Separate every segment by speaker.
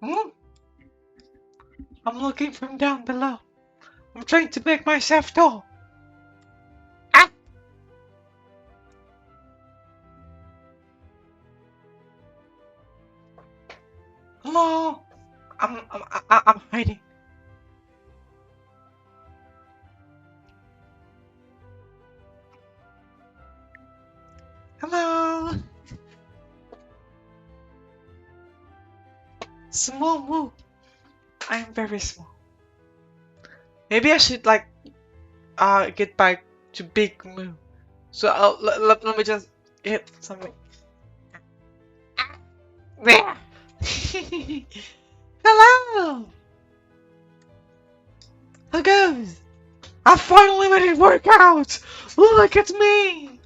Speaker 1: Hmm? I'm looking from down below. I'm trying to make myself tall. Ah! Hello? I'm hiding. Hello? Small moo. I am very small. Maybe I should like get back to big moo. So let me just hit something. There. Hello. How goes? I finally made it work out. Look at me.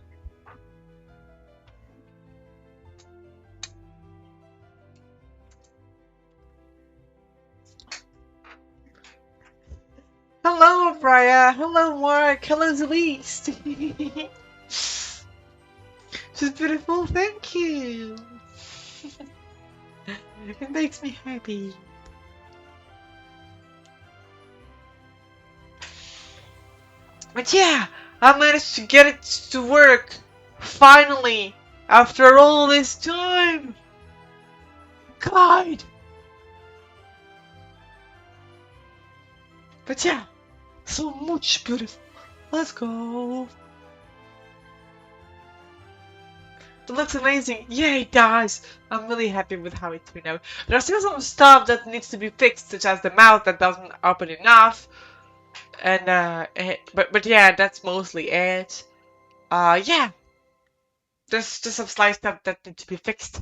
Speaker 1: Hello, Freya. Hello, Mark. Hello, Celeste. She's beautiful. Thank you. It makes me happy. But yeah, I managed to get it to work. Finally, after all this time. God. But yeah, so much beautiful. Let's go. It looks amazing. Yeah, it does. I'm really happy with how it turned out. There's still some stuff that needs to be fixed, such as the mouth that doesn't open enough. And but yeah, that's mostly it. Yeah, there's just some slight stuff that need to be fixed.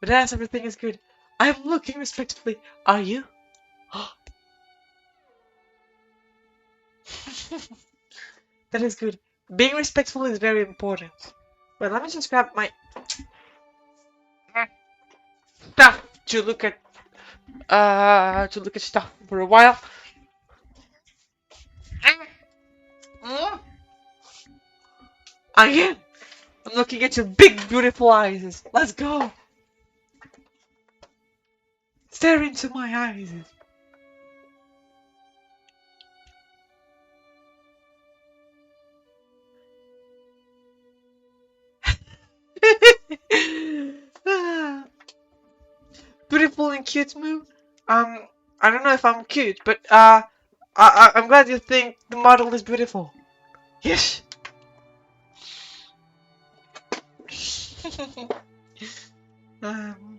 Speaker 1: But as everything is good. I'm looking respectfully. Are you? That is good. Being respectful is very important. Well, let me just grab my stuff to look at stuff for a while. Again, I'm looking at your big beautiful eyes. Let's go. Stare into my eyes. Beautiful and cute move. I don't know if I'm cute, but I'm glad you think the model is beautiful. Yes. um,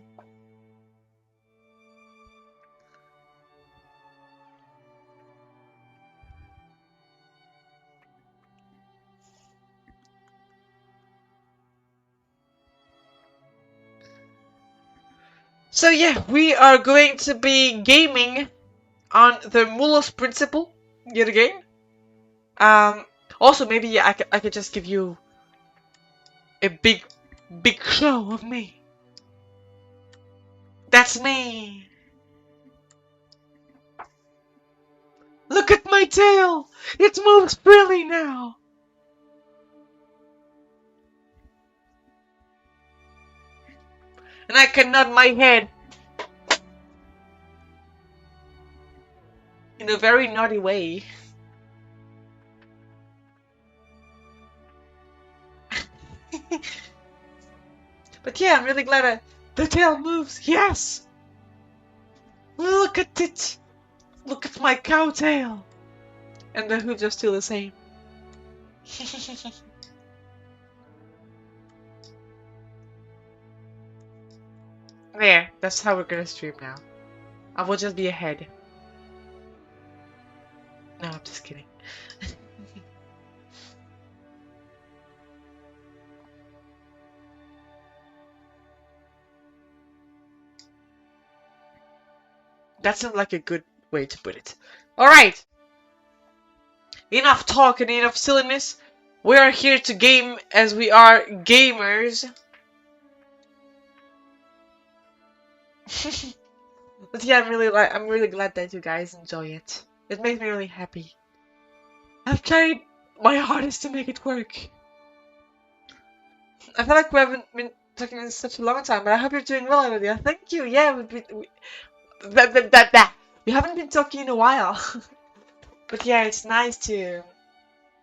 Speaker 1: so yeah, we are going to be gaming on the Mulos principle yet again. Also maybe I could just give you a big show of me. That's me. Look at my tail. It moves freely now. And I can nod my head in a very naughty way. But yeah, I'm really glad the tail moves. Yes! Look at it! Look at my cow tail! And the hooves are still the same. There, that's how we're gonna stream now. I will just be ahead. No, I'm just kidding. That's not like a good way to put it. Alright! Enough talk and enough silliness. We are here to game as we are gamers. But yeah, I'm really glad that you guys enjoy it. It makes me really happy. I've tried my hardest to make it work. I feel like we haven't been talking in such a long time, but I hope you're doing well, Lydia. Thank you. Yeah, we haven't been talking in a while. But yeah, it's nice to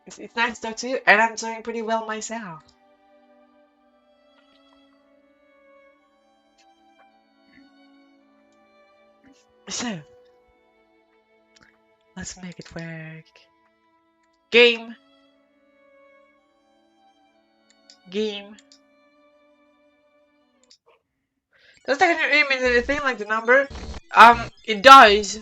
Speaker 1: it's nice to talk to you, and I'm doing pretty well myself. So let's make it work. Game. Does that mean anything like the number? It does.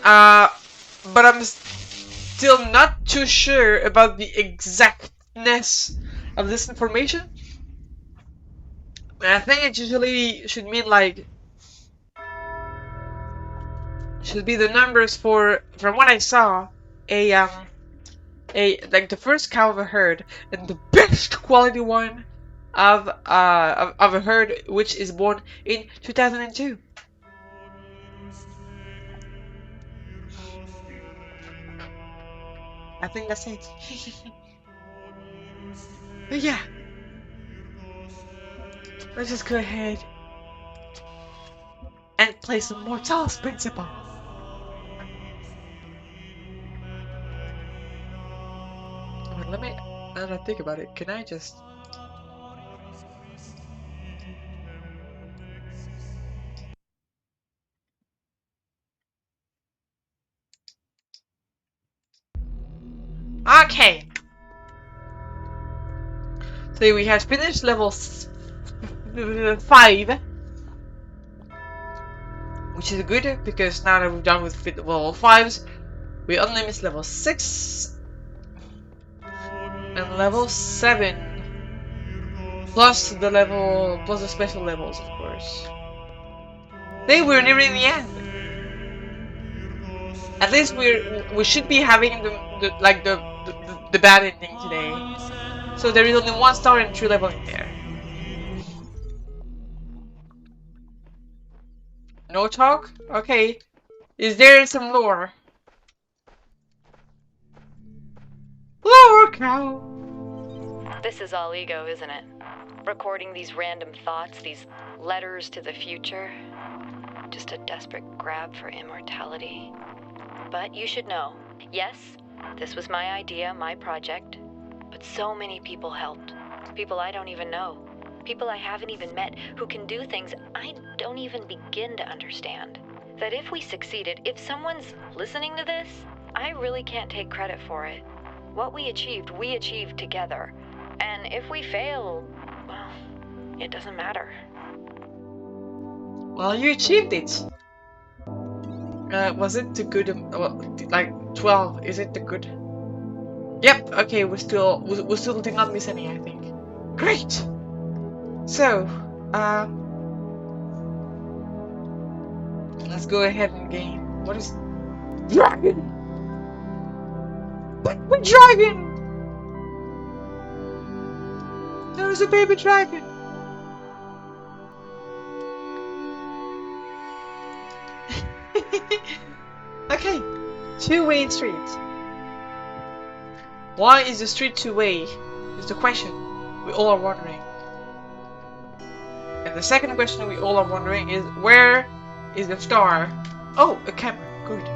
Speaker 1: But I'm still not too sure about the exactness of this information. And I think it usually should mean like should be the numbers for, from what I saw, a like the first cow of a herd and the best quality one of a herd which is born in 2002. I think that's it. But yeah, let's just go ahead and play some more Charles Principle. But let me, now that I think about it, can I just... Okay! So we have finished level 5, which is good because now that we're done with level 5s, we only miss level 6 and level 7. Plus the special levels, of course. Hey, we're nearing the end. At least we should be having the bad ending today. So there is only 1 star and 3 level in there. No talk? Okay. Is there some lore? Lore cow.
Speaker 2: This is all ego, isn't it? Recording these random thoughts, these letters to the future. Just a desperate grab for immortality. But you should know, yes, this was my idea, my project. But so many people helped. People I don't even know. People I haven't even met who can do things I don't even begin to understand. That if we succeeded, if someone's listening to this, I really can't take credit for it. What we achieved together. And if we fail, well, it doesn't matter.
Speaker 1: Well, you achieved it. Was it the good, like 12, is it the good? Yep, okay, we still did not miss any, I think. Great! So, let's go ahead and game. What is... Dragon! What dragon? There's a baby dragon! Okay, two-way street. Why is the street two-way? Is the question we all are wondering. And the second question we all are wondering is, where is the star? Oh, a camera. Good.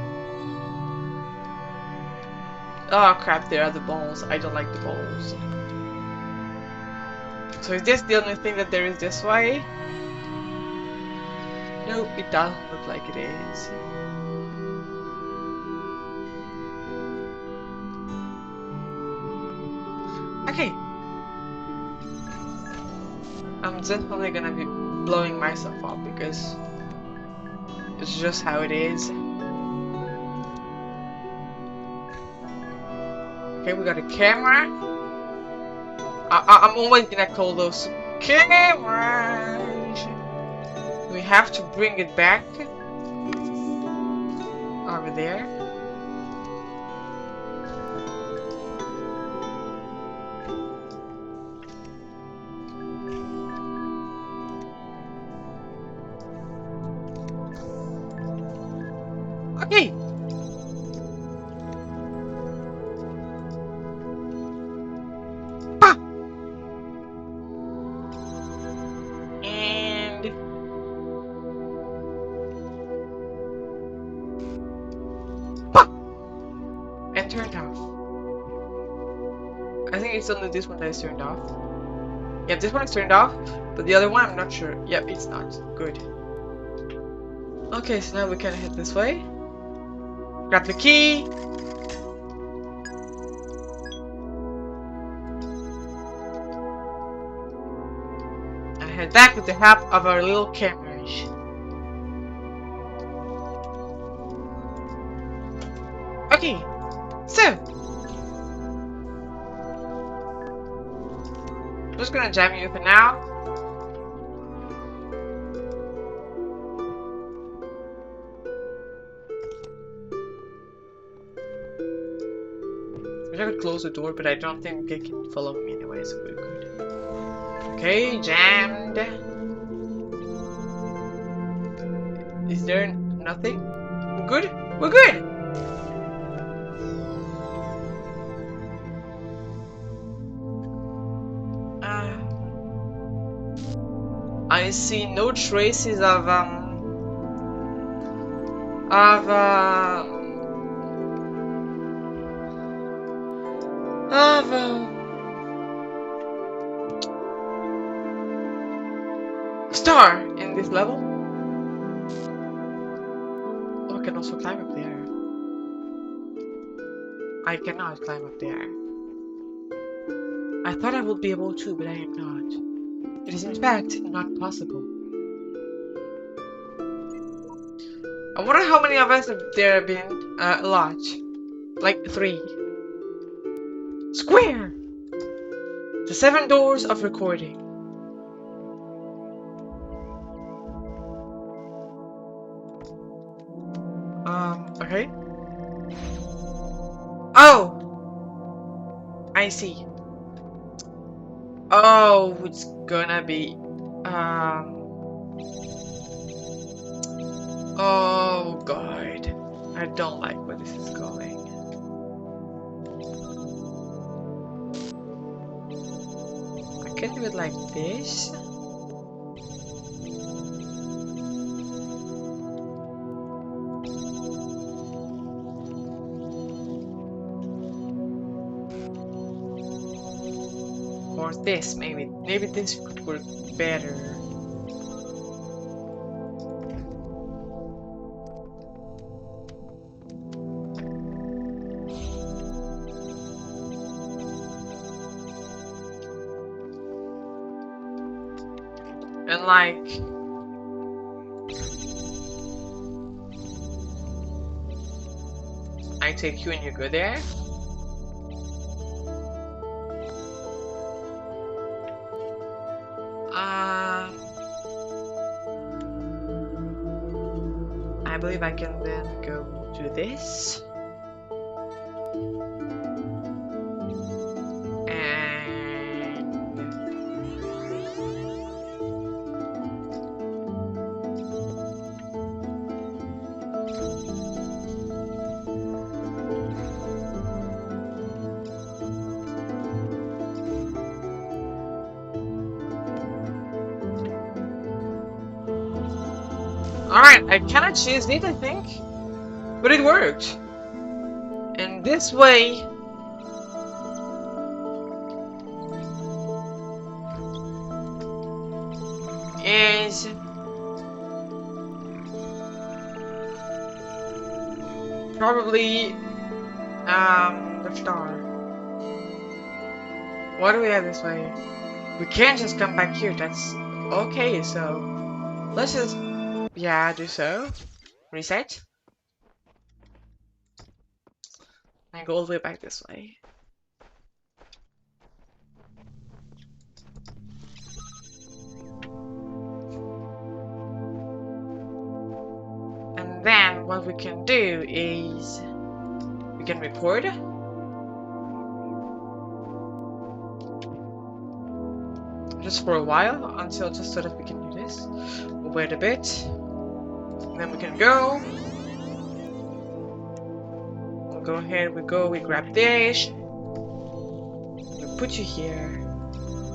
Speaker 1: Oh crap, there are the balls. I don't like the balls. So is this the only thing that there is this way? Nope, it doesn't look like it is. Okay. I'm definitely gonna be blowing myself up because it's just how it is. Okay, we got a camera. I'm always gonna call those cameras. We have to bring it back over there. Okay. turned off? I think it's only this one that is turned off. Yeah, this one is turned off, but the other one I'm not sure. Yep, it's not. Good. Okay, so now we can head this way. Grab the key. And head back with the help of our little cameras. Okay, so I'm just gonna jam you for now. I'm gonna close the door, but I don't think they can follow me anyway, so we're good. Okay, jammed. Is there nothing? We're good? We're good! I see no traces of star in this level. Oh, I can also climb up there. I cannot climb up there. I thought I would be able to, but I am not. It is in fact not possible. I wonder how many of us have there been. A lot. Like 3. Square! The 7 doors of recording. Okay. Oh! I see. Oh, it's gonna be, oh god. I don't like where this is going. I can do it like this. Or this, maybe. Maybe this could work better. And like... I take you and you go there. I believe I can then go to this. Alright, I cannot choose it, I think. But it worked. And this way... is... probably... the star. What do we have this way? We can't just come back here, that's... okay, so... let's just... yeah, do so. Reset. And go all the way back this way. And then what we can do is... we can record. Just for a while, until just so that we can do this. We'll wait a bit. And then we can go. We'll go ahead, we grab this. We put you here.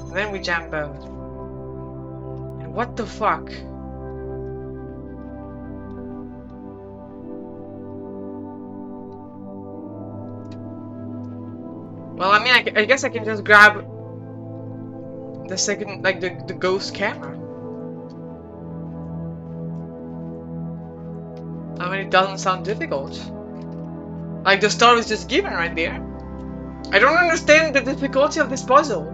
Speaker 1: And then we jump out. And what the fuck? Well, I mean, I guess I can just grab the second, like the ghost camera. I mean, it doesn't sound difficult. Like, the star is just given right there. I don't understand the difficulty of this puzzle.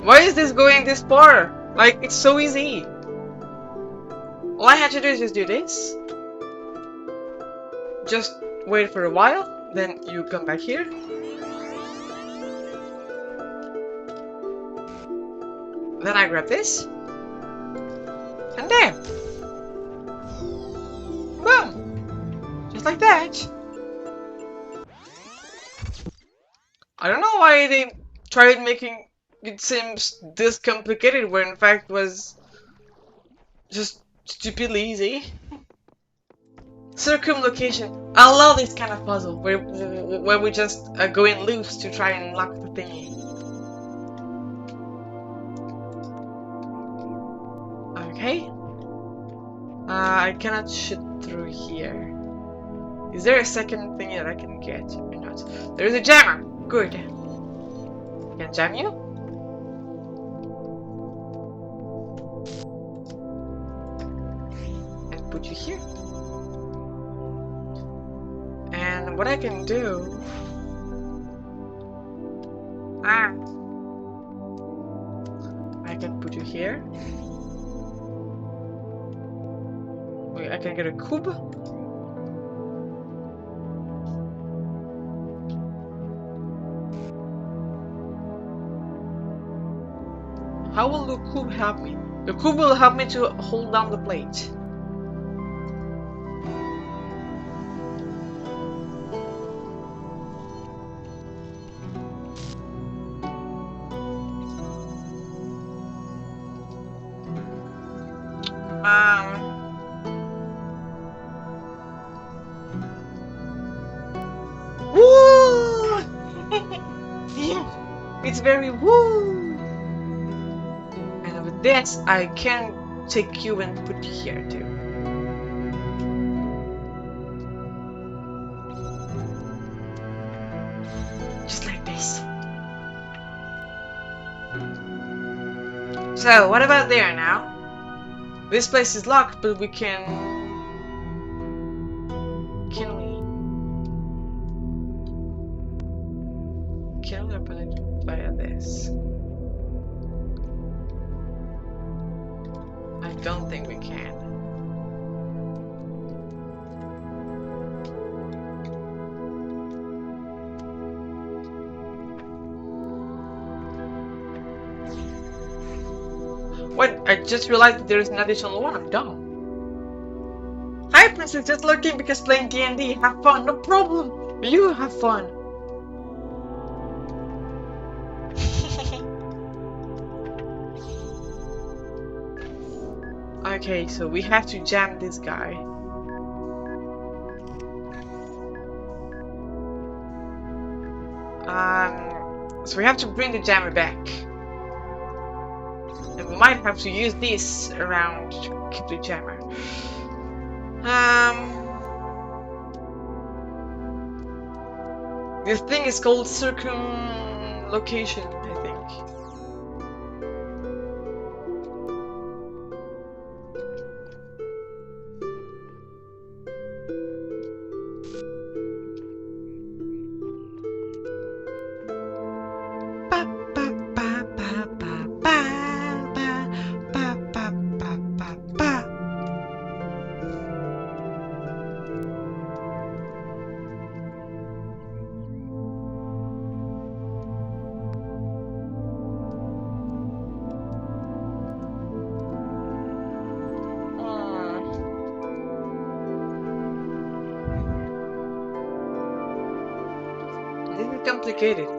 Speaker 1: Why is this going this far? Like, it's so easy. All I had to do is just do this. Just wait for a while, then you come back here. Then I grab this. And there. Boom. Just like that. I don't know why they tried making it seem this complicated when in fact was just stupidly easy. Circumlocation. I love this kind of puzzle where we just go in loose to try and lock the thingy. Okay. I cannot shoot through here. Is there a second thing that I can get or not? There is a jammer. Good. Can jam you? And put you here. And what I can do... I can put you here. Wait, I can get a cube. How will the cube help me? The cube will help me to hold down the plate. Woo! It's very woo! And with this, I can take you and put you here too. Just like this. So, what about there now? This place is locked, but we can... Can we open it via this? I don't think we can. What? I just realized that there is an additional one. I'm dumb. Hi, Princess. Just lurking because playing D&D. Have fun. No problem. You have fun. Okay, so we have to jam this guy. So we have to bring the jammer back. And we might have to use this around to keep the jammer. This thing is called circumlocation, I think. This is complicated.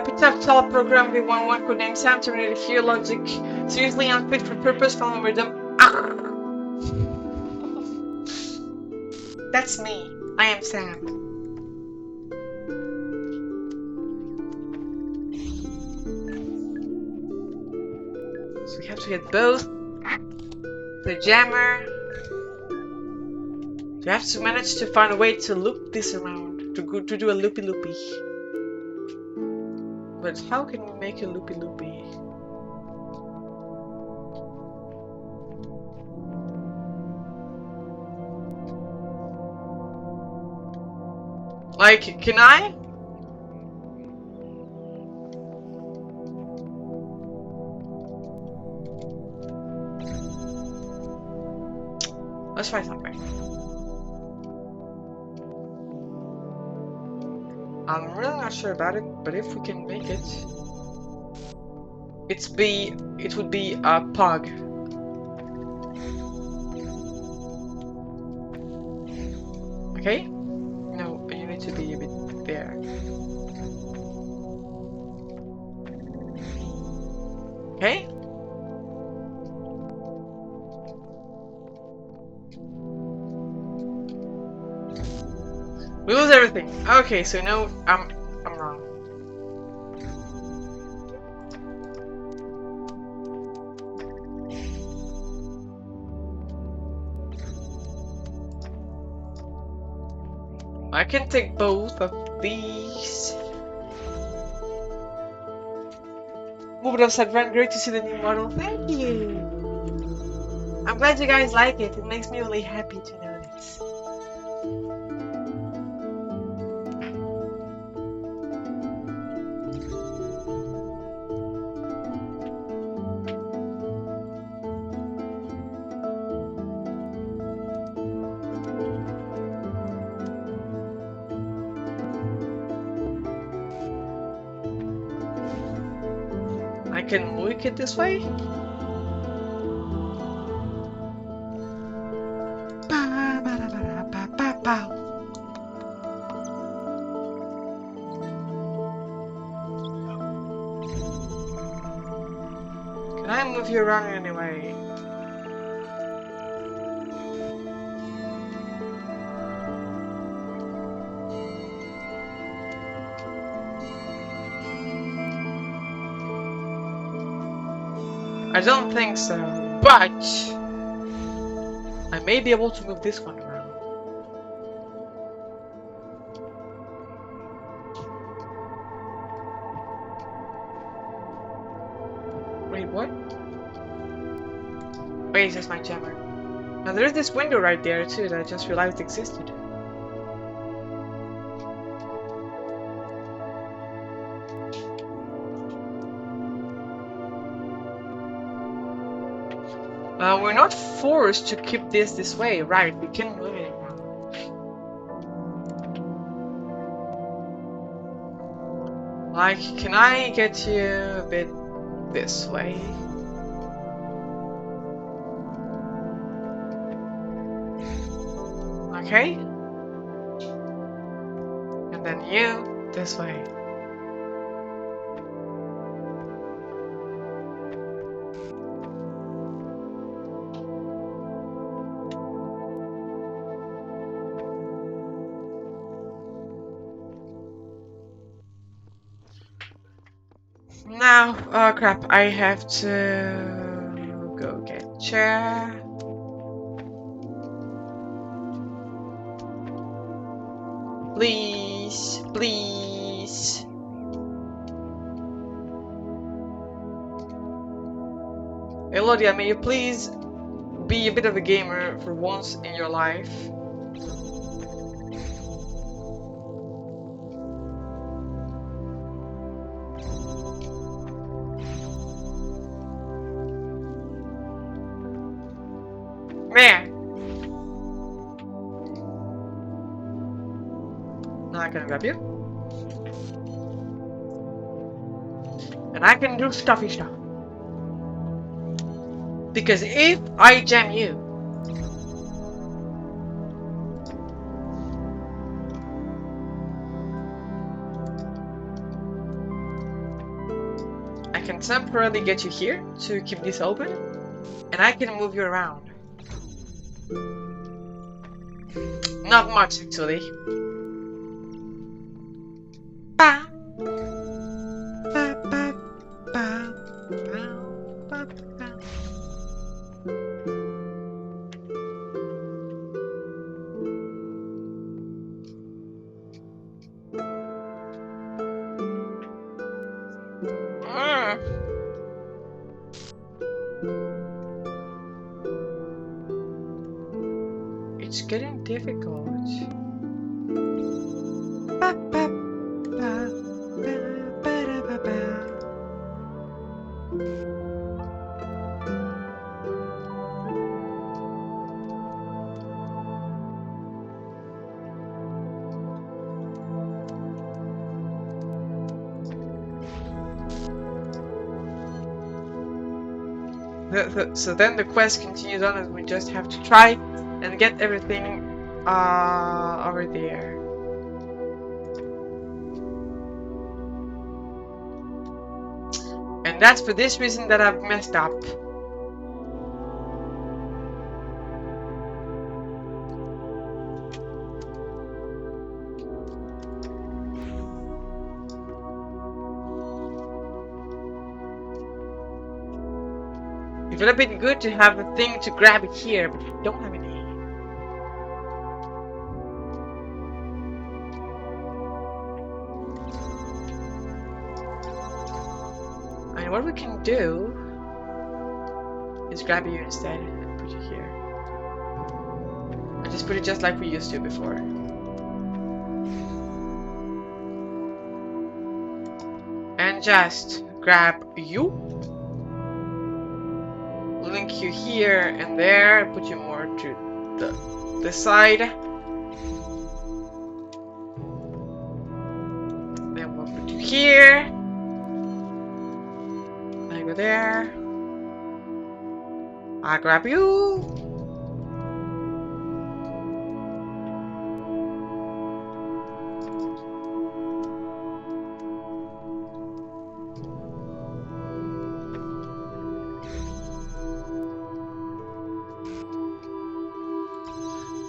Speaker 1: Pizza Top program V11 codename Sam terminated here logic. Seriously unfit for purpose following rhythm. That's me. I am Sam. So we have to hit both. The jammer. You have to manage to find a way to loop this around. to do a loopy loopy. But how can we make a loopy loopy? Like, can I? Let's try something. I'm really not sure about it, but if we can make it, it would be a pug. Okay? No, you need to be a bit there. Okay? We lose everything. Okay, so no, I'm wrong. I can take both of these. Move it upside down. Great to see the new model. Thank you. I'm glad you guys like it. It makes me really happy to know this. I can move it this way. Can I move you around anyway? I don't think so, but I may be able to move this one around. Wait, what? Wait, is this my jammer? Now there's this window right there too that I just realized existed. We're not forced to keep this way, right? We can move it around. Like, can I get you a bit this way? Okay? And then you this way. Now, oh crap, I have to go get chair. Please, please. Elodia, may you please be a bit of a gamer for once in your life? Man! Now I can grab you. And I can do stuffy stuff. Because if I jam you, I can temporarily get you here to keep this open, and I can move you around. Not much, actually. Ba. Ba, ba, ba, ba, ba, ba. It's getting difficult. Ba, ba, ba, ba, ba, da, ba, ba. So then the quest continues on, and we just have to try and get everything over there. And that's for this reason that I've messed up. It would have been good to have a thing to grab it here, but I don't have any. And what we can do is grab you instead and put you here. And just put it just like we used to before. And just grab you, link you here and there, put you more to the side. Then we'll put you here. I go there. I grab you.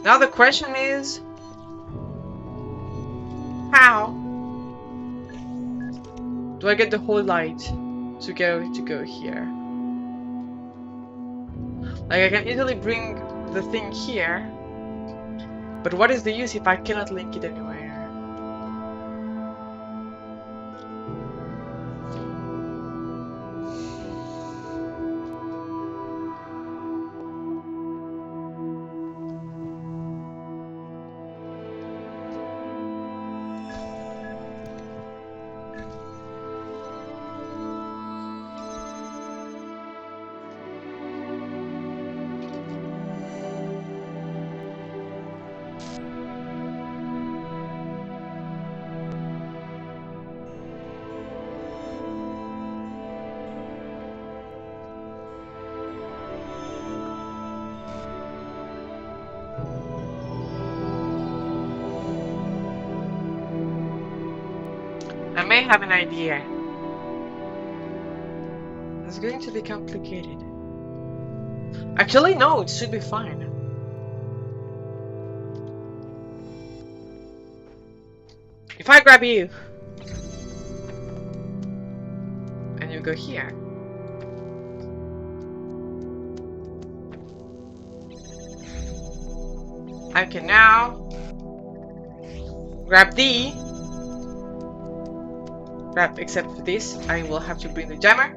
Speaker 1: Now the question is, how do I get the whole light to go here? Like, I can easily bring the thing here, but what is the use if I cannot link it anywhere? I may have an idea. It's going to be complicated. Actually, no, it should be fine. If I grab you, and you go here, I can now grab D. Grab, except for this, I will have to bring the jammer.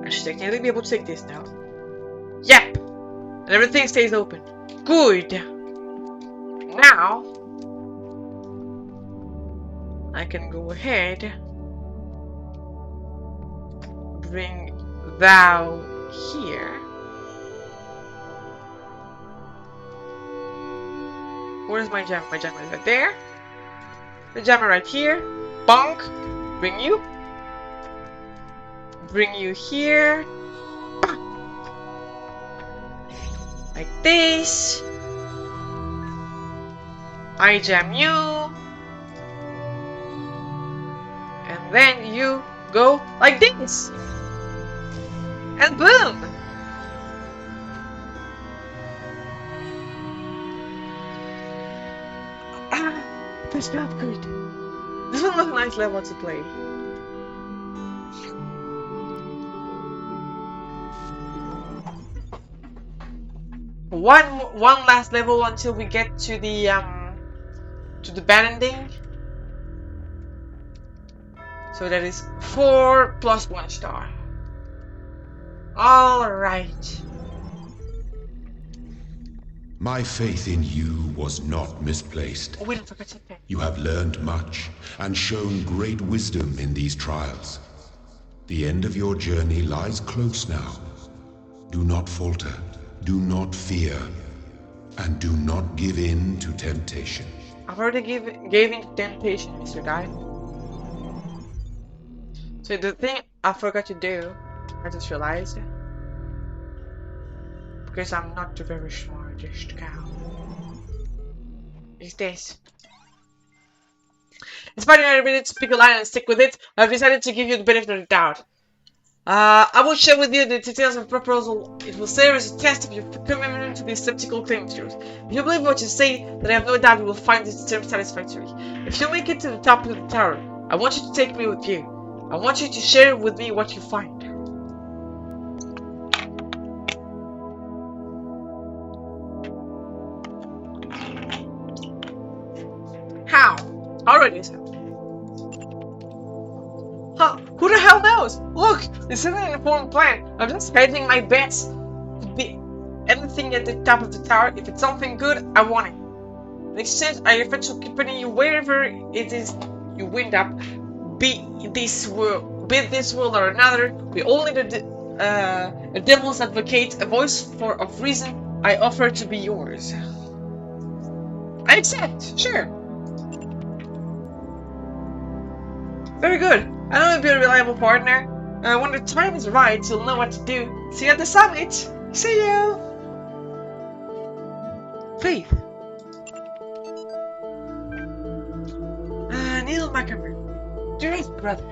Speaker 1: I should technically be able to take this now. Yep! And everything stays open. Good! Now, I can go ahead, bring thou here. Where's my jammer? My jammer is right there. The jammer right here. Bonk! Bring you. Bring you here. Like this. I jam you. And then you go like this. And boom! Ah, that's not good. This one was a nice level to play. One last level until we get to the bad ending. So that is 4 plus 1 star. Alright.
Speaker 3: My faith in you was not misplaced.
Speaker 1: Oh, we don't forget something.
Speaker 3: You have learned much and shown great wisdom in these trials. The end of your journey lies close now. Do not falter, do not fear, and do not give in to temptation.
Speaker 1: I've already gave in to temptation, Mr. Guy. So the thing I forgot to do, I just realized, because I'm not the very smartest cow, is this. In spite of my ability to pick a line and stick with it, I've decided to give you the benefit of the doubt. I will share with you the details of the proposal. It will serve as a test of your commitment to these skeptical claims of yours. If you believe what you say, then I have no doubt you will find this term satisfactory. If you make it to the top of the tower, I want you to take me with you. I want you to share with me what you find. How? Already so. Huh, who the hell knows? Look, this isn't an informed plan. I'm just hedging my bets. Could be anything at the top of the tower. If it's something good, I want it. In exchange, I eventually accompany you wherever it is you wind up. Be this world or another. We all need a devil's advocate, a voice of reason. I offer to be yours. I accept. Sure. Very good. I know you'll be a reliable partner. When the time is right, you'll know what to do. See you at the summit. See you. Faith. Neil McAmer. Dearest brother.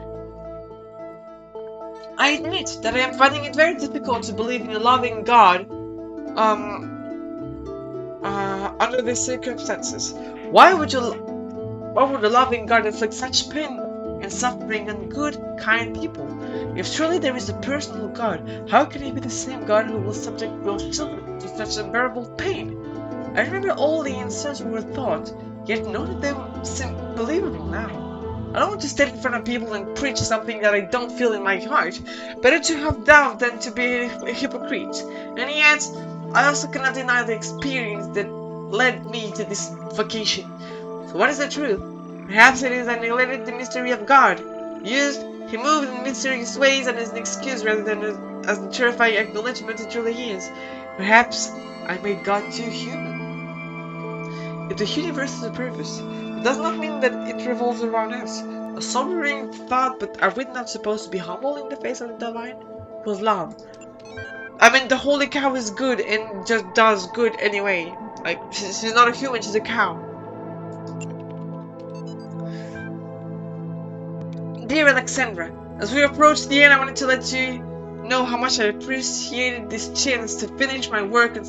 Speaker 1: I admit that I am finding it very difficult to believe in a loving God, under these circumstances. Why would a loving God inflict such pain and suffering on good, kind people? If truly there is a personal God, how can he be the same God who will subject Will's children to such unbearable pain? I remember all the instances were thought, yet none of them seem believable now. I don't want to stand in front of people and preach something that I don't feel in my heart. Better to have doubt than to be a hypocrite. And yet, I also cannot deny the experience that led me to this vocation. So what is the truth? Perhaps it is I neglected the mystery of God. He moved in mysterious ways and as an excuse rather than as the terrifying acknowledgement it truly is. Perhaps I made God too human. If the universe is a purpose, it does not mean that it revolves around us. A sobering thought, but are we not supposed to be humble in the face of the divine? Who's love? I mean, the holy cow is good and just does good anyway. Like, she's not a human, she's a cow. Dear Alexandra, as we approach the end, I wanted to let you know how much I appreciated this chance to finish my work on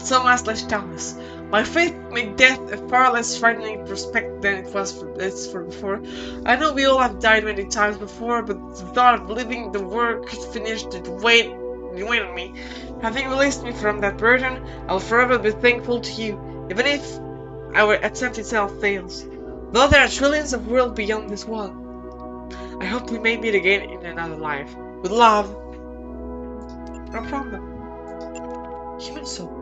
Speaker 1: Thomas. My faith made death a far less frightening prospect than it was for before. I know we all have died many times before, but the thought of leaving the work finished did weigh on me. Having released me from that burden, I will forever be thankful to you, even if our attempt itself fails. Though there are trillions of worlds beyond this one, I hope we may meet again in another life. With love. No problem. Human soul.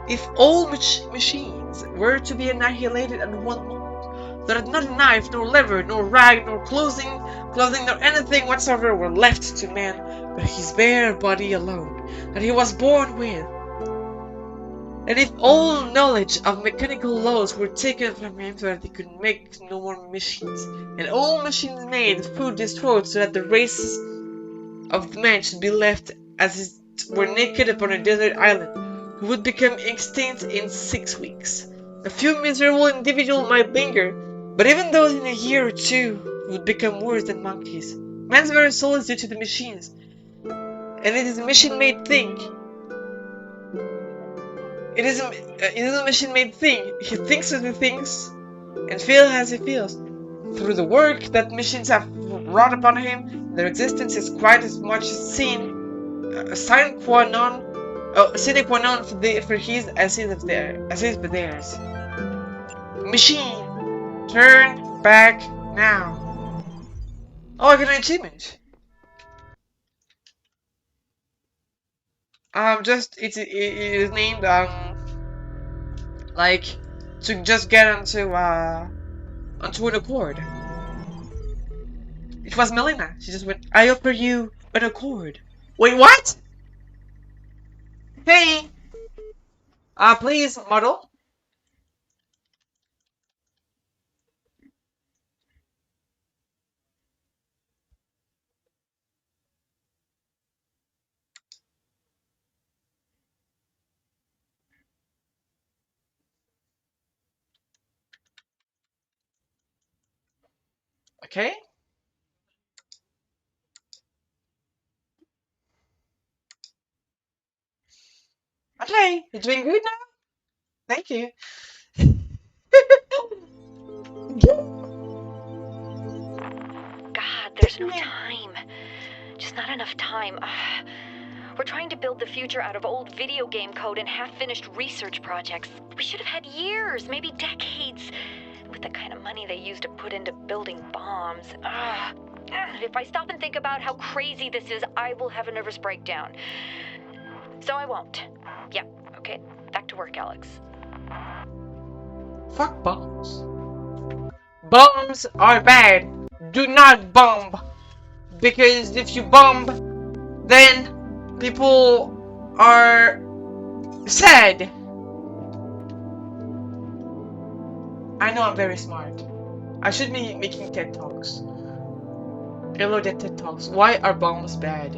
Speaker 1: If all machines were to be annihilated at one moment, that not a knife, nor lever, nor rag, nor clothing, nor anything whatsoever were left to man, but his bare body alone, that he was born with. And if all knowledge of mechanical laws were taken from him so that he could make no more machines, and all machines made, food destroyed so that the races of man should be left as it were naked upon a desert island, who would become extinct in 6 weeks. A few miserable individuals might linger, but even those in a year or two would become worse than monkeys. Man's very soul is due to the machines, and it is a machine-made thing. It is a machine-made thing. He thinks as he thinks, and feels as he feels. Through the work that machines have wrought upon him, their existence is quite as much a sine qua non for his as is for theirs. Machine, turn back now. Oh, I got an achievement. It is named like to just get onto an accord. It was Melina. She just went, I offer you an accord. Wait, what? Hey, please, model. Okay. Okay, you're doing good now? Thank you.
Speaker 2: God, there's no time. Just not enough time. We're trying to build the future out of old video game code and half-finished research projects. We should have had years, maybe decades, with the kind of money they used to put into building bombs. If I stop and think about how crazy this is, I will have a nervous breakdown. So I won't. Yeah, okay. Back to work, Alex.
Speaker 1: Fuck bombs. Bombs are bad. Do not bomb. Because if you bomb, then people are sad. I know I'm very smart. I should be making TED Talks. Hello, the TED Talks. Why are bombs bad?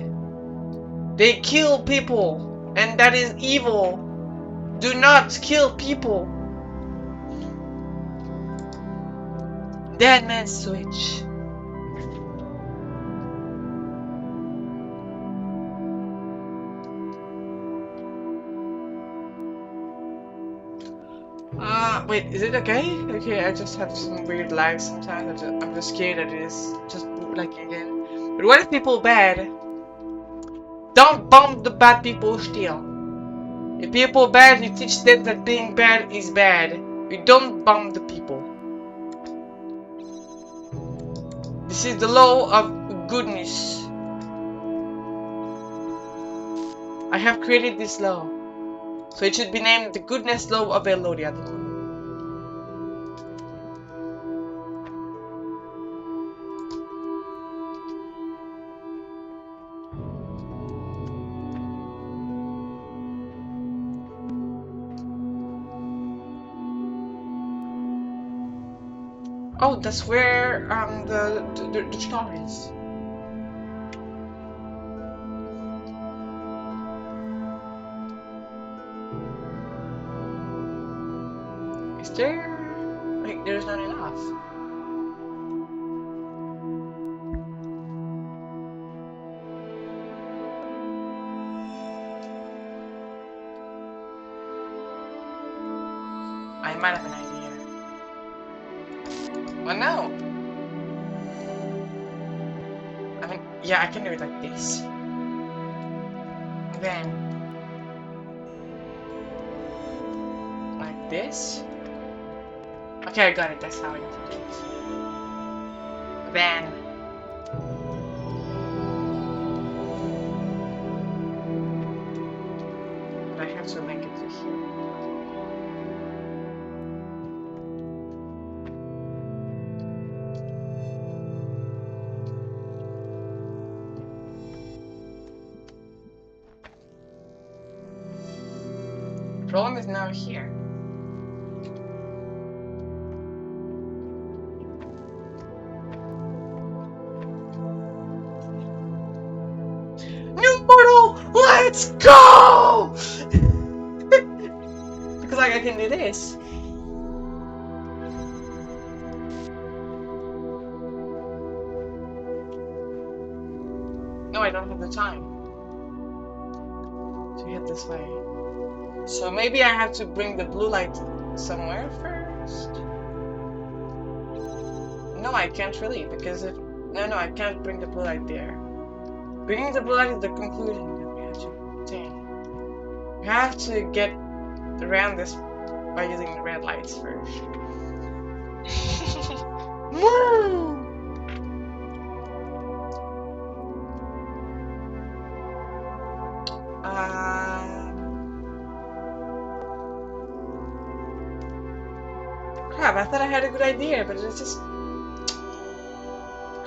Speaker 1: They kill people, and that is evil. Do not kill people. Dead man switch. Wait, is it okay? Okay, I just have some weird lags sometimes. I'm just scared that it is just lagging again. But what if people bad? Don't bomb the bad people still. If people bad, you teach them that being bad is bad. You don't bomb the people. This is the law of goodness. I have created this law. So it should be named the goodness law of Elodia. Oh, that's where the star is. Is there? Like, there's not enough. I might have an idea. Oh no! I mean, yeah, I can do it like this. Then, like this. Okay, I got it. That's how I need to do it. Then, I have to link it to here. The problem is now here. New portal! Let's go! Because like I can do this. No, I don't have the time. to head this way. So maybe I have to bring the blue light somewhere first? No, I can't really, because if... No, I can't bring the blue light there. Bringing the blue light is the conclusion that we have to obtain. We have to get around this by using the red lights first. Woo! Crap, I thought I had a good idea, but it's just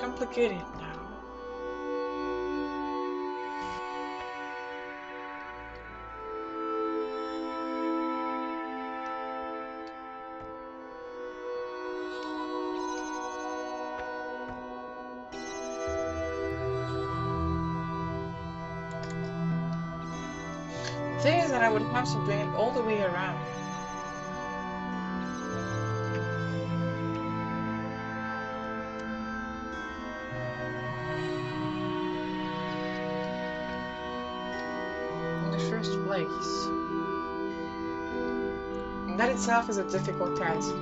Speaker 1: complicated now. The thing is that I would have to bring it all the way around. In the first place. And that itself is a difficult task.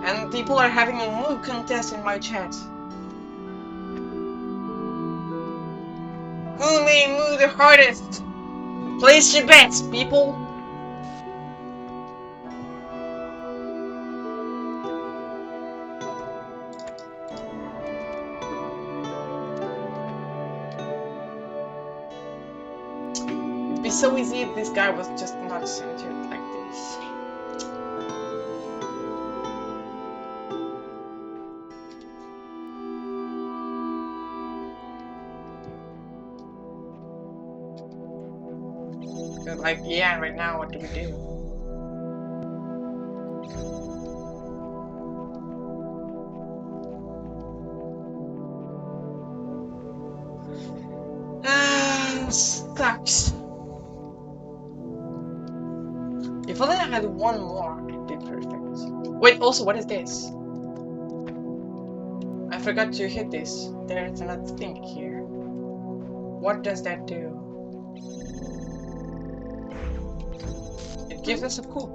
Speaker 1: And people are having a moo contest in my chat. Who may moo the hardest? Place your bets, people! It'd be so easy if this guy was just not centered like this. Because, like, yeah, right now, what do we do? Sucks. If only I had one more, it'd be perfect. Wait, also, what is this? I forgot to hit this. There's another thing here. What does that do? It gives us a coup.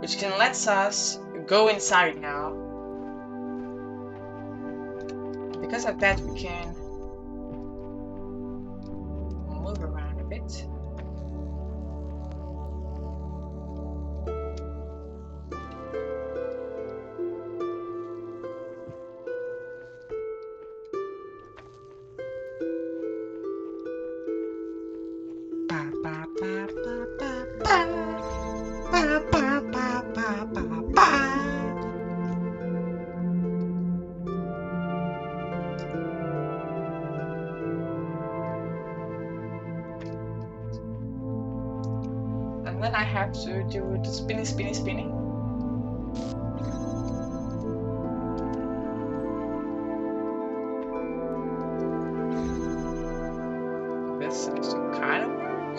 Speaker 1: Which can let us go inside now. Because of that, we can move around a bit. And then I have to do the spinning. This seems to kind of work.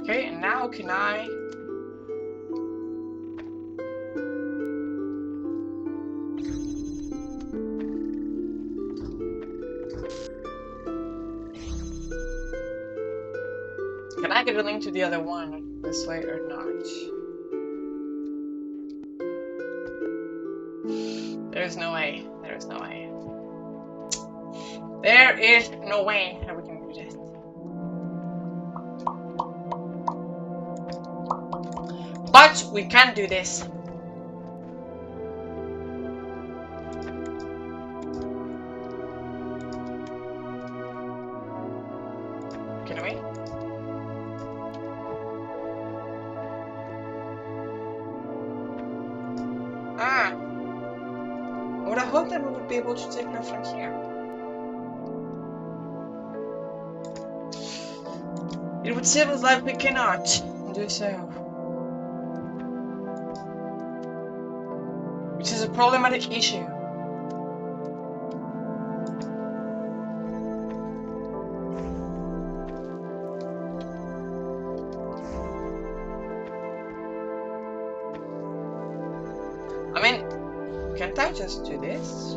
Speaker 1: Okay, and now can I... Can I get a link to the other one this way or not? There's no way. There's no way. There is no way that we can do this. But we can do this. Can we? Ah! I would have hoped that we would be able to take it from here. It would seem like we cannot do so. Which is a problematic issue. can't I just do this?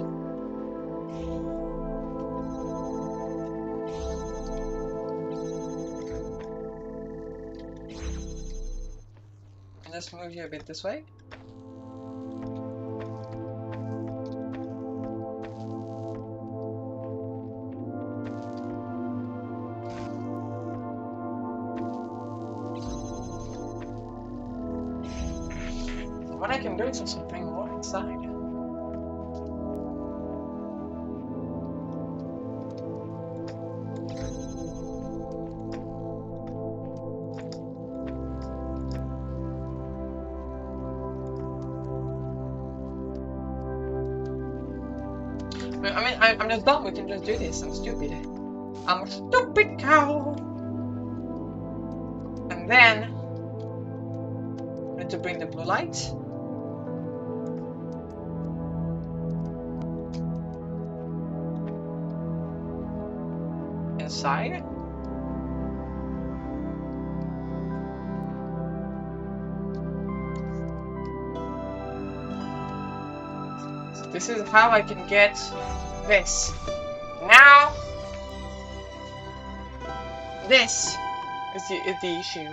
Speaker 1: And just move you a bit this way? What I can do is also bring more inside. I mean, I'm just dumb. We can just do this. I'm stupid. I'm a stupid cow. And then I need to bring the blue light. Inside. So this is how I can get this. Now, this is the issue.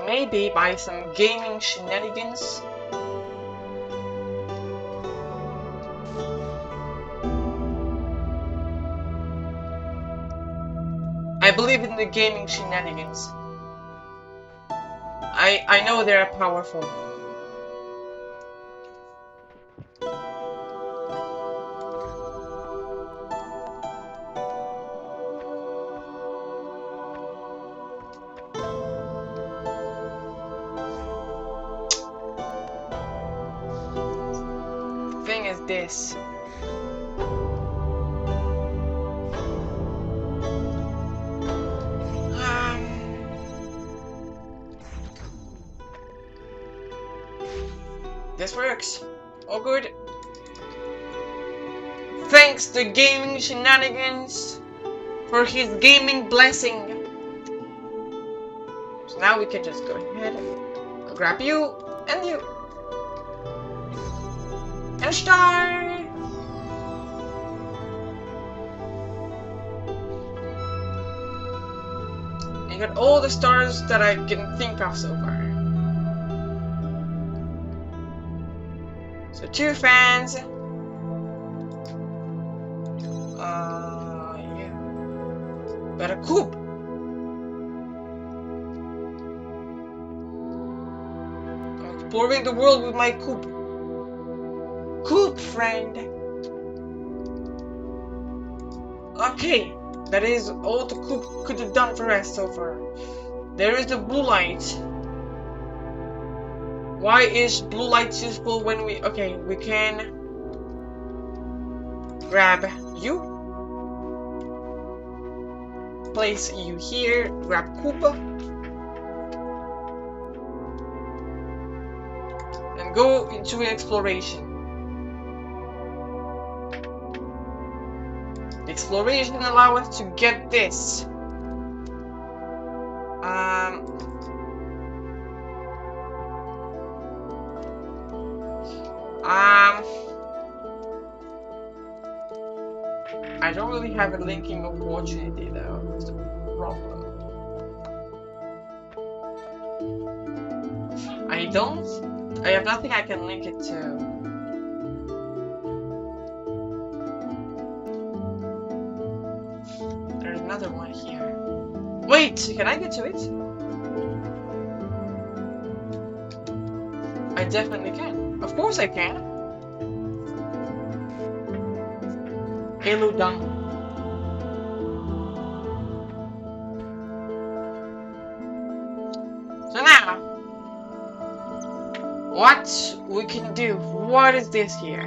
Speaker 1: Maybe by some gaming shenanigans. I believe in the gaming shenanigans. I know they're powerful. Thing is this. This works. Oh good. Thanks to gaming shenanigans for his gaming blessing. So now we can just go ahead and grab you and you. And star! You got all the stars that I can think of so far. So 2 fans. Yeah. But a cube. I'm exploring the world with my cube. Cube friend. Okay. That is all the cube could have done for us so far. There is the blue light. Why is blue light useful when we... Okay, we can... grab you. Place you here. Grab Koopa. And go into exploration. The exploration allows us to get this. I don't really have a linking opportunity though, that's the problem. I have nothing I can link it to. There's another one here. Wait, can I get to it? I definitely can. Of course I can. Halo down. So now, what we can do? What is this here?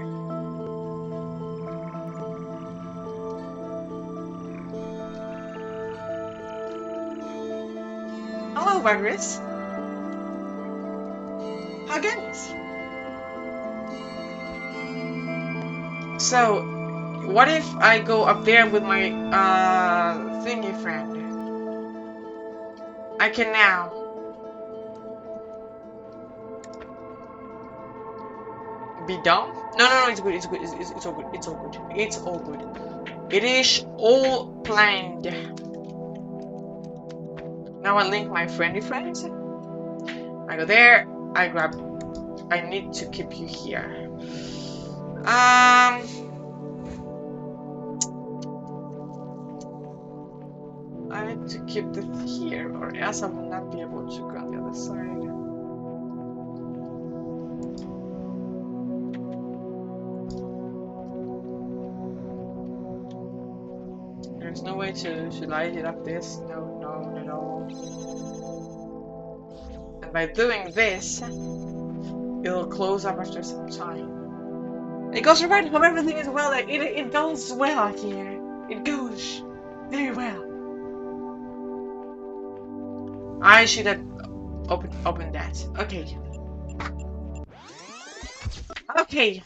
Speaker 1: Hello, virus. How goes? So, What if I go up there with my thingy friend? I can now. Be dumb? No, it's good, it's good, it's all good, it's all good, it's all good. It is all planned. Now I link my friendly friends. I go there, I grab, I need to keep you here. I need to keep this here, or else I will not be able to go on the other side. There's no way to light it up this. No, not at all. And by doing this, it'll close up after some time. It goes right from everything as well. Like it goes well here. It goes very well. I should have opened that. Okay. Okay.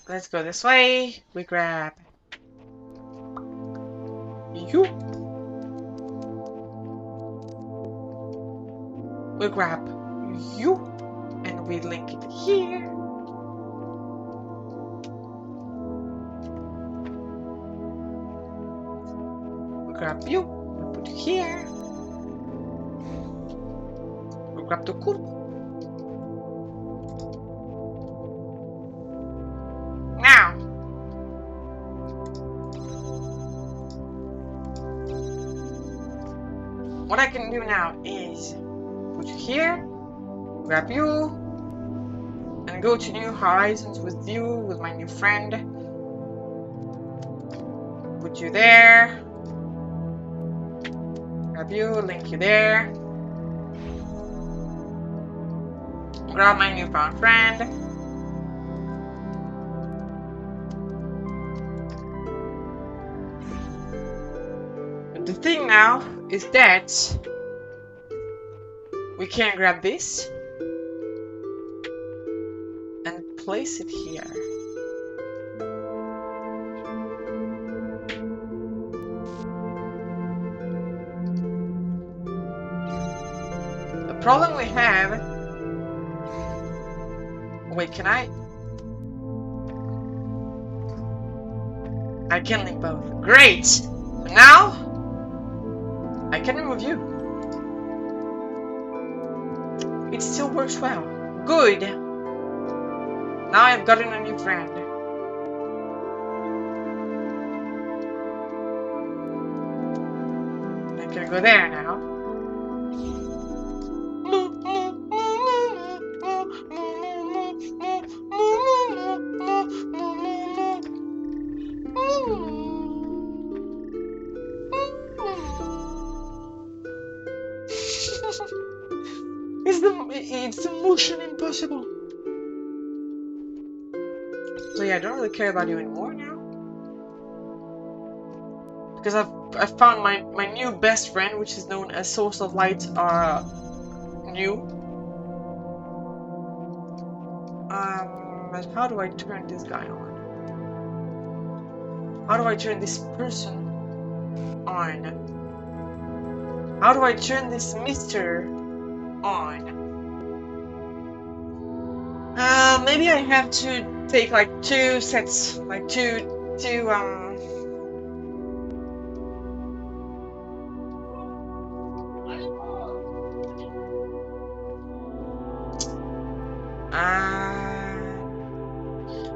Speaker 1: Let's go this way. We grab you. We grab you, and we link it here. We grab you, we put it here. We grab the cool. Now, what I can do now is put you here, grab you, and go to New Horizons with you, with my new friend. Put you there. Grab you, link you there. Grab my newfound friend. But the thing now is that we can grab this and place it here. The problem we have... Wait, can I can link both. Great! So now I can remove you. It still works well. Good! Now I've gotten a new friend. I can go there now. It's the motion impossible. So yeah, I don't really care about you anymore now. Because I've found my new best friend, which is known as Source of Light, new. But how do I turn this guy on? How do I turn this person on? How do I turn this Mr. on? Maybe I have to take like 2 sets, like two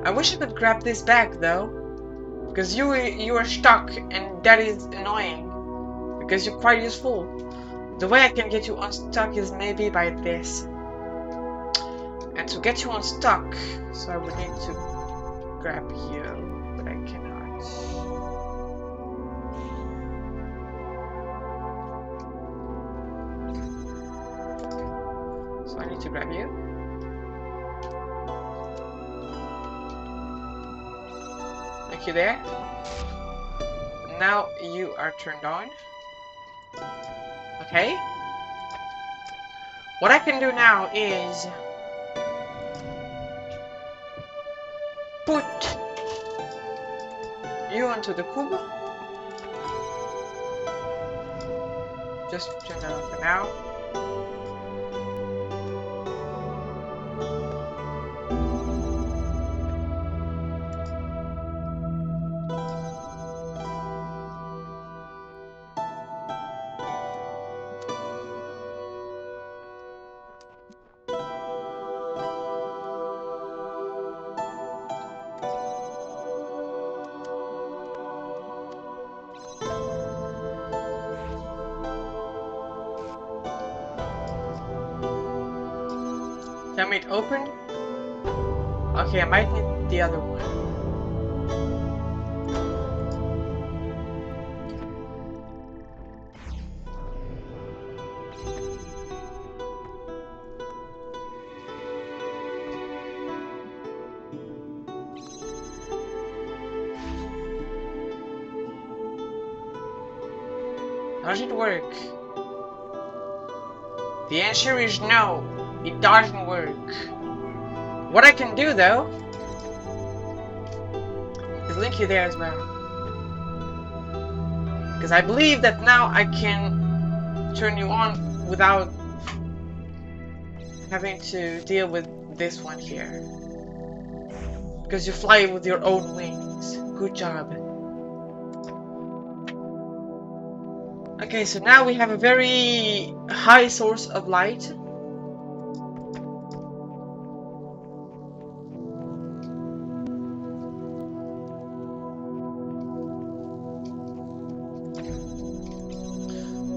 Speaker 1: I wish I could grab this back though, because you are stuck, and that is annoying, because you're quite useful. The way I can get you unstuck is maybe by this. And to get you unstuck, so I would need to grab you, but I cannot. So I need to grab you. Like you there. Now you are turned on. Okay. What I can do now is put you onto the cube. Just turn that on for now. Tell me it opened. Okay, I might need the other one. How does it work? The answer is no. It doesn't work. What I can do though is link you there as well. Because I believe that now I can turn you on without having to deal with this one here. Because you fly with your own wings. Good job. Okay, so now we have a very high source of light.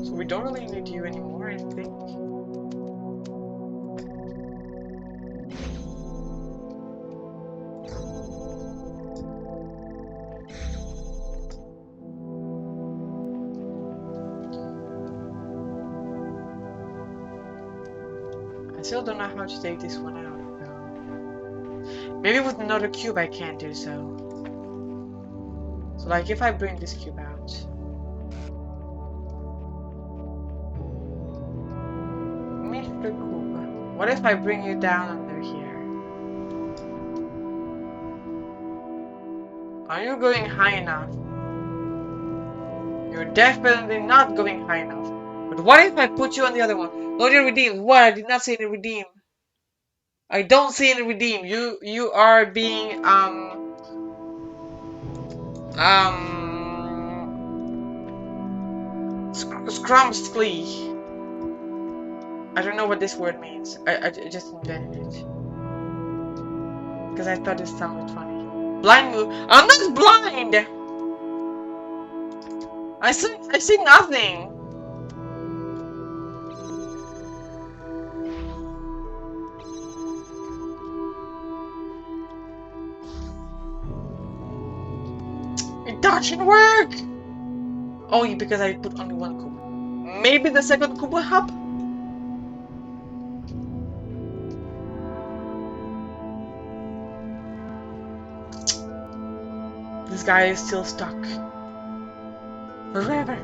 Speaker 1: So we don't really need you anymore, I think. I still don't know how to take this one out, though. Maybe with another cube I can't do so. So like if I bring this cube out. Mr. Cube, what if I bring you down under here? Are you going high enough? You're definitely not going high enough. But what if I put you on the other one? Loaded redeem. What? I did not see any redeem. I don't see any redeem. You are being scrumptious. I don't know what this word means. I just invented it because I thought it sounded funny. Blind move. I'm not blind. I see nothing. It doesn't work. Oh, because I put only one cube. Maybe the second cube will help. This guy is still stuck. Forever.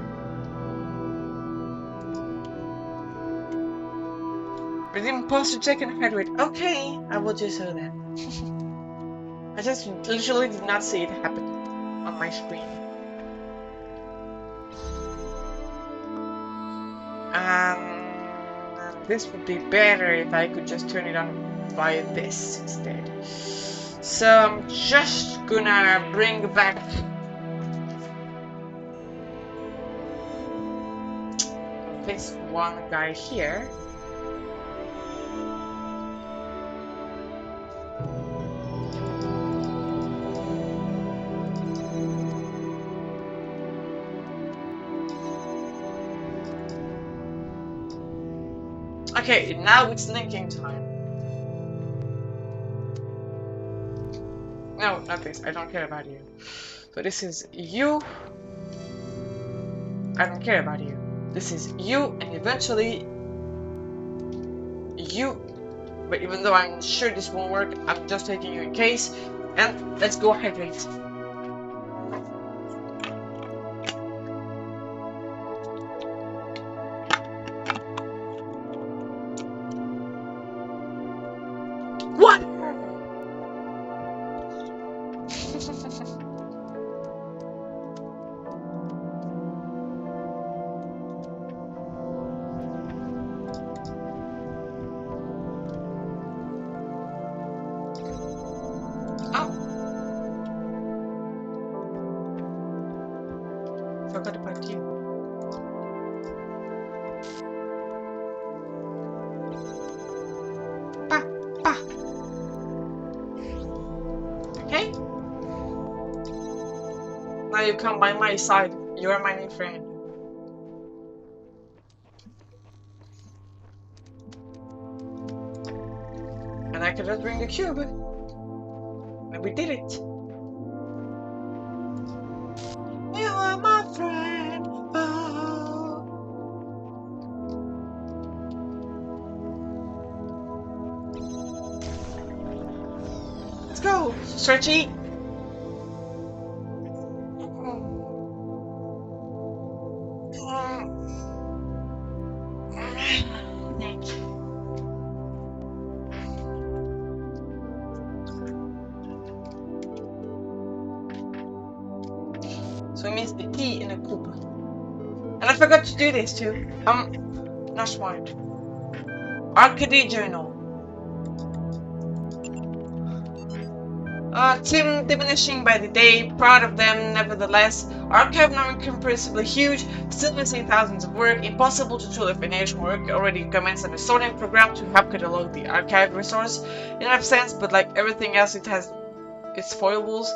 Speaker 1: Redeem posture check and heart rate. Okay, I will do so then. I just literally did not see it happen on my screen. This would be better if I could just turn it on by this instead. So I'm just gonna bring back this one guy here. Okay, now it's linking time. No, not this. I don't care about you. So this is you. I don't care about you. This is you, and eventually you. But even though I'm sure this won't work, I'm just taking you in case. And let's go hydrate. forgot about you. Pa, pa. Okay? Now you come by my side. You are my new friend. And I can just bring the cube. And we did it. You are my friend. Oh. Let's go, Stretchy. Thank you. So it means the tea in a cup. And I forgot to do this too. Not smart. Arcady Journal. Team diminishing by the day, proud of them nevertheless. Archive now incomprehensibly huge, still missing thousands of work, impossible to truly finish work. Already commenced an sorting program to help catalog the archive resource in a sense, but like everything else, it has its foibles.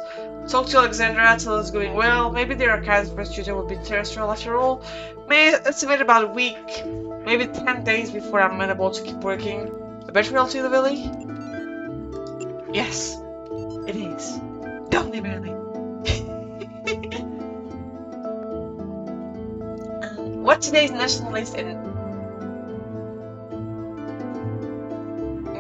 Speaker 1: Talk to Alexandra, tell it's going well. Maybe the archive's first tutor will be terrestrial after all. May estimate about a week, maybe 10 days before I'm unable to keep working. A betrayal to the village? Yes. It is. Don't they, Barely? What today's nationalist and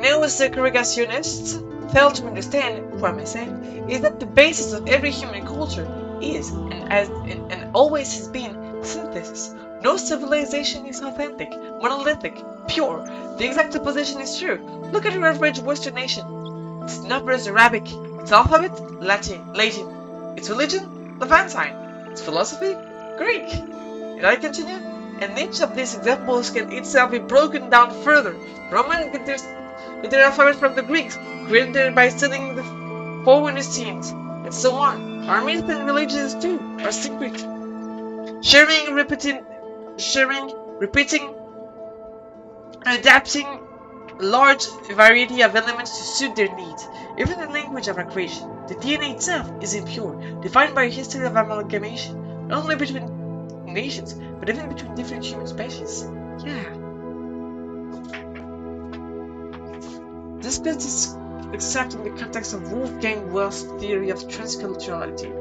Speaker 1: neo-segregationists fail to understand, what I say, is that the basis of every human culture is, and always has been, synthesis. No civilization is authentic, monolithic, pure. The exact opposition is true. Look at your average Western nation. Its numbers Arabic. Its alphabet? Latin. Its religion? Levantine. Its philosophy? Greek. Did I continue? And each of these examples can itself be broken down further. Roman get their alphabet from the Greeks, created by studying the Phoenicians, and so on. Our myths and religions too are secret. Sharing, repeating, adapting a large variety of elements to suit their needs. Even the language of our creation, the DNA itself, is impure, defined by a history of amalgamation, not only between nations, but even between different human species. Yeah. This bit is accepted in the context of Wolfgang Wells's theory of transculturality.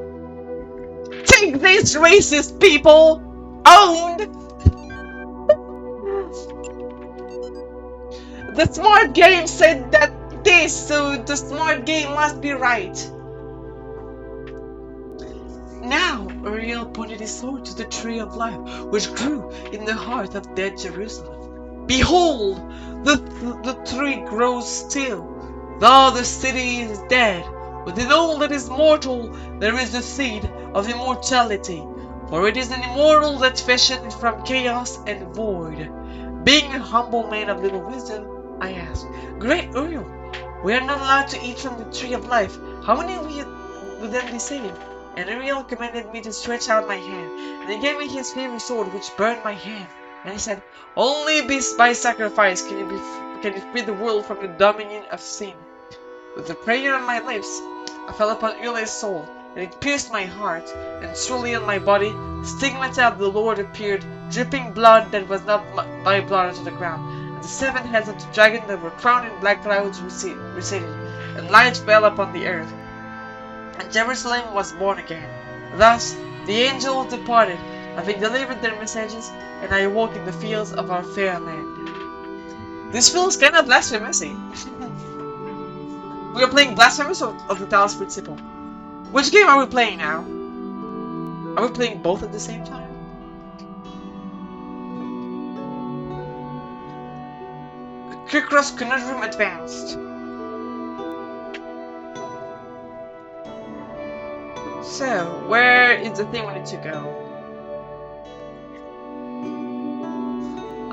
Speaker 1: Take this, racist people! Owned! The smart game said that this, so the smart game must be right. Now, Uriel pointed his sword to the tree of life, which grew in the heart of dead Jerusalem. Behold, the tree grows still, though the city is dead. Within all that is mortal, there is the seed of immortality, for it is an immortal that fashioned from chaos and void. Being a humble man of little wisdom, I asked, Great Uriel, we are not allowed to eat from the tree of life. How many would then be saved? And Uriel commanded me to stretch out my hand, and he gave me his favorite sword, which burned my hand. And he said, Only by sacrifice can you free the world from the dominion of sin. With a prayer on my lips, I fell upon Uriel's soul, and it pierced my heart, and surely on my body, stigmata of the Lord appeared, dripping blood that was not my blood onto the ground. And the 7 heads of the dragon that were crowned in black clouds receded, and light fell upon the earth. And Jerusalem was born again. Thus the angels departed, having delivered their messages, and I awoke in the fields of our fair land. This feels kind of blasphemous. We are playing Blasphemous or the Talos Principle. Which game are we playing now? Are we playing both at the same time? Kirkross Conundrum Advanced. So, where is the thing we need to go?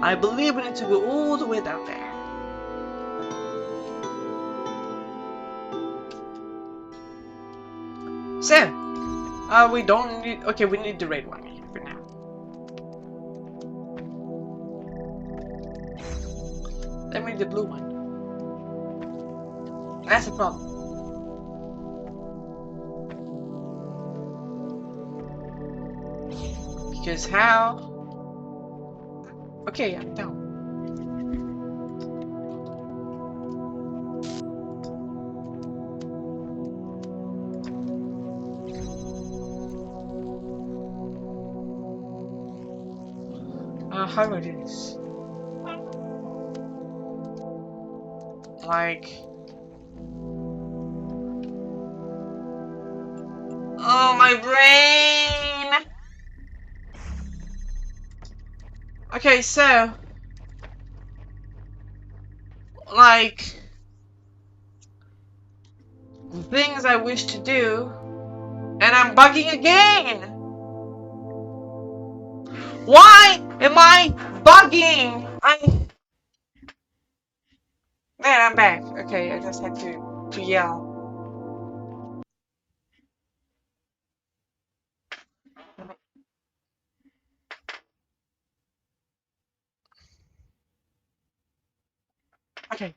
Speaker 1: I believe we need to go all the way down there. So, We don't need. Okay, we need the red one for now. Then we need the blue one. That's the problem. Because how? Okay, I'm down. How do I do this? Like... Oh, my brain! Okay, so... Like... Things I wish to do... And I'm bugging again! Why am I bugging? There, I'm back. Okay, I just had to yell. Okay.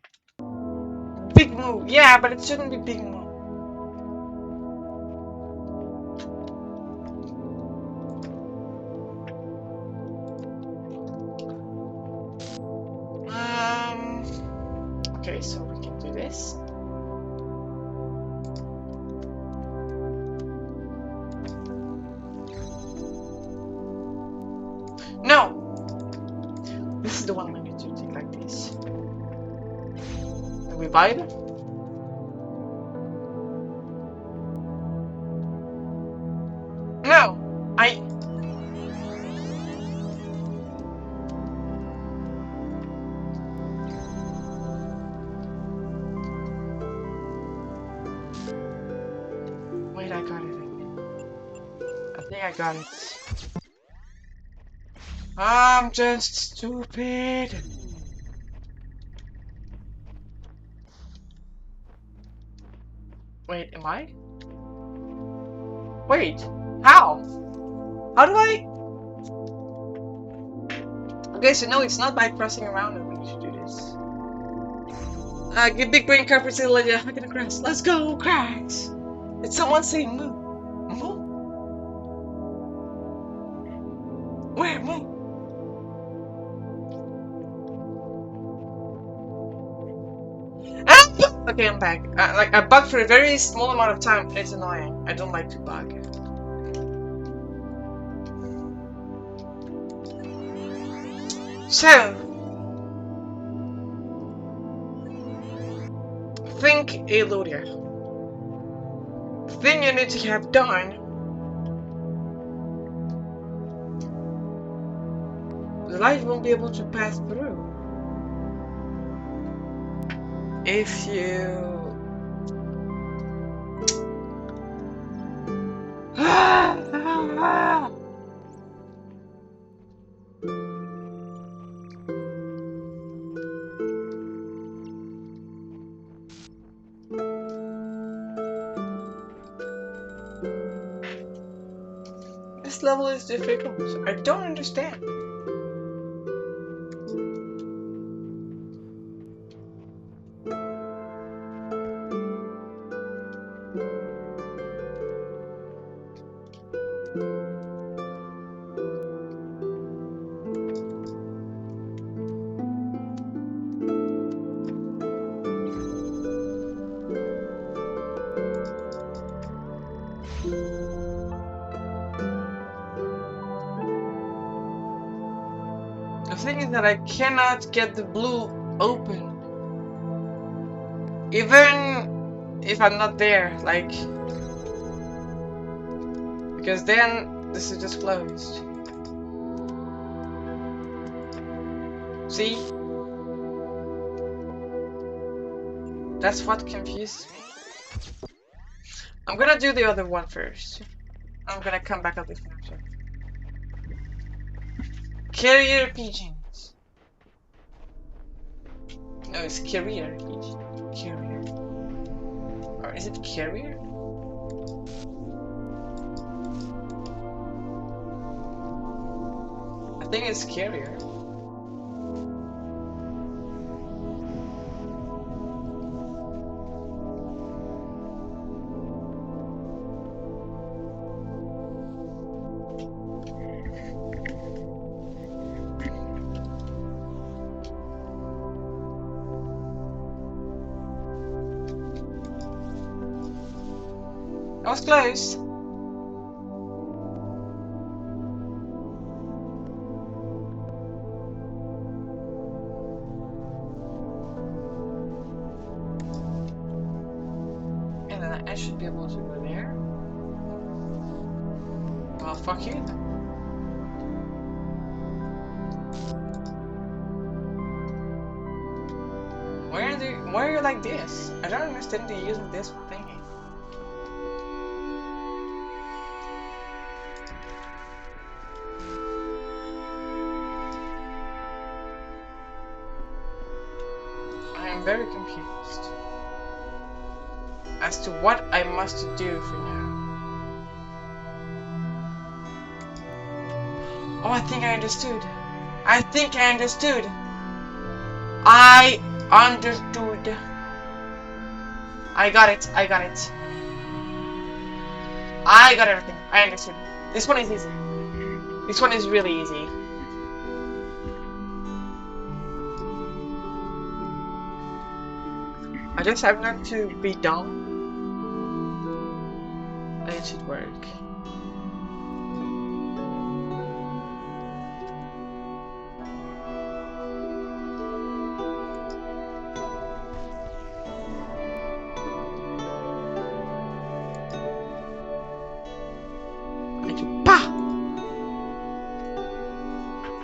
Speaker 1: Big move. Yeah, but it shouldn't be big move. Okay, so we can do this. No! This is the one we need to take like this. And we buy it? No! Wait, I got it. I think I got it. I'm just stupid. Wait, am I? Wait, how? How do I? Okay, so no, it's not by pressing around that we need to do this. Get big brain carpets in Lydia. I'm gonna crash. Let's go, cracks! Did someone say moo? Moo? Where, moo? Okay, I'm back. Like, I bugged for a very small amount of time. It's annoying. I don't like to bug. So, think, Elodia. The thing you need to have done. The light won't be able to pass through. If you... This level is difficult. I don't understand. The thing is that I cannot get the blue open. Even if I'm not there, like... Because then this is just closed. See? That's what confuses me. I'm gonna do the other one first. I'm gonna come back at this one. Carrier pigeons. No, it's carrier pigeon. Carrier. Or is it carrier? think it's scarier. That was close. And then I should be able to go there. Well, fuck you then. Why are you like this? I don't understand the use of this thingy. I am very confused as to what I must do for now. Oh, I think I understood. I think I understood. I understood. I got it. I got it. I got everything. I understood. This one is easy. This one is really easy. I just have not to be dumb. And it should work.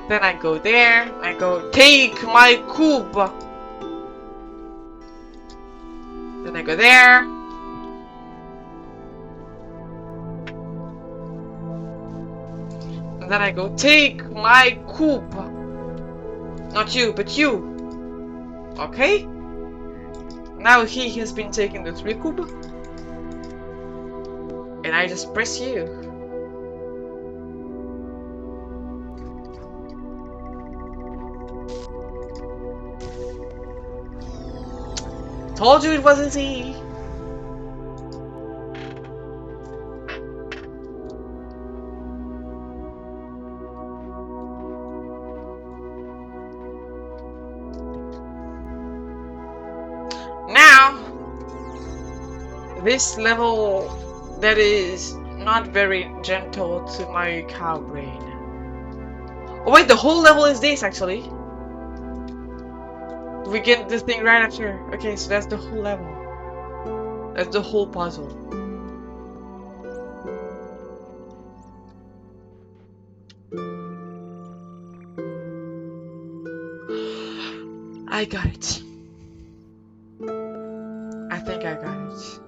Speaker 1: Then I go there, I go take my cube. Then I go there. And then I go take my cube. Not you, but you. Okay? Now he has been taking the 3 cube. And I just press you. Told you it was easy. Now, this level that is not very gentle to my cow brain. Oh wait, the whole level is this actually. We get this thing right after. Okay, so that's the whole level. That's the whole puzzle. I got it. I think I got it.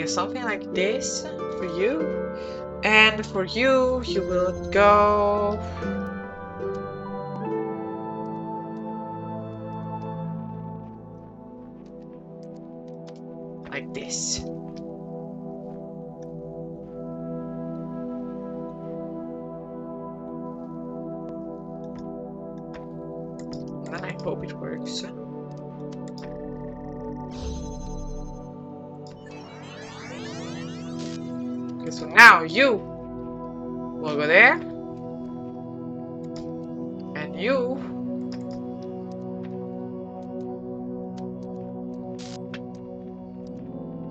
Speaker 1: Something like this for you, and for you, you will go like this. And then I hope it works. So now you will go there, and you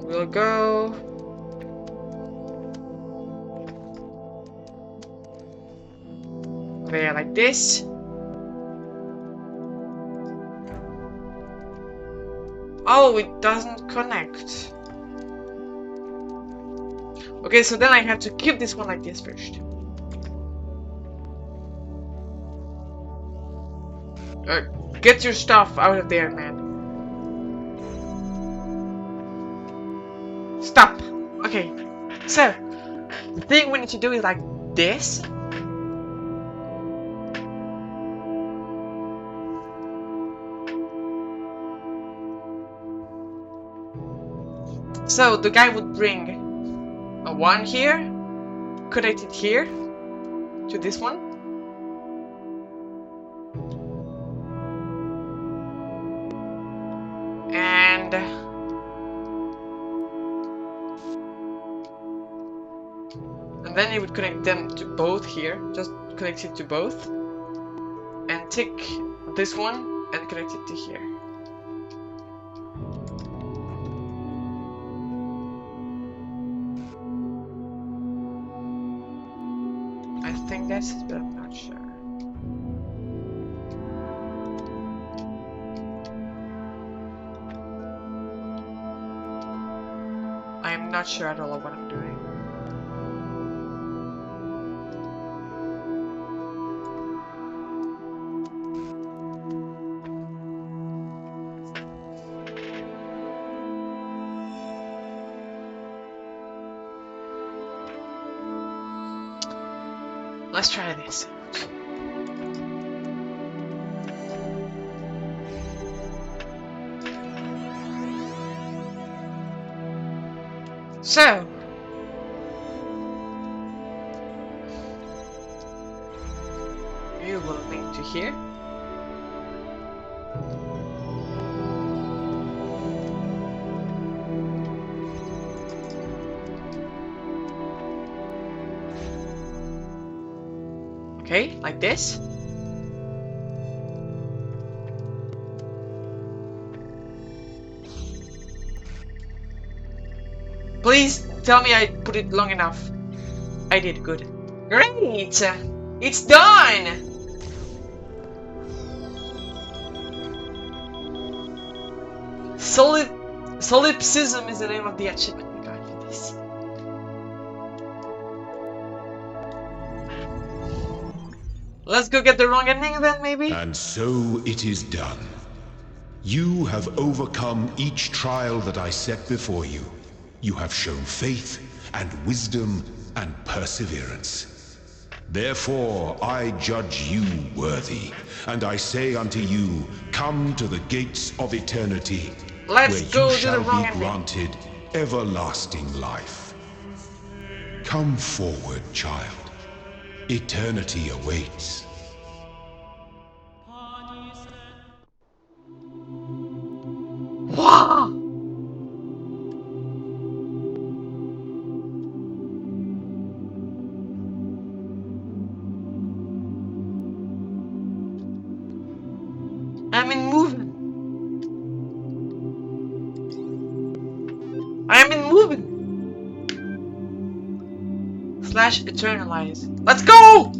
Speaker 1: will go there like this. Oh, it doesn't connect. Okay, so then I have to keep this one like this first. Get your stuff out of there, man. Stop. Okay. So, the thing we need to do is like this. So, the guy would bring a 1 here, connect it here to this one. And then he would connect them to both here. Just connect it to both. And take this one and connect it to here. I think that's it, but I'm not sure. I'm not sure at all of what I'm doing. Let's try this. So, you will link to here. Okay, like this. Please tell me I put it long enough. I did good. Great! It's done! Solipsism is the name of the achievement we got for this. Let's go get the wrong ending then, maybe?
Speaker 3: And so it is done. You have overcome each trial that I set before you. You have shown faith and wisdom and perseverance. Therefore I judge you worthy, and I say unto you, come to the gates of eternity,
Speaker 1: Let's
Speaker 3: where
Speaker 1: go
Speaker 3: you
Speaker 1: to the
Speaker 3: shall
Speaker 1: wrong
Speaker 3: be
Speaker 1: ending.
Speaker 3: granted everlasting life. Come forward, child. Eternity awaits.
Speaker 1: Wow! I'm in movement. I am in movement. Slash eternalize. Let's go!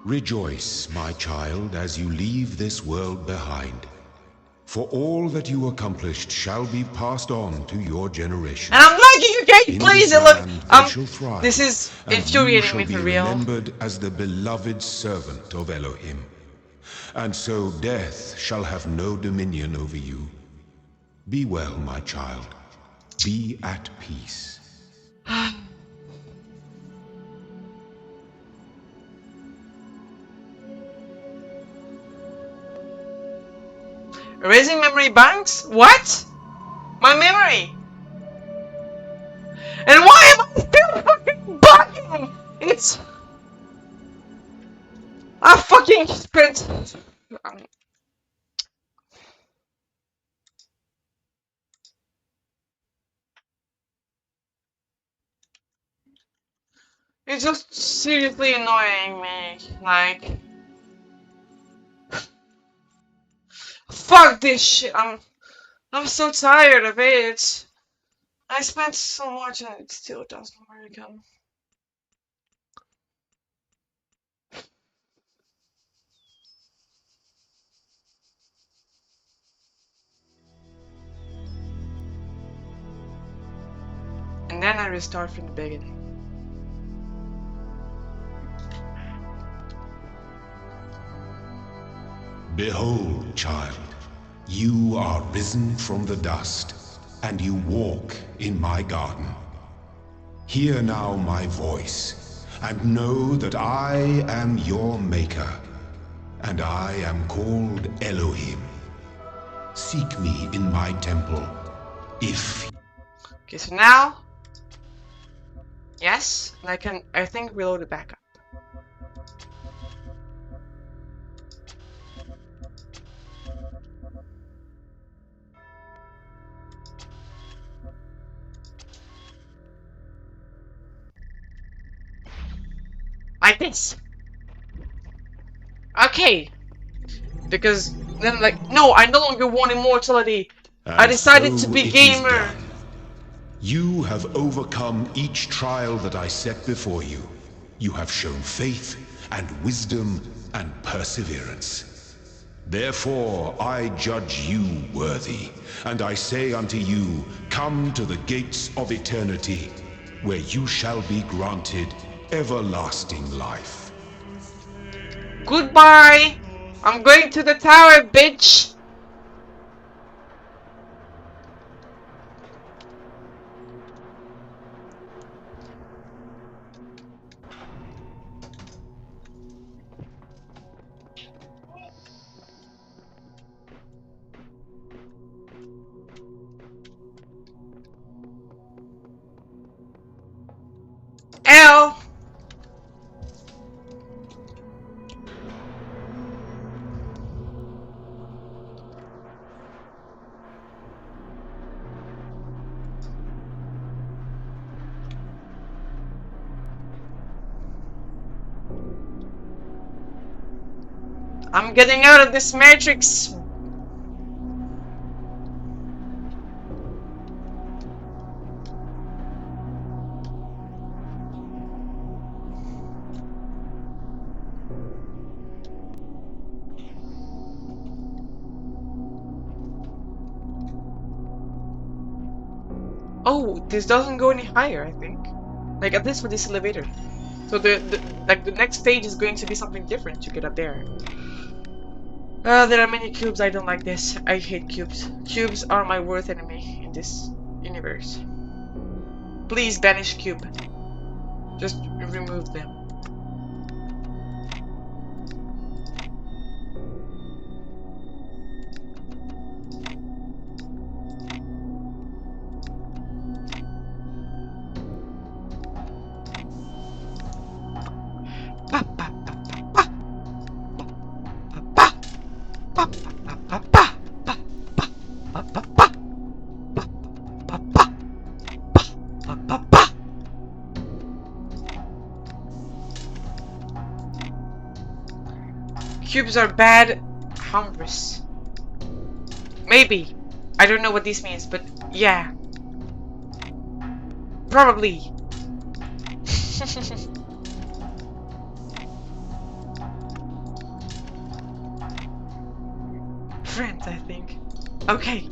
Speaker 3: Rejoice, my child, as you leave this world behind. For all that you accomplished shall be passed on to your generation.
Speaker 1: And I'm lagging again,
Speaker 3: In
Speaker 1: please.
Speaker 3: this land they shall thrive,
Speaker 1: This is
Speaker 3: and you
Speaker 1: infuriating
Speaker 3: shall
Speaker 1: me
Speaker 3: be
Speaker 1: for real.
Speaker 3: remembered as the beloved servant of Elohim. And so death shall have no dominion over you. Be well, my child. Be at peace.
Speaker 1: Erasing memory banks? What? My memory! And why am I still fucking bugging? It's... I fucking spent... It's just seriously annoying me. Like... Fuck this shit. I'm so tired of it. I spent so much and it still doesn't work. And then I restart from the beginning.
Speaker 3: Behold, child, you are risen from the dust, and you walk in my garden. Hear now my voice, and know that I am your maker, and I am called Elohim. Seek me in my temple, if...
Speaker 1: Okay, so now, yes, and I think reload it back up. Like this. Okay. Because then like, no, I no longer want immortality. I
Speaker 3: And
Speaker 1: decided to
Speaker 3: so
Speaker 1: be
Speaker 3: it is
Speaker 1: gamer.
Speaker 3: done. You have overcome each trial that I set before you. You have shown faith and wisdom and perseverance. Therefore I judge you worthy, and I say unto you, come to the gates of eternity, where you shall be granted everlasting life.
Speaker 1: Goodbye. I'm going to the tower, bitch. L. I'm getting out of this matrix. Oh, this doesn't go any higher, I think. Like at least for this elevator. So the next stage is going to be something different to get up there. There are many cubes. I don't like this. I hate cubes. Cubes are my worst enemy in this universe. Please banish cube. Just remove them. Pa, pa, pa, pa, pa, pa, pa, pa, pa, pa, pa, pa, pa, pa, pa, pa, pa, pa, pa. Cubes are bad, harmless. Maybe. I don't know what this means, but yeah. Probably. Friends, I think. Okay.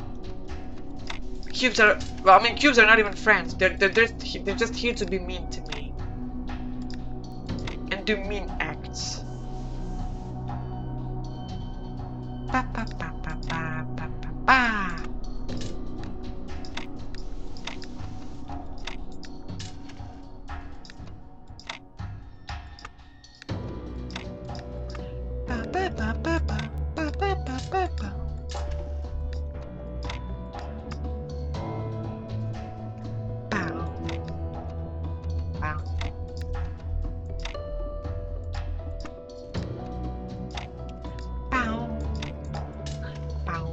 Speaker 1: Cubes are, well, I mean, cubes are not even friends. They're just here to be mean to me and do mean acts. Pa pa pa pa pa pa pa pa. Pa pa pa pa pa pa pa pa pa pa. Pow. Pow. Pow. Pow.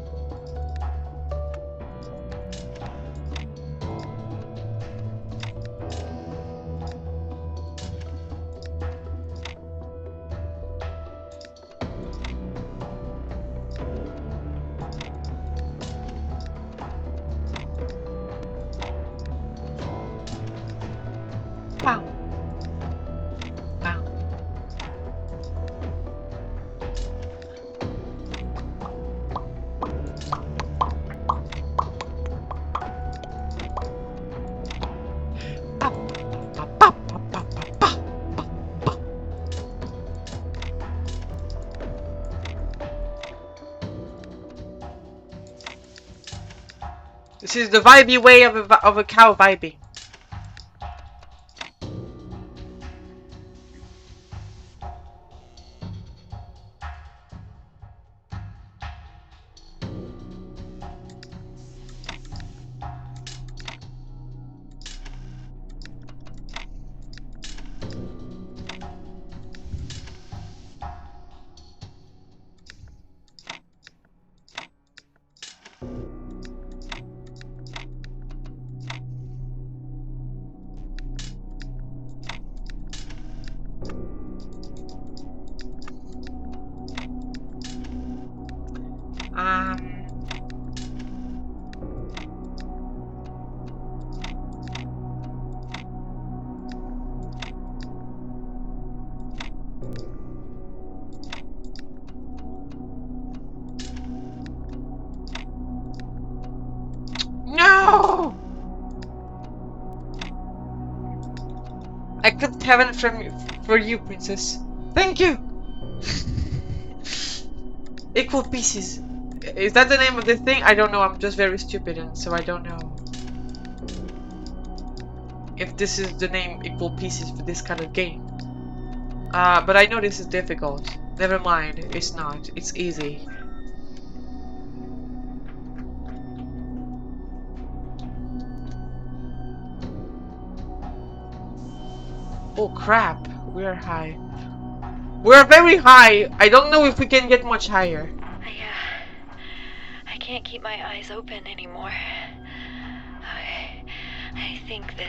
Speaker 1: This is the vibey way of a cow vibing. No! I clipped heaven for you, princess. Thank you! Equal pieces. Is that the name of the thing? I don't know, I'm just very stupid and so I don't know if this is the name equal pieces for this kind of game. But I know this is difficult. Never mind, it's not. It's easy. Oh crap, we're high. We're very high. I don't know if we can get much higher.
Speaker 2: I can't keep my eyes open anymore. I think this...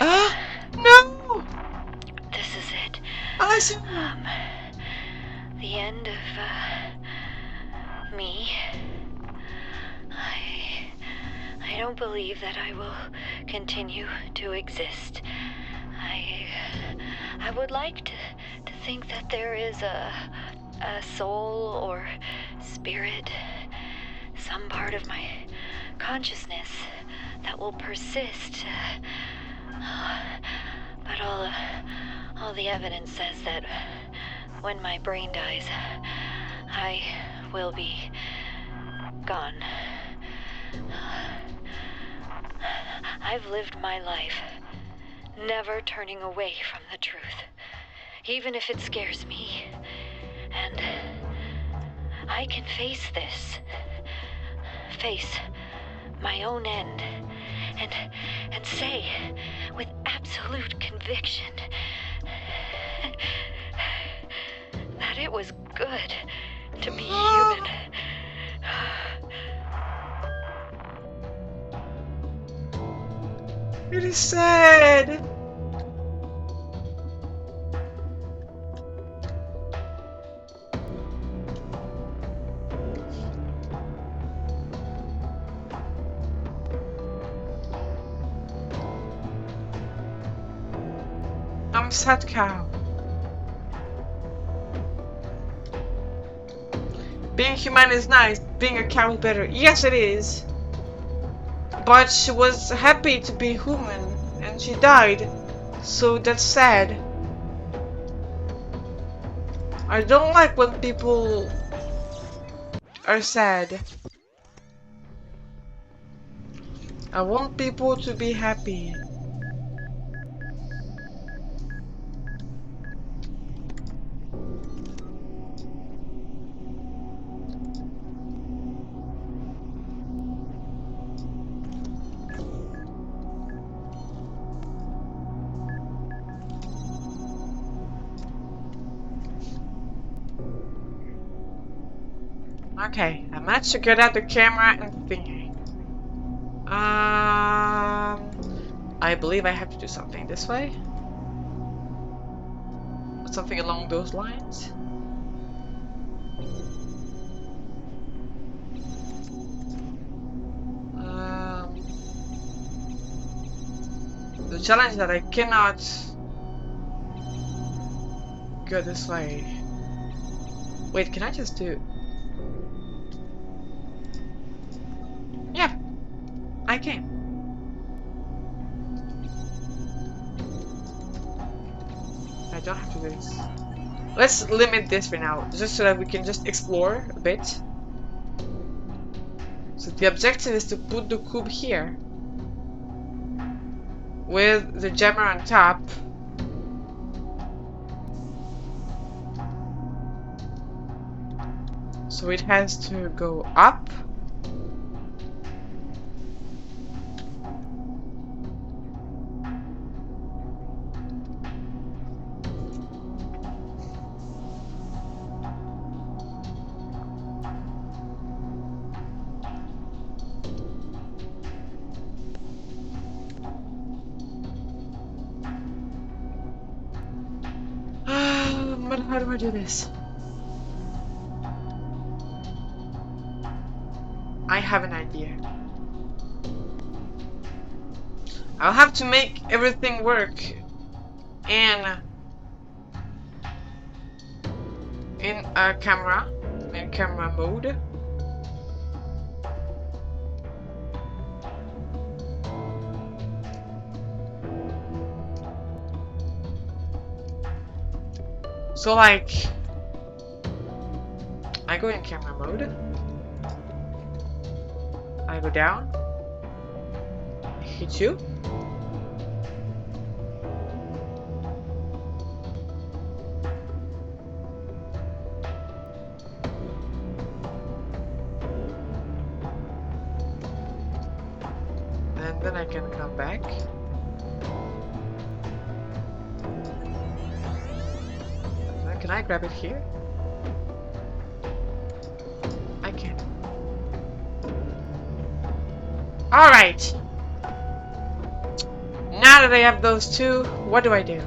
Speaker 1: No!
Speaker 2: This is it.
Speaker 1: Alison!
Speaker 2: The end of, me. I don't believe that I will continue to exist. I would like to think that there is a soul or spirit, some part of my consciousness that will persist. But all the evidence says that when my brain dies, I will be gone. I've lived my life never turning away from the truth, even if it scares me. And I can face this. Face my own end. And say with absolute conviction that it was good to be human.
Speaker 1: It is sad. I'm sad cow. Being human is nice, being a cow is better. Yes, it is. But she was happy to be human, and she died. So that's sad. I don't like when people are sad. I want people to be happy. Okay, I managed to get out the camera and thingy. I believe I have to do something this way. Something along those lines. The challenge is that I cannot go this way. Wait, can I just do... Yeah, I can. I don't have to do this. Let's limit this for now, just so that we can just explore a bit. So the objective is to put the cube here. with the jammer on top. So it has to go up. But how do I do this? I have an idea. I'll have to make everything work in a camera, in camera mode. So like, I go in camera mode, I go down, hit you, and then I can come back. Then can I grab it here? I can. Alright! Now that I have those two, what do I do?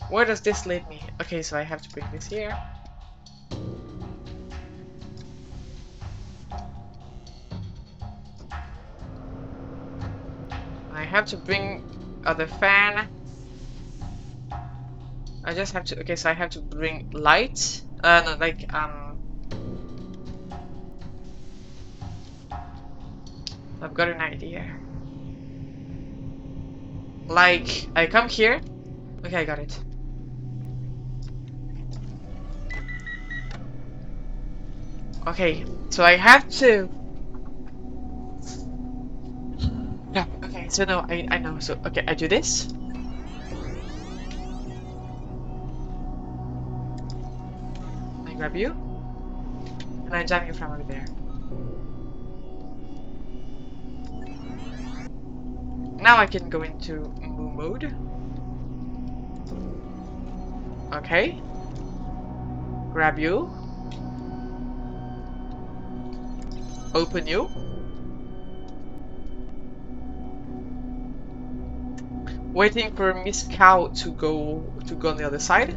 Speaker 1: Where does this lead me? Okay, so I have to bring this here. I have to bring the fan. I just have to, okay, so I have to bring light. No, like, I've got an idea. Like, I come here. Okay, I got it. Okay, so I have to... Yeah, okay, so no, I know. So, okay, I do this. I grab you. And I jam you from over there. Now I can go into moo mode. Okay. Grab you. Open you. Waiting for Miss Cow to go on the other side.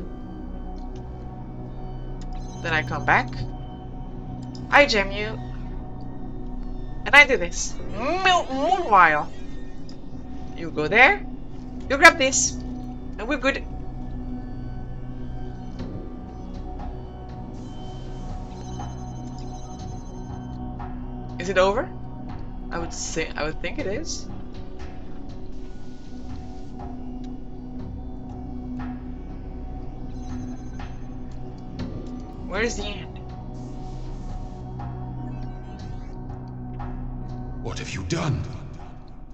Speaker 1: Then I come back. I jam you. And I do this. Meanwhile, you go there. You grab this. And we're good. Is it over? I would think it is. Where is the end?
Speaker 3: What have you done?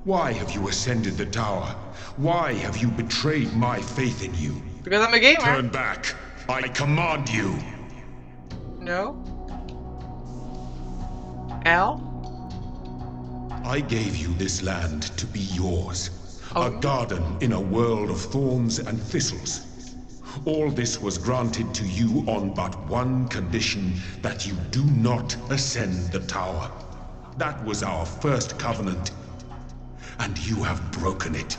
Speaker 3: Why have you ascended the tower? Why have you betrayed my faith in you?
Speaker 1: Because I'm a gamer.
Speaker 3: Turn back! I command you!
Speaker 1: No. L?
Speaker 3: I gave you this land to be yours.
Speaker 1: Oh.
Speaker 3: A garden in a world of thorns and thistles. All this was granted to you on but one condition, that you do not ascend the tower. That was our first covenant, and you have broken it.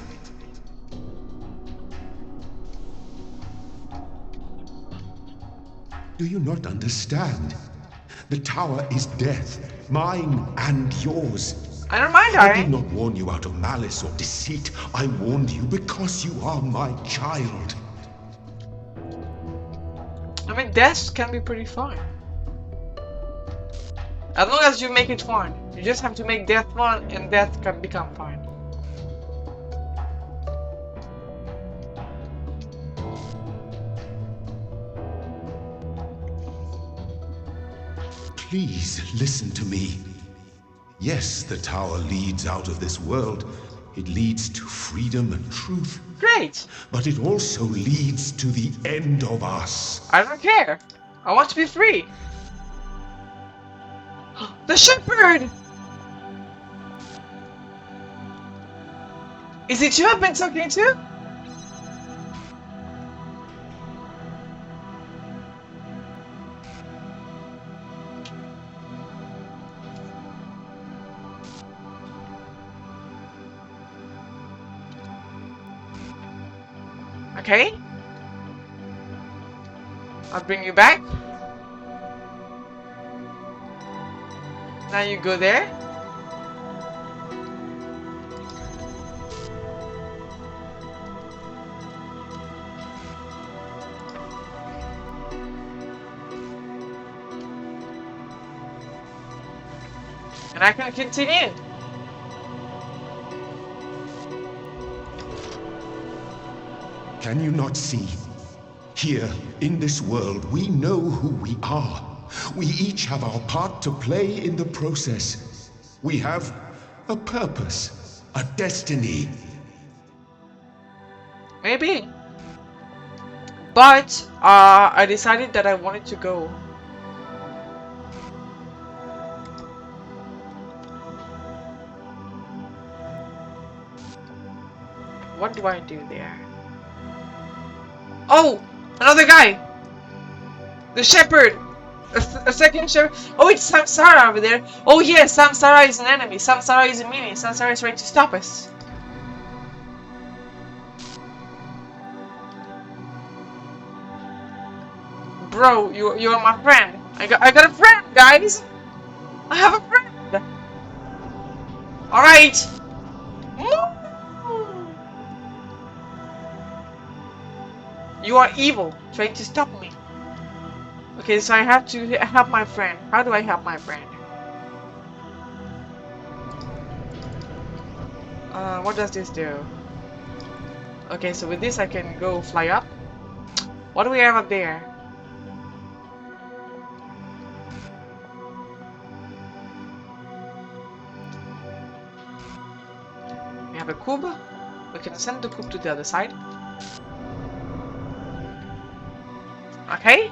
Speaker 3: Do you not understand? The tower is death, mine and yours.
Speaker 1: I don't mind
Speaker 3: I
Speaker 1: dying.
Speaker 3: did not warn you out of malice or deceit. I warned you because you are my child.
Speaker 1: I mean, death can be pretty fun. As long as you make it fun. You just have to make death fun, and death can become fun.
Speaker 3: Please listen to me. Yes, the tower leads out of this world. It leads to freedom and truth.
Speaker 1: Great.
Speaker 3: But it also leads to the end of us.
Speaker 1: I don't care. I want to be free. The shepherd! Is it you I've been talking to? Okay. I'll bring you back. Now you go there. And I can continue.
Speaker 3: Can you not see? Here, in this world, we know who we are. We each have our part to play in the process. We have a purpose, a destiny.
Speaker 1: Maybe. But I decided that I wanted to go. What do I do there? Oh! Another guy! The shepherd! A second shepherd. Oh, it's Samsara over there. Oh yes, Samsara is an enemy. Samsara is a meanie. Samsara is ready to stop us. Bro, you're my friend. I got a friend, guys. I have a friend. All right. You are evil, trying to stop me. Okay, so I have to help my friend. How do I help my friend? What does this do? Okay, so with this I can go fly up. What do we have up there? We have a cube. We can send the cube to the other side. Okay.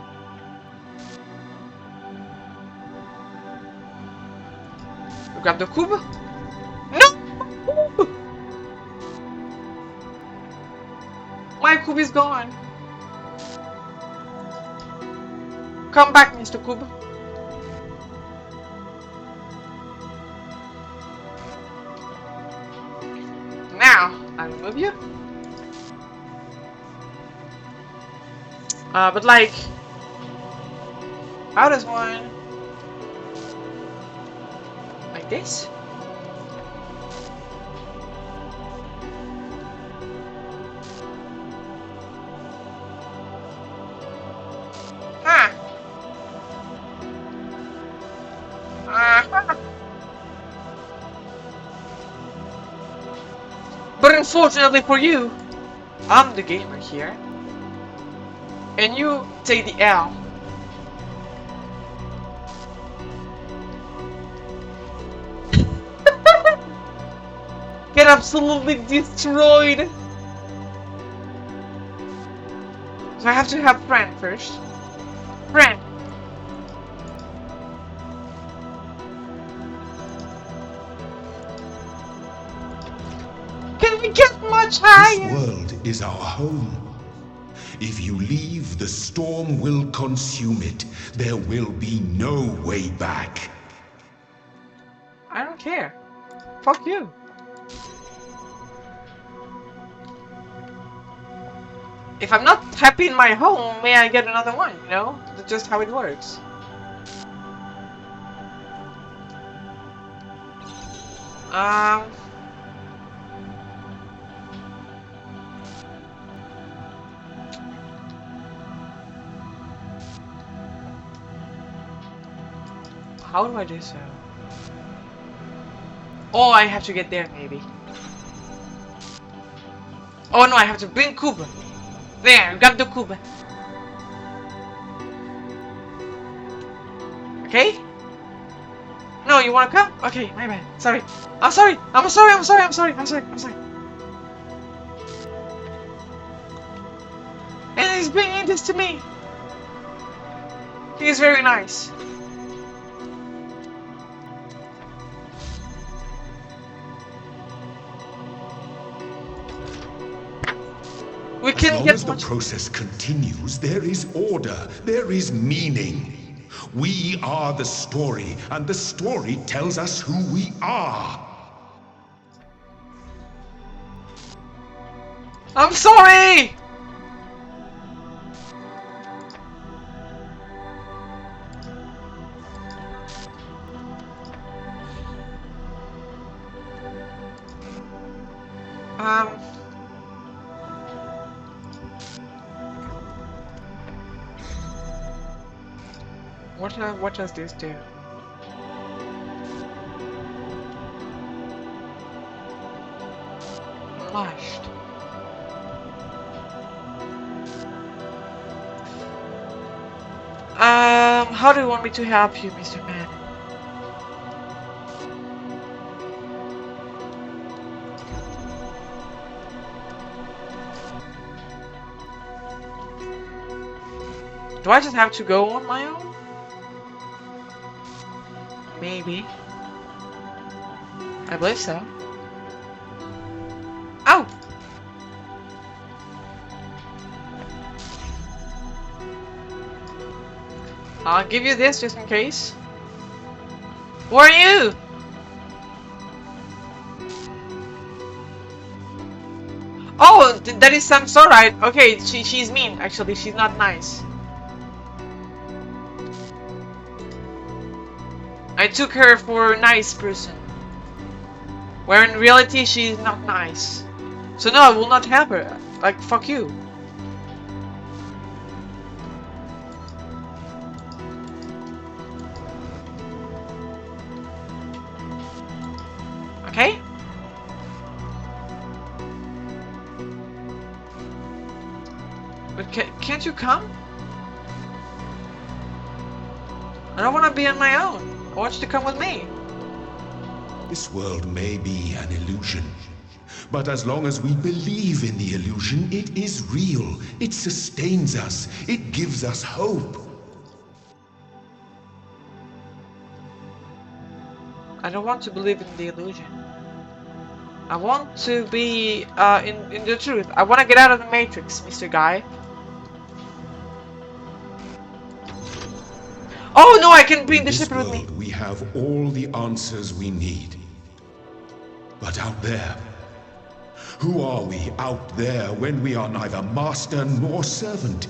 Speaker 1: We grab the cube. No! My cube is gone. Come back, Mr. Cube. Now, I remove you. But like, how does one like this? Ah. But unfortunately for you, I'm the gamer here. And you take the L. Get absolutely destroyed. So I have to have friend first. Friend. Can we get much higher?
Speaker 3: This world is our home. If you leave, the storm will consume it. There will be no way back.
Speaker 1: I don't care. Fuck you. If I'm not happy in my home, may I get another one, you know? That's just how it works. How do I do so? Oh, I have to get there, maybe. Oh no, I have to bring Kuba. There, grab the Kuba. Okay? No, you wanna come? Okay, my bad. Sorry. I'm sorry. I'm sorry. I'm sorry. I'm sorry. I'm sorry. I'm sorry. And he's bringing this to me. He is very nice. We
Speaker 3: As
Speaker 1: can
Speaker 3: long
Speaker 1: get
Speaker 3: as the
Speaker 1: much.
Speaker 3: process continues, there is order, there is meaning. We are the story, and the story tells us who we are.
Speaker 1: I'm sorry. Um. What does this do? Lashed. How do you want me to help you, Mr. Man? Do I just have to go on my own? Maybe. I believe so. Oh! I'll give you this just in case. Who are you? Oh, that is some right. Okay, she's mean. Actually, she's not nice. I took her for a nice person, where in reality she's not nice. So no, I will not help her. Like, fuck you. Okay? But can't you come? I don't want to be on my own. I want you to come with me.
Speaker 3: This world may be an illusion, but as long as we believe in the illusion, it is real. It sustains us. It gives us hope.
Speaker 1: I don't want to believe in the illusion. I want to be in the truth. I want to get out of the matrix, Mr. Guy. Oh no, I can bring the ship with me.
Speaker 3: We have all the answers we need. But out there, who are we out there when we are neither master nor servant?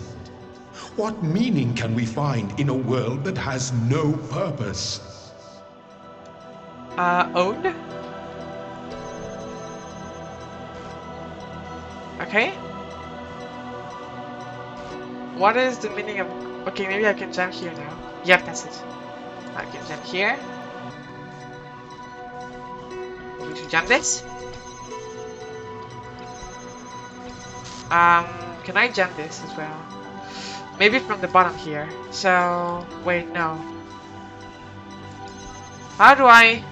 Speaker 3: What meaning can we find in a world that has no purpose?
Speaker 1: Owned? Okay. What is the meaning of... Okay, maybe I can jump here now. Yep, that's it. I can jump here. We should jump this. Can I jump this as well? Maybe from the bottom here. So, wait, no. How do I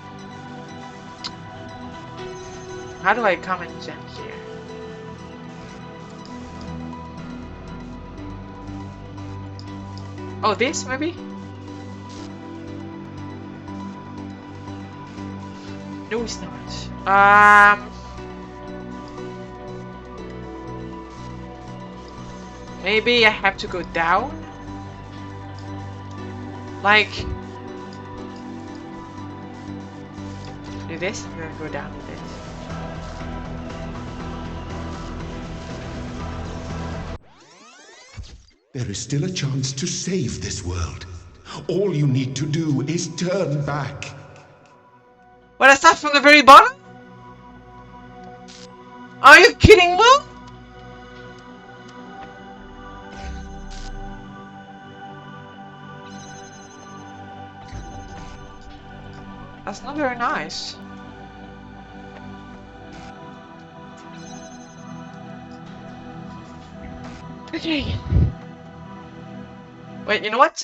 Speaker 1: come and jump here? Oh, this maybe? No, it's not. Maybe I have to go down? Like... do this and then go down with this.
Speaker 3: There is still a chance to save this world. All you need to do is turn back.
Speaker 1: But I start from the very bottom? Are you kidding me? That's not very nice. Okay. Wait, you know what?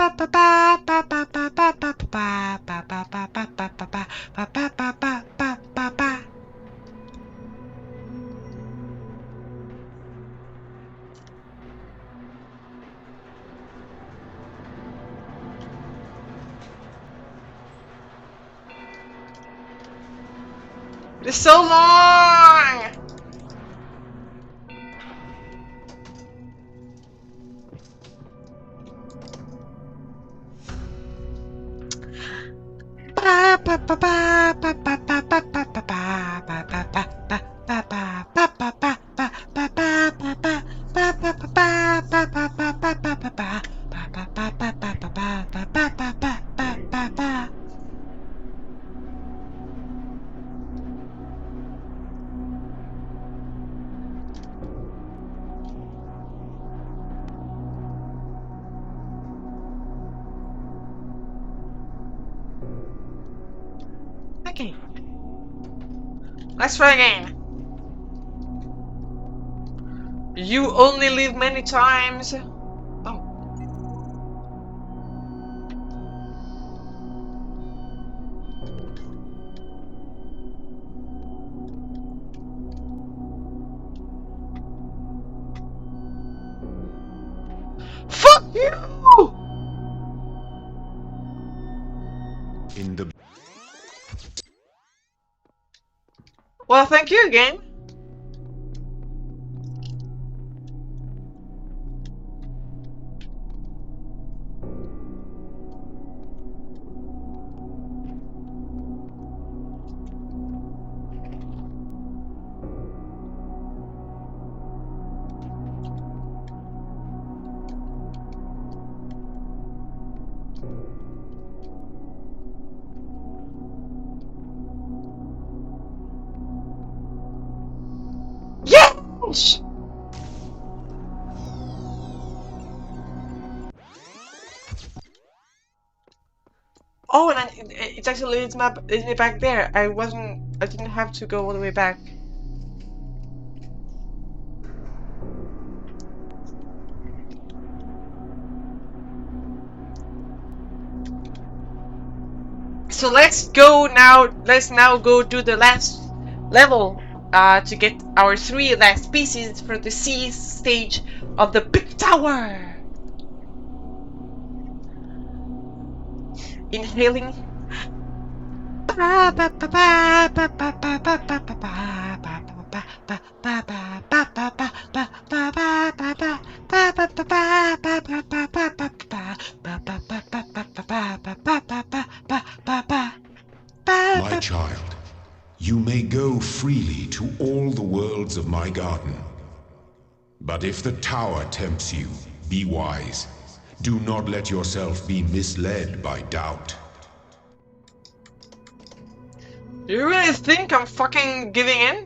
Speaker 1: It's so long! Okay. Let's try again. You only live many times. Oh. Fuck you!
Speaker 3: In the
Speaker 1: Well, thank you again. Yes! Oh, and it actually leads me back there. I didn't have to go all the way back. So let's now go do the last level to get our 3 last pieces for the C stage of the big tower. Inhaling.
Speaker 3: My child, you may go freely to all the worlds of my garden. But if the tower tempts you, be wise. Do not let yourself be misled by doubt.
Speaker 1: You really think I'm fucking giving in?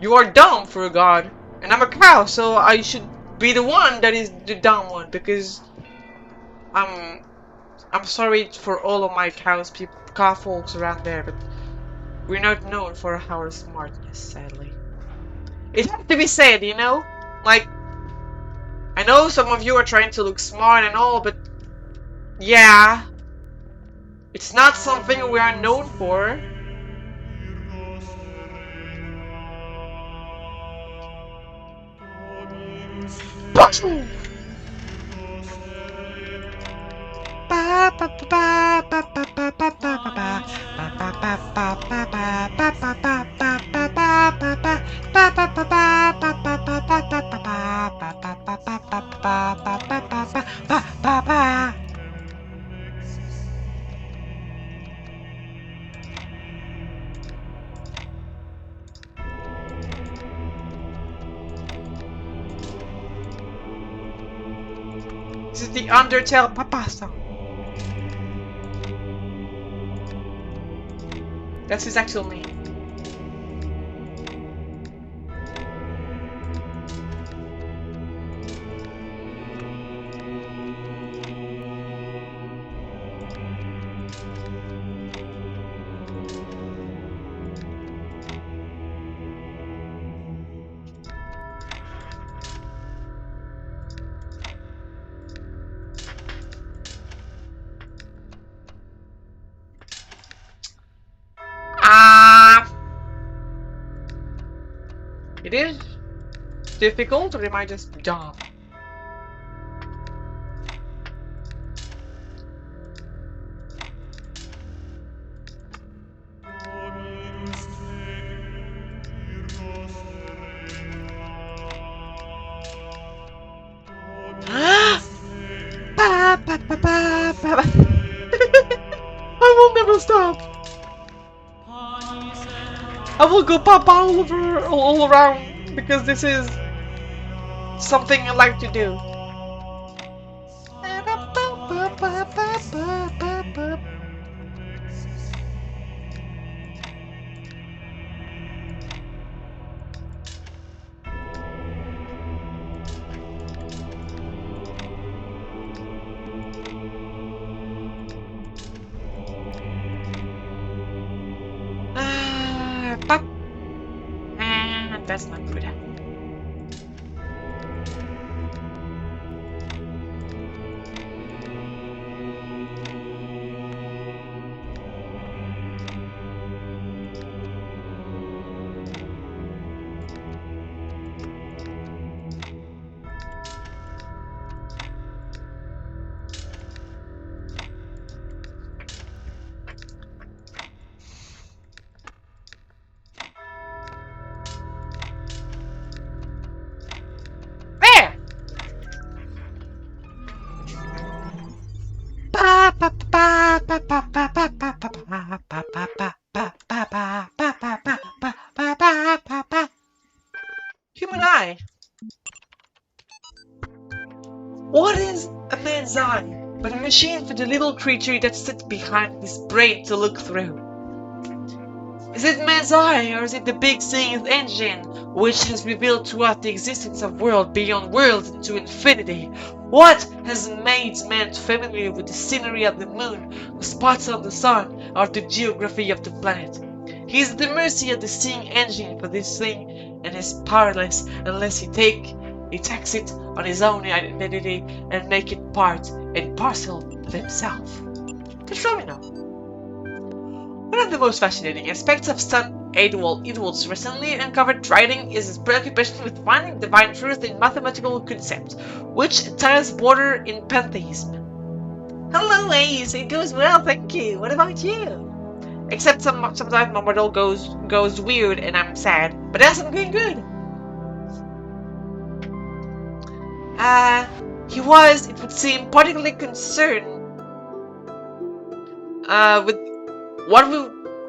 Speaker 1: You are dumb for a god, and I'm a cow, so I should be the one that is the dumb one, because I'm sorry for all of my cow folks around there, but we're not known for our smartness, sadly. It has to be said, you know? Like, I know some of you are trying to look smart and all, but yeah, it's not something we are known for. Boom! This is the Undertale Papa song. That's his actual name. It is difficult, or am I just dumb? I will go pop all around because this is something I like to do. Pop. That's not good. There! Human eye. What is a man's eye but a machine for the little creature that sits behind his brain to look through? Is it man's eye, or is it the big seeing engine, which has revealed to us the existence of world beyond worlds into infinity? What has made man familiar with the scenery of the moon, the spots on the sun, or the geography of the planet? He is at the mercy of the seeing engine for this thing, and is powerless unless he takes it on his own identity and make it part and parcel of himself. That's really know. One of the most fascinating aspects of son Edward's recently uncovered writing is his preoccupation with finding divine truth in mathematical concepts, which at times border in pantheism. Hello, Ace. It goes well, thank you. What about you? Except sometimes my model goes weird and I'm sad, but else I'm going good. He was, it would seem, particularly concerned with what we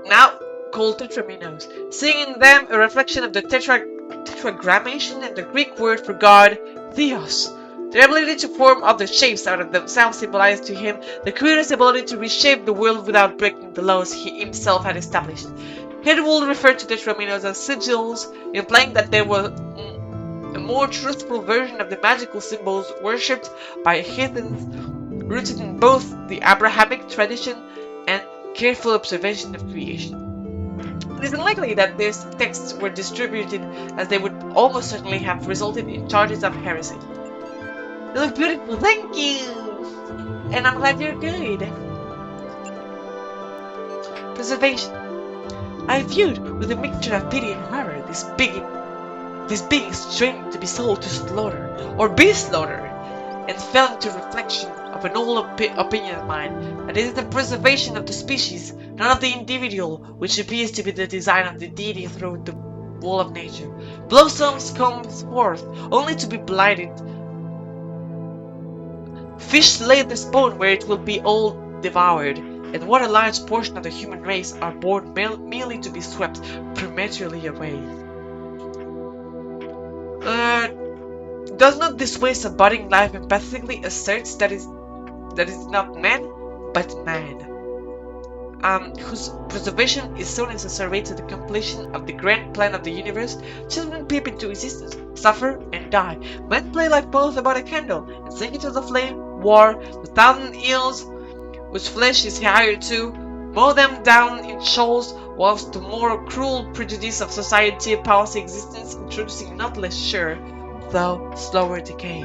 Speaker 1: now call tetraminos, seeing in them a reflection of the tetragrammation and the Greek word for God, theos. Their ability to form other shapes out of themselves symbolized to him the Creator's ability to reshape the world without breaking the laws he himself had established. Hedwig referred to tetraminos as sigils, implying that they were a more truthful version of the magical symbols worshipped by heathens, rooted in both the Abrahamic tradition and careful observation of creation. It is unlikely that these texts were distributed, as they would almost certainly have resulted in charges of heresy. You look beautiful, thank you! And I'm glad you're good. Preservation. I viewed with a mixture of pity and horror this being straining to be sold to slaughter, or be slaughtered, and fell into reflection of an old opinion of mine, that it is the preservation of the species, not of the individual, which appears to be the design of the deity through the wall of nature. Blossoms come forth, only to be blighted. Fish lay their spawn where it will be all devoured, and what a large portion of the human race are born merely to be swept prematurely away. Does not this waste of budding life emphatically asserts that is not man, but man, whose preservation is so necessary to the completion of the grand plan of the universe? Children peep into existence, suffer, and die. Men play like both about a candle, and sink into the flame, war, the thousand ills which flesh is hired to, mow them down in shoals, whilst the more cruel prejudice of society appalls existence, introducing not less sure, though slower decay.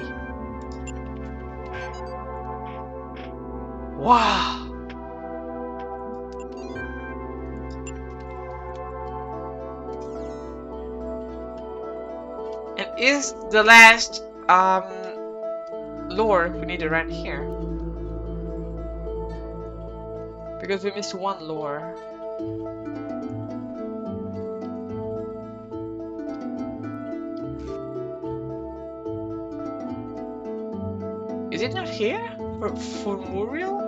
Speaker 1: Wow! And is the last lore we need around here? Because we missed one lore. Is it not here? For Muriel?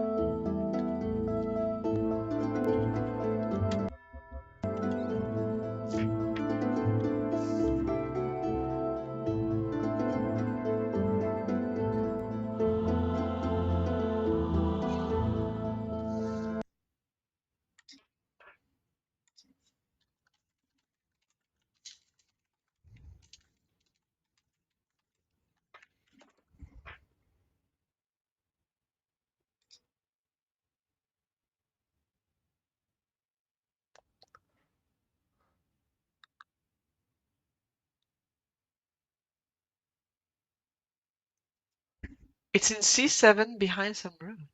Speaker 1: It's in C7 behind some room.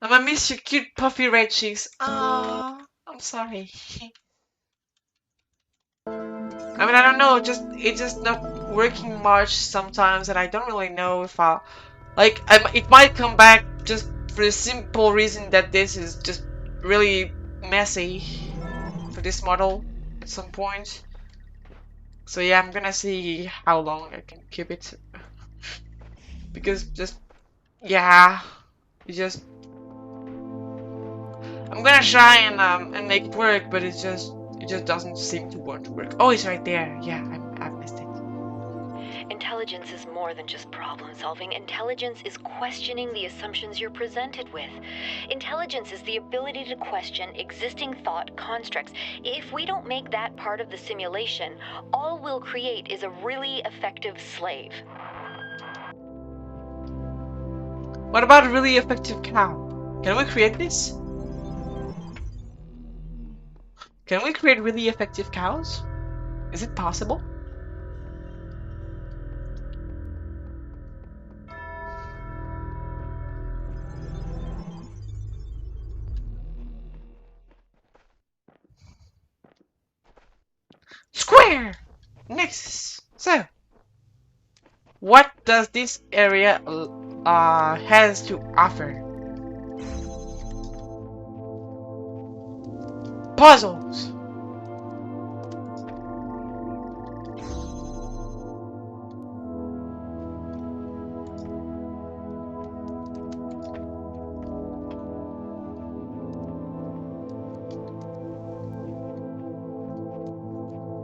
Speaker 1: I'm gonna miss your cute puffy red cheeks. Ah, I'm sorry. I mean, I don't know, it's just not working much sometimes, and I don't really know if I'll like. It might come back just for the simple reason that this is just really messy for this model at some point. So yeah, I'm gonna see how long I can keep it because just yeah, it just I'm gonna try and make it work, but it just doesn't seem to want to work. Oh, it's right there. Yeah, I've missed it.
Speaker 2: Intelligence is more than just problem solving. Intelligence is questioning the assumptions you're presented with. Intelligence is the ability to question existing thought constructs. If we don't make that part of the simulation, all we'll create is a really effective slave.
Speaker 1: What about a really effective cow? Can we create this? Can we create really effective cows? Is it possible? Square! Nexus! So, what does this area has to offer? Puzzles!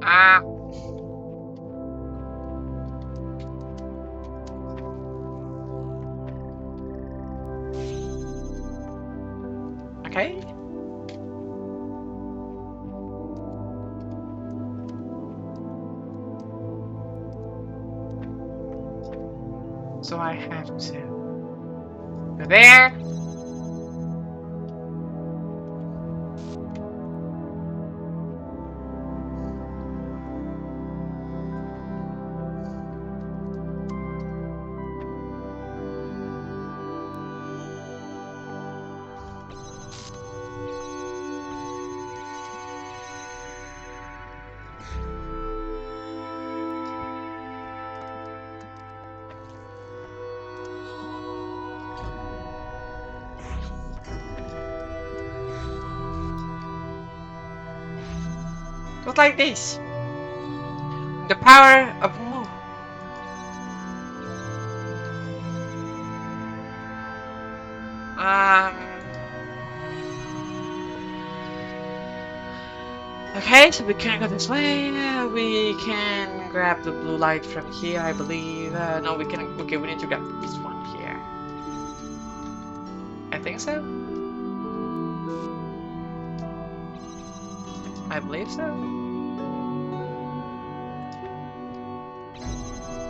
Speaker 1: Ah. Okay. So I have to go there. Goes like this. The power of WOOOO. Okay, so we can go this way. We can grab the blue light from here, I believe. No, we can. Okay, we need to grab this one here. I think so. I believe so.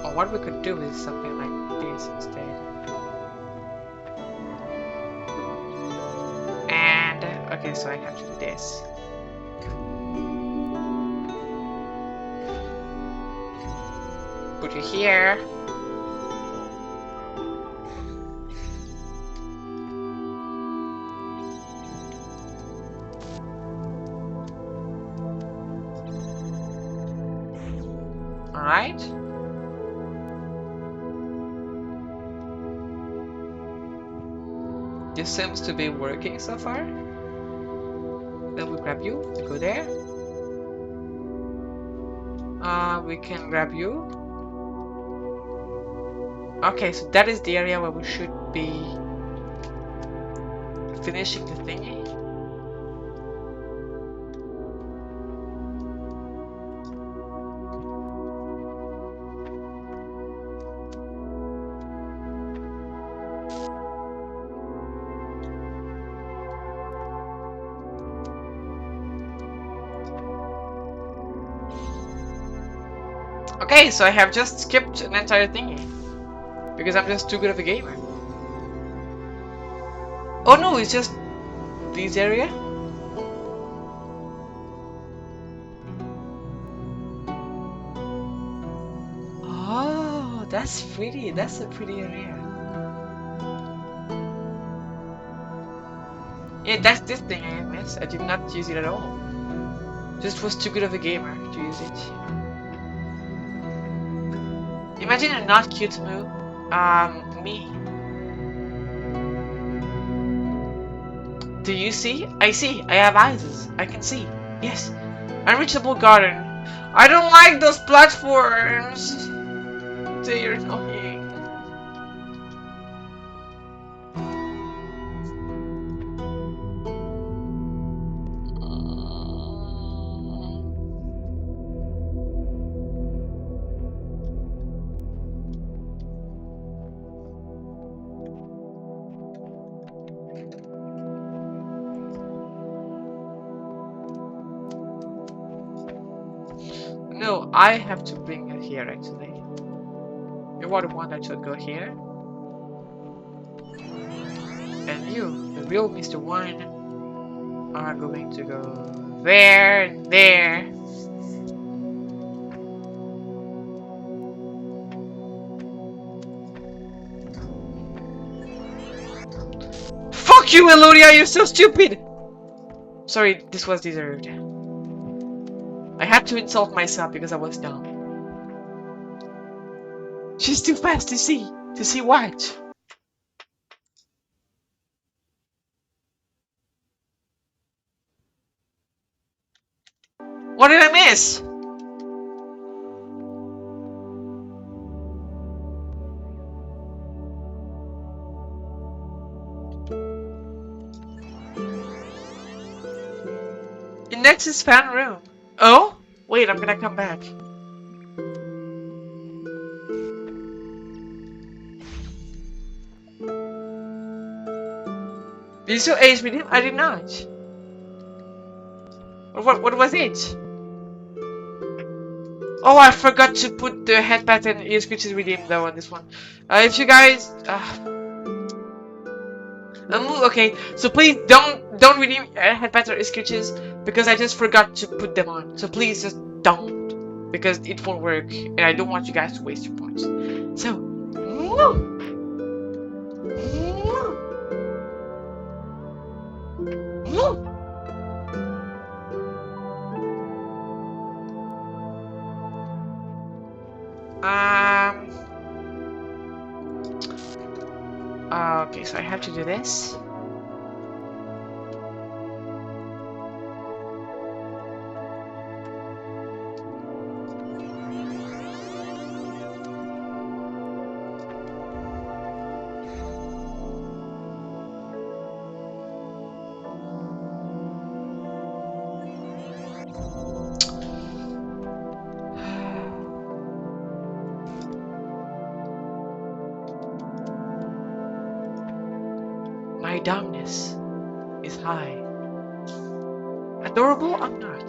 Speaker 1: Or what we could do is something like this instead. And okay, so I have to do this. Put you here. Alright. This seems to be working so far. Then we grab you to go there. We can grab you. Okay, so that is the area where we should be finishing the thingy. Okay, so I have just skipped an entire thingy. Because I'm just too good of a gamer. Oh no, it's just this area. Oh, that's pretty. That's a pretty area. Yeah, that's this thing I missed. I did not use it at all. Just was too good of a gamer to use it. Imagine a not cute me. Do you see? I see. I have eyes. I can see. Yes. Unreachable garden. I don't like those platforms. They're annoying. No, I have to bring it here actually. You are the one that should go here. And you, the real Mr. One, are going to go there and there. Fuck you, Elodia, you're so stupid! Sorry, this was deserved. I had to insult myself because I was dumb. She's too fast to see. To see what? What did I miss? The next is fan room. Oh? Wait, I'm gonna come back. You saw Ace with him? I did not. What was it? Oh, I forgot to put the head pattern ear scratches redeem though on this one. If you guys, okay, so please don't redeem head pattern ear scratches because I just forgot to put them on. So please just don't because it won't work and I don't want you guys to waste your points. So, okay, so I have to do this. My dumbness is high. Adorable? I'm not.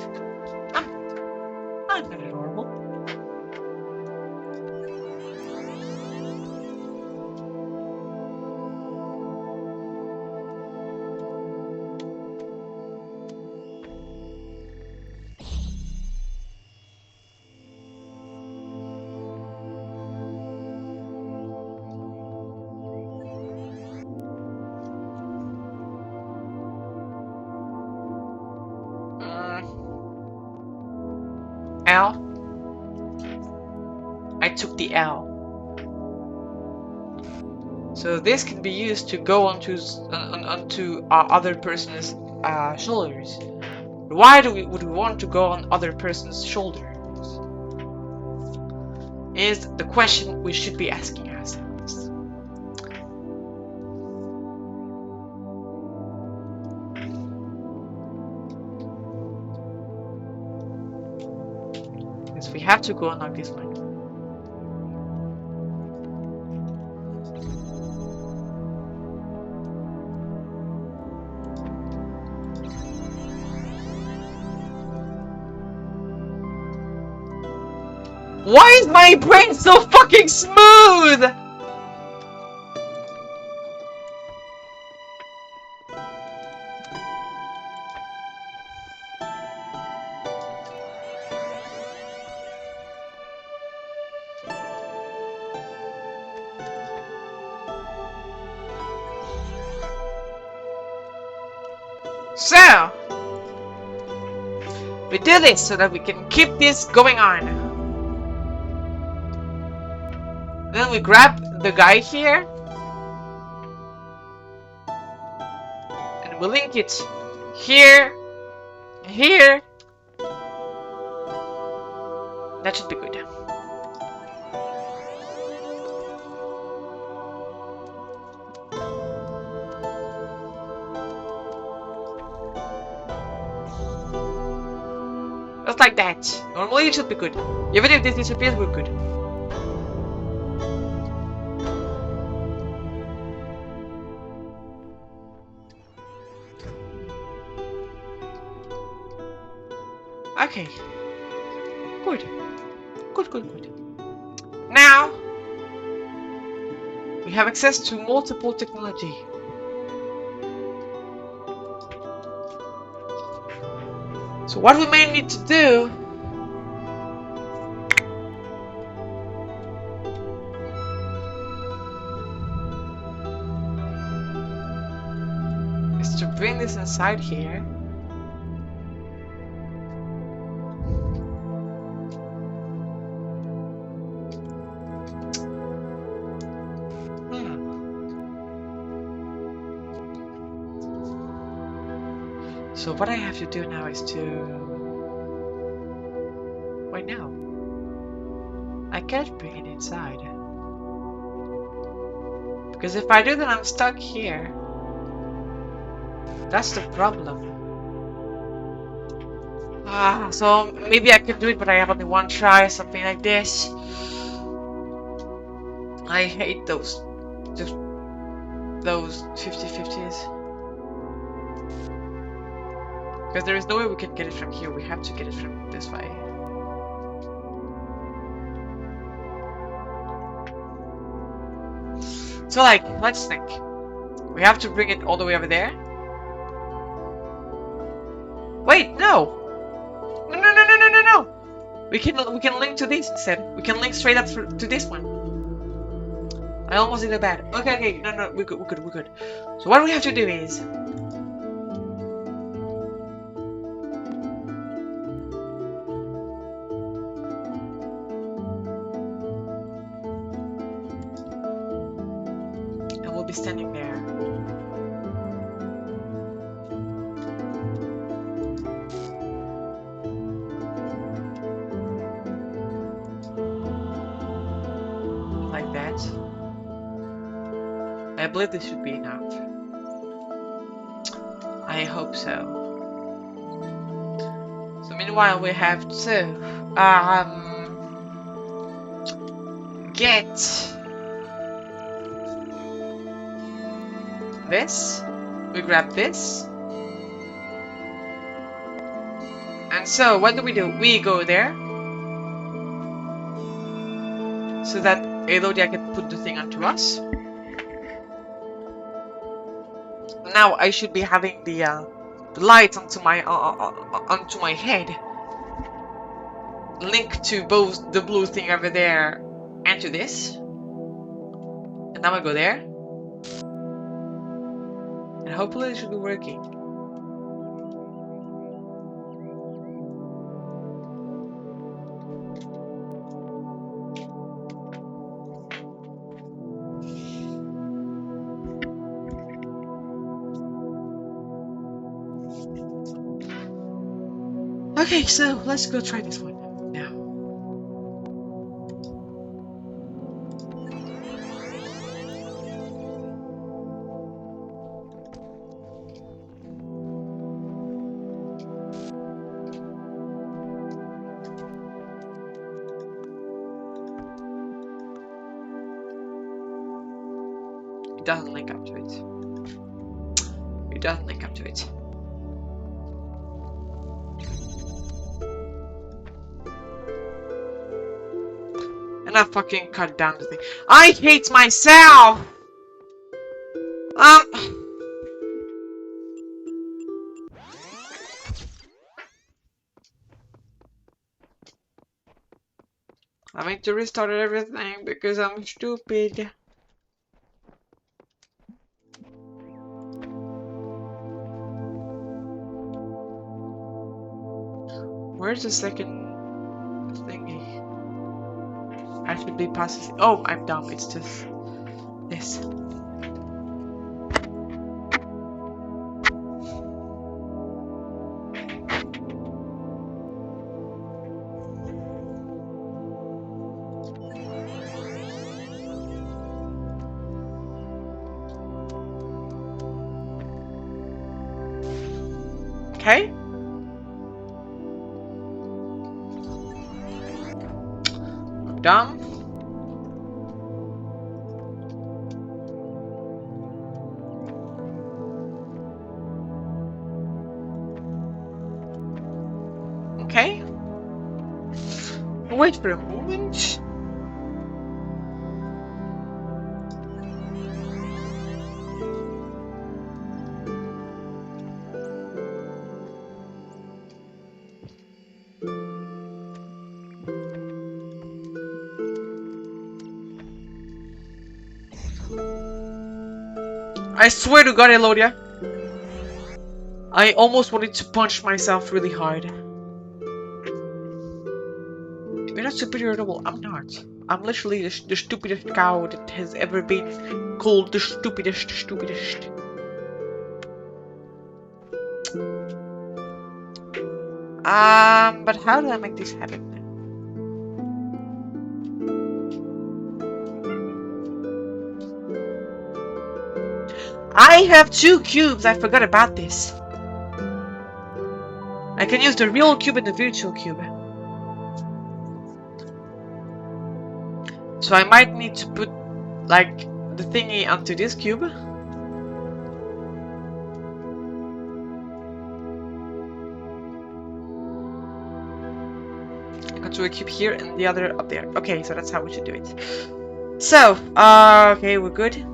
Speaker 1: I'm not adorable. L. I took the L. So this can be used to go onto other person's shoulders. Why would we want to go on other person's shoulders? Is the question we should be asking ourselves. Because we have to go on like this one. Why is my brain so fucking smooth? So we do this so that we can keep this going on. Then we grab the guy here and we link it here and here. That should be good. Just like that. Normally it should be good. Even if this disappears, we're good. Okay. Good. Good. Now, we have access to multiple technology. So what we may need to do is to bring this inside here. So what I have to do now is to... Wait, no. I can't bring it inside. Because if I do, then I'm stuck here. That's the problem. So maybe I could do it, but I have only one try or something like this. I hate those 50-50s. Because there is no way we can get it from here. We have to get it from this way. So like, let's think. We have to bring it all the way over there. Wait, no! No! We can link to this instead. We can link straight up to this one. I almost did it bad. Okay, no, we're good. So what we have to do is... And we'll be standing there. Like that. I believe this should be enough. I hope so. So meanwhile we have to get this. We grab this. And so what do? We go there. So that Elodia can put the thing onto us. Now I should be having the lights onto my head, linked to both the blue thing over there and to this. And now I go there, and hopefully it should be working. Okay, so let's go try this one now. It doesn't link up to it. It doesn't link up to it. And I fucking cut down the thing. I hate myself! I need to restart everything because I'm stupid. Where's the second thingy? I should be passing. Oh, I'm dumb. It's just this. Okay. I'm dumb. Okay. Wait for a moment. I swear to God, Elodia, I almost wanted to punch myself really hard. You're not superior at all. I'm not. I'm literally the stupidest cow that has ever been called the stupidest. But how do I make this happen? I have 2 cubes. I forgot about this. I can use the real cube and the virtual cube. So I might need to put, like, the thingy onto this cube. I got to a cube here and the other up there. Okay, so that's how we should do it. So, okay, we're good.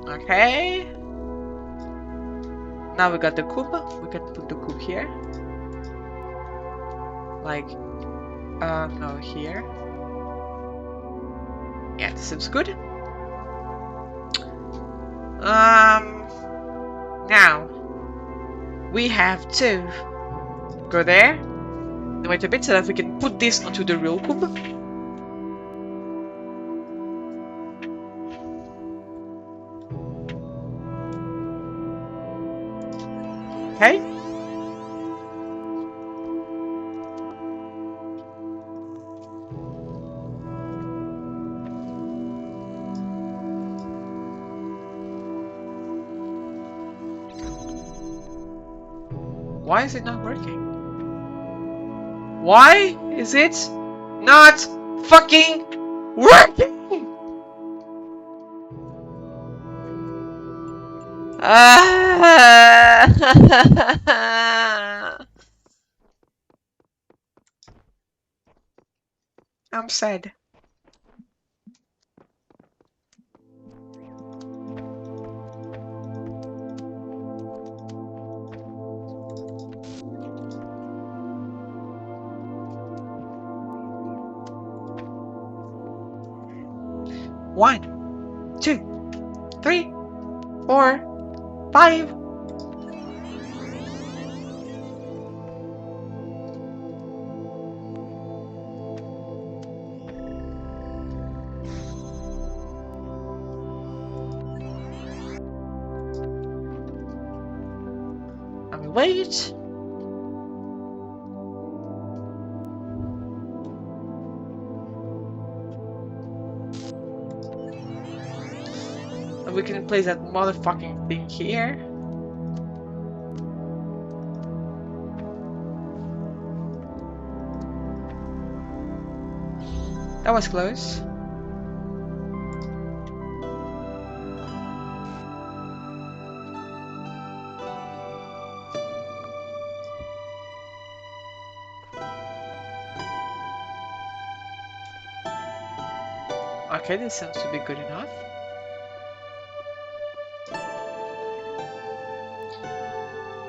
Speaker 1: Okay. Now we got the cube. We can put the cube here. Like, no, here. Yeah, this seems good. Now we have to go there. And wait a bit so that we can put this onto the real cube. Okay. Why is it not working? Why is it not fucking working? I'm sad. One, 2, 3, 4, 5. Wait. And we can place that motherfucking thing here. That was close. Okay, this seems to be good enough.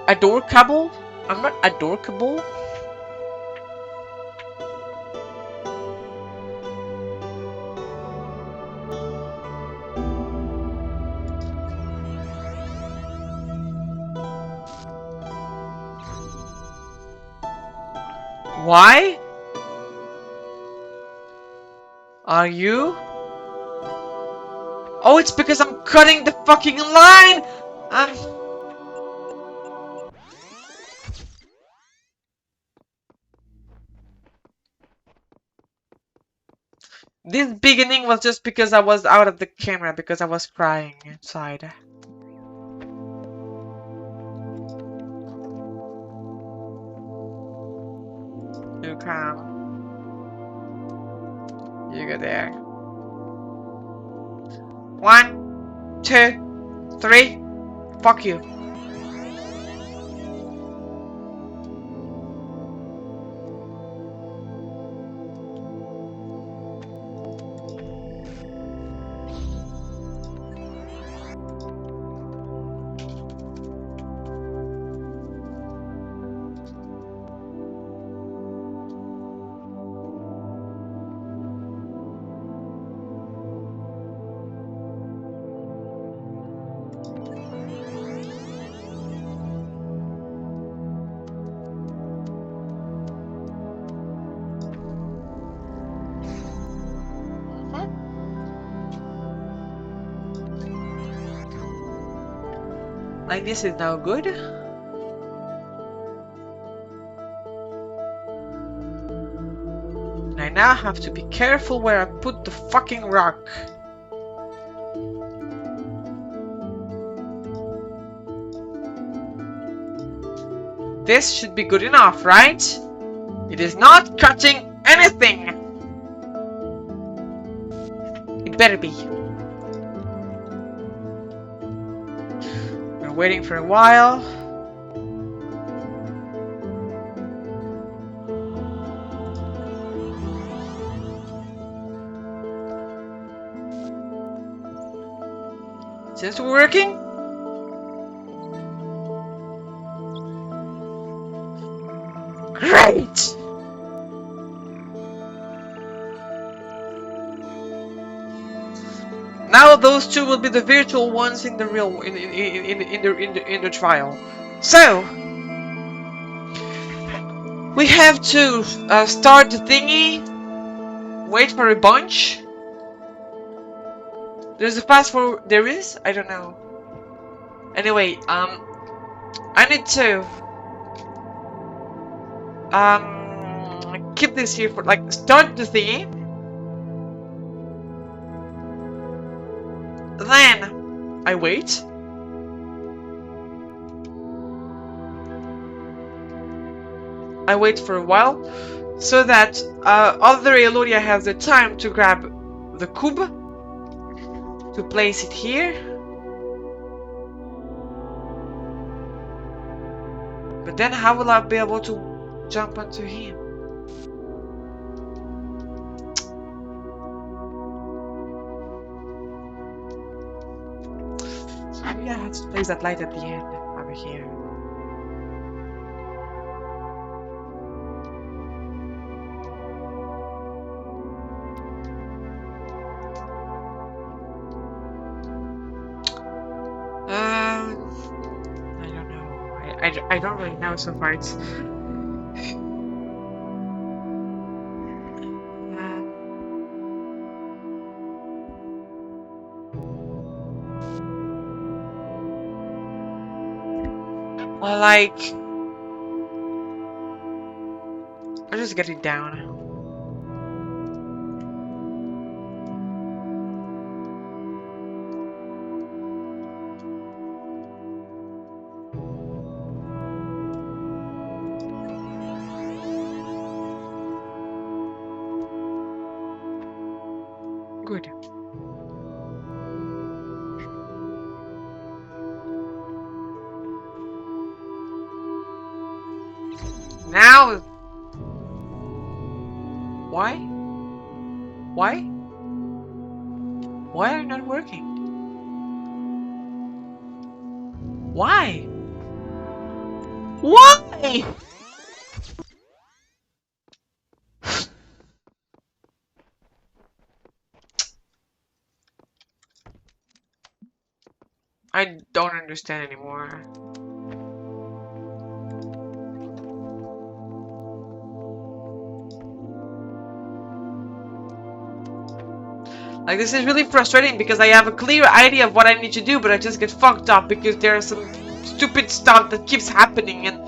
Speaker 1: A door cable I'm not adorable. Why? Are you? Oh, it's because I'm cutting the fucking line! This beginning was just because I was out of the camera because I was crying inside. You come. You go there. 1, 2, 3. Fuck you. Like this is now good. And I now have to be careful where I put the fucking rock. This should be good enough, right? It is not cutting anything. It better be. We're waiting for a while. Is this working? Great! Now those two will be the virtual ones in the real in the trial. So we have to start the thingy. Wait for a bunch. There's a fast forward. There is? I don't know. Anyway, I need to keep this here for like start the thingy. Then I wait. I wait for a while so that other Elodia has the time to grab the cube to place it here. But then how will I be able to jump onto him? So maybe I have to place that light at the end over here. I don't know. I don't really know so far. It's well, like I'll just get it down. Good. Now, why? Why? Why are you not working? Why? What? Hey! I don't understand anymore. Like, this is really frustrating because I have a clear idea of what I need to do, but I just get fucked up because there's some stupid stuff that keeps happening and...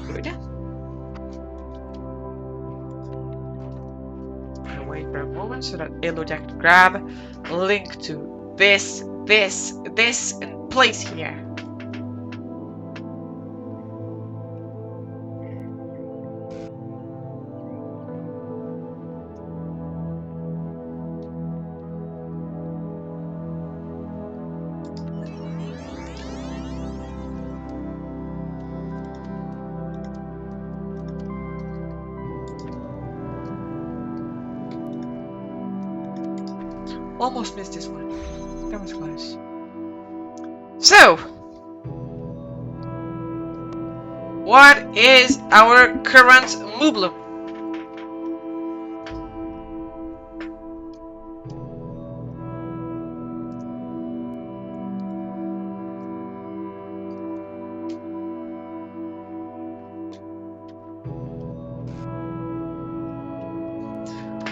Speaker 1: Good. I'll wait for a moment so that Eloja can grab a link to this, and place here. Almost missed this one. That was close. So, what is our current moodle?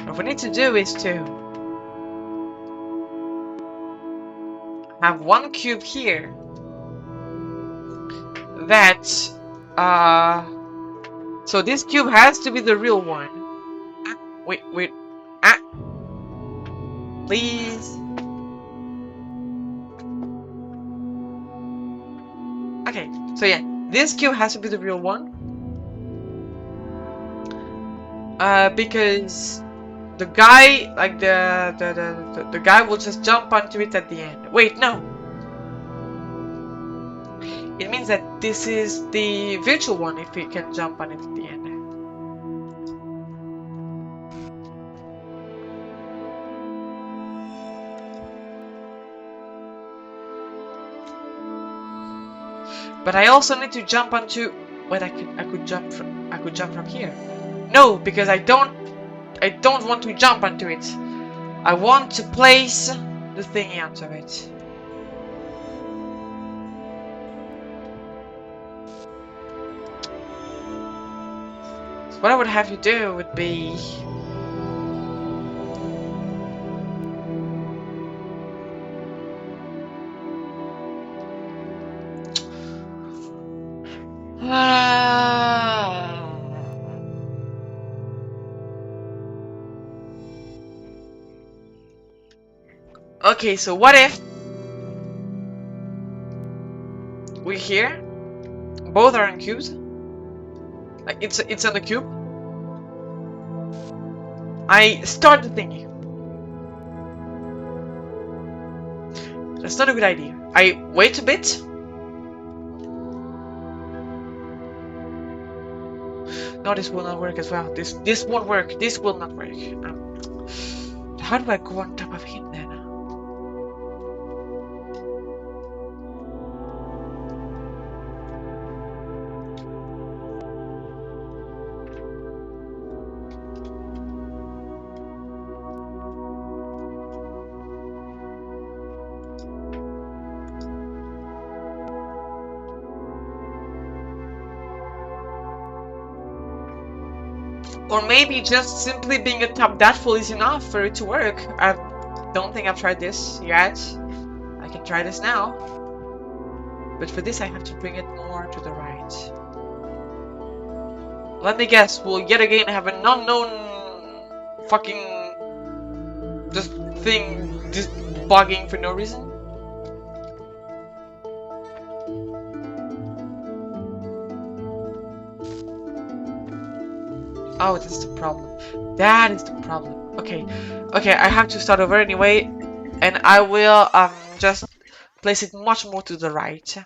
Speaker 1: What we need to do is to have one cube here that so this cube has to be the real one. Wait. Please. Okay, so yeah, this cube has to be the real one. Because the guy, like the guy will just jump onto it at the end. Wait, no. It means that this is the virtual one if we can jump on it at the end. But I also need to jump onto. Wait, I could jump from here. No, because I don't want to jump onto it. I want to place the thingy onto it. So what I would have you do would be okay, so what if we're here, both are on cubes, like it's on the cube, I start the thingy. That's not a good idea. I wait a bit. No, this will not work as well. This won't work. This will not work. How do I go on top of him then? Or maybe just simply being atop that full is enough for it to work. I don't think I've tried this yet. I can try this now. But for this I have to bring it more to the right. Let me guess, we'll yet again have an unknown fucking just thing just bugging for no reason. Oh, that's the problem. That is the problem. Okay, I have to start over anyway, and I will just place it much more to the right.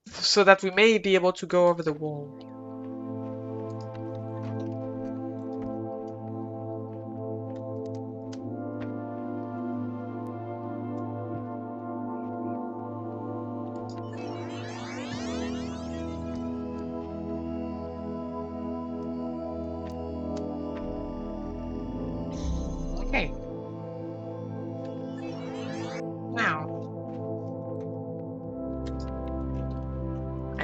Speaker 1: So that we may be able to go over the wall.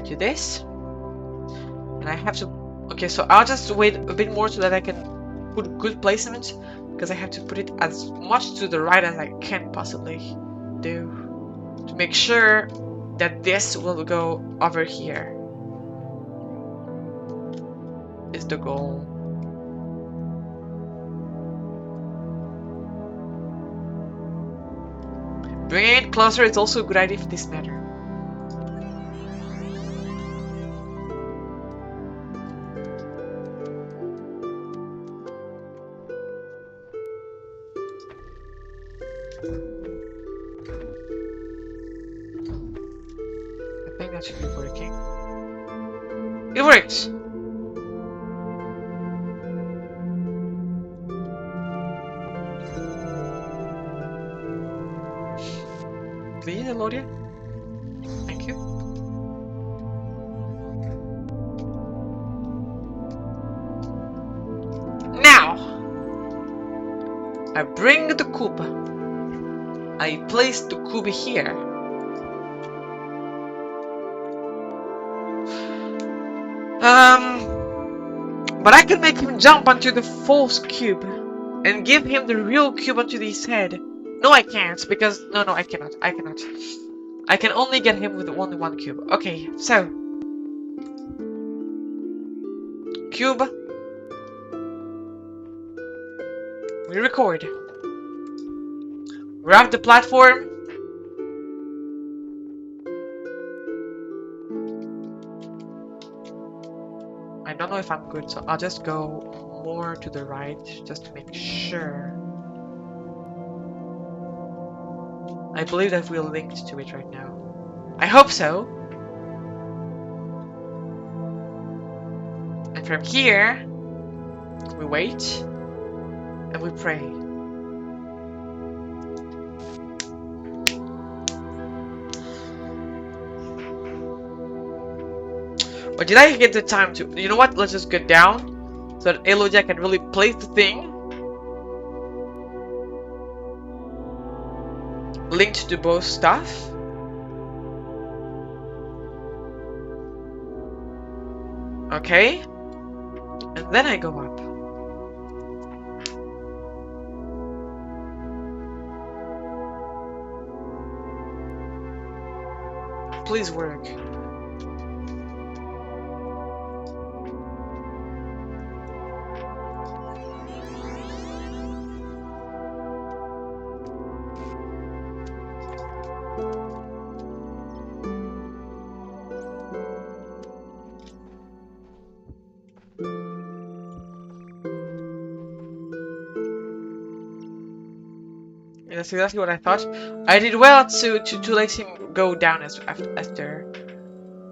Speaker 1: do this. And I have to... Okay, so I'll just wait a bit more so that I can put good placement, because I have to put it as much to the right as I can possibly do to make sure that this will go over here. Is the goal. Bringing it closer is also a good idea for this matter. I think that should be working. It works! Please, Elodia. Thank you. Now, I bring the cube. I place the cube here. But I can make him jump onto the false cube and give him the real cube onto his head. No, I can't, because... No, I cannot. I cannot. I can only get him with only one cube. Okay, so... Cube. We record. Grab the platform. I don't know if I'm good, so I'll just go more to the right, just to make sure. I believe that we're linked to it right now. I hope so. And from here, we wait and we pray. Or did I get the time to... You know what? Let's just get down so that Elodia can really place the thing. Linked to both stuff. Okay. And then I go up. Please work. That's exactly what I thought. I did well to let him go down after,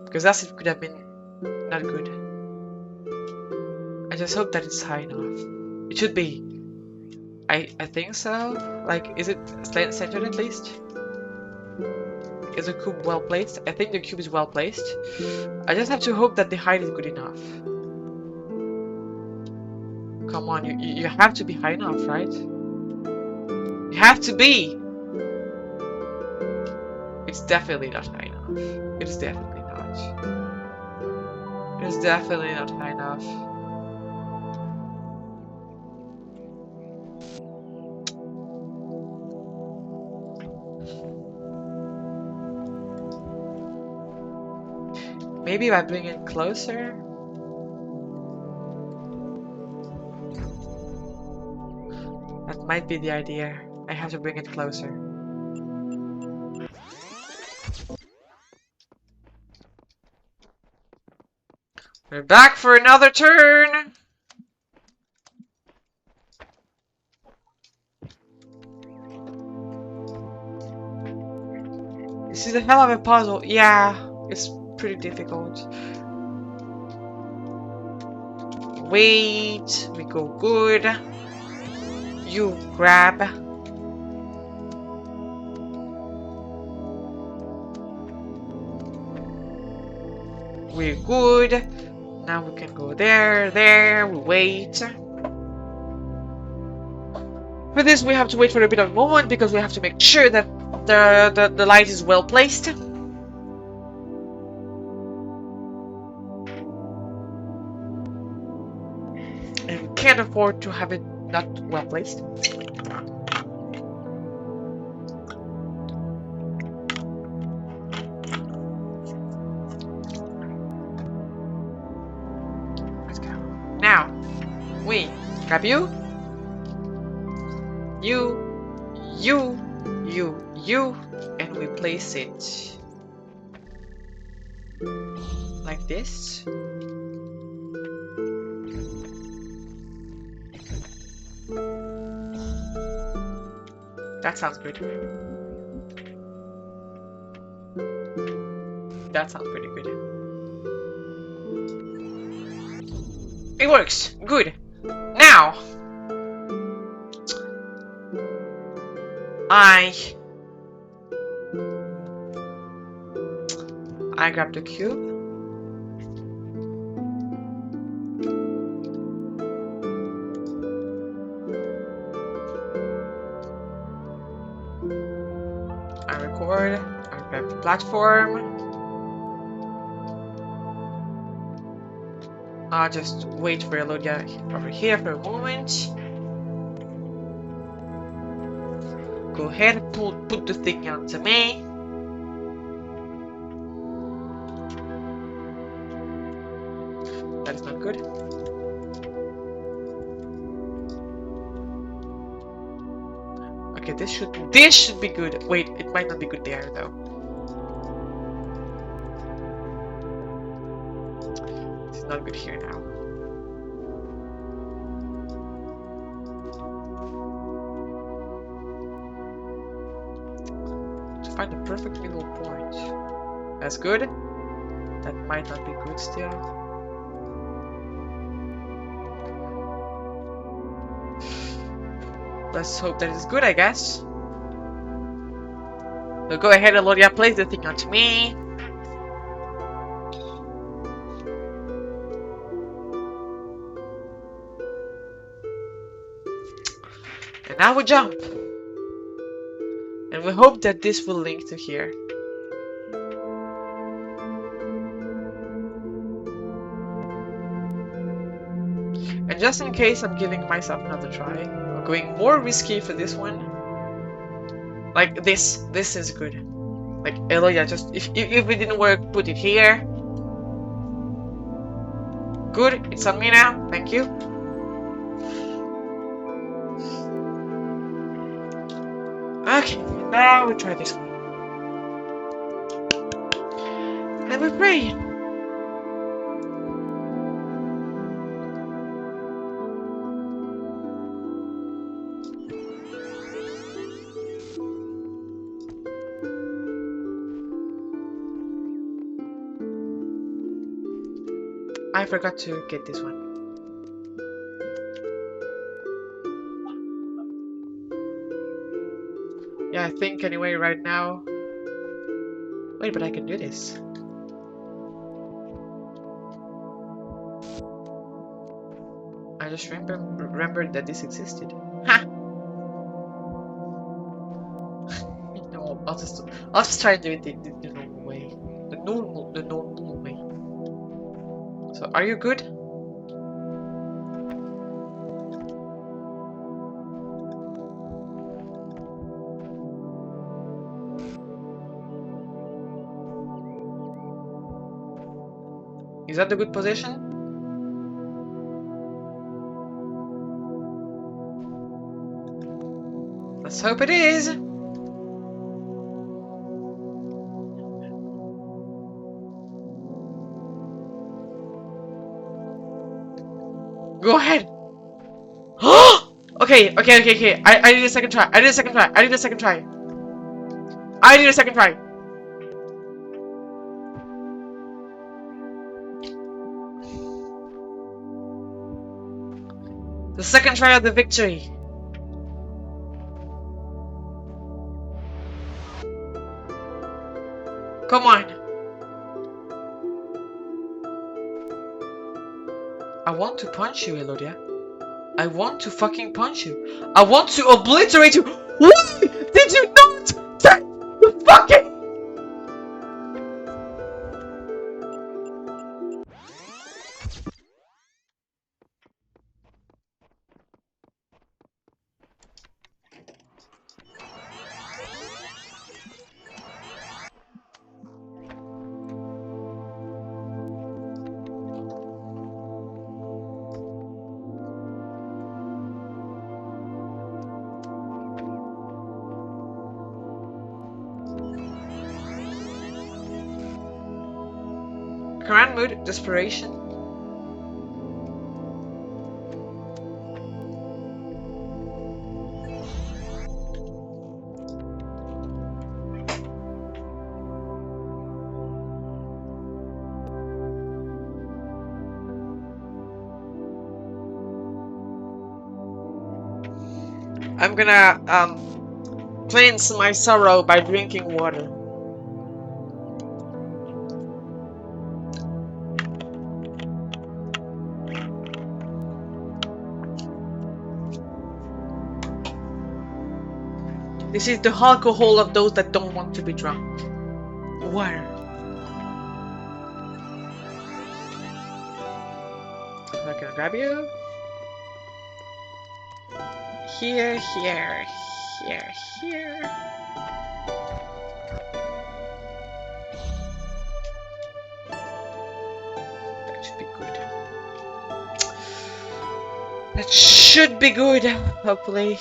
Speaker 1: because that's it could have been not good. I just hope that it's high enough. It should be. I think so. Like, is it centered at least? Is the cube well placed? I think the cube is well placed. I just have to hope that the height is good enough. Come on, you have to be high enough, right? You have to be! It's definitely not high enough. It's definitely not. It's definitely not high enough. Maybe if I bring it closer? That might be the idea. I have to bring it closer. We're back for another turn! This is a hell of a puzzle. Yeah, it's pretty difficult. Wait, we go good. You grab. We're good. Now we can go there, we wait. For this we have to wait for a bit of a moment because we have to make sure that the light is well placed. can't afford to have it not well placed. Let's go. Now, we grab you, you, and we place it like this. That sounds good. That sounds pretty good. It works. Good. Now, I grab the cube. I record. I grab the platform. I'll just wait for Elodia over here for a moment. Go ahead, put the thing onto me. That is not good. Okay, this should be good. Wait, it might not be good there though. This is not good here now. To find the perfect middle point. That's good. That might not be good still. Let's hope that it's good, I guess. So go ahead, Elodia, place the thing onto me. And now we jump. And we hope that this will link to here. And just in case I'm giving myself another try, I'm going more risky for this one. Like this is good. Like Elodia, just if it didn't work, put it here. Good, it's on me now. Thank you. Okay, now we try this one. And we pray. I forgot to get this one. Yeah, I think anyway right now. Wait, but I can do this. I just remembered that this existed. Ha! No, I'll just try and do it the normal way. The normal way. So, are you good? Is that the good position? Let's hope it is. Go ahead. Okay. I need a second try. I need a second try. The second try of the victory. Come on. I want to punch you, Elodia. I want to fucking punch you. I want to obliterate you. Why did you not take the fucking... Command mood, desperation. I'm gonna cleanse my sorrow by drinking water. This is the alcohol of those that don't want to be drunk. Water. I'm gonna grab you. Here, here, here, here. That should be good. That should be good, hopefully.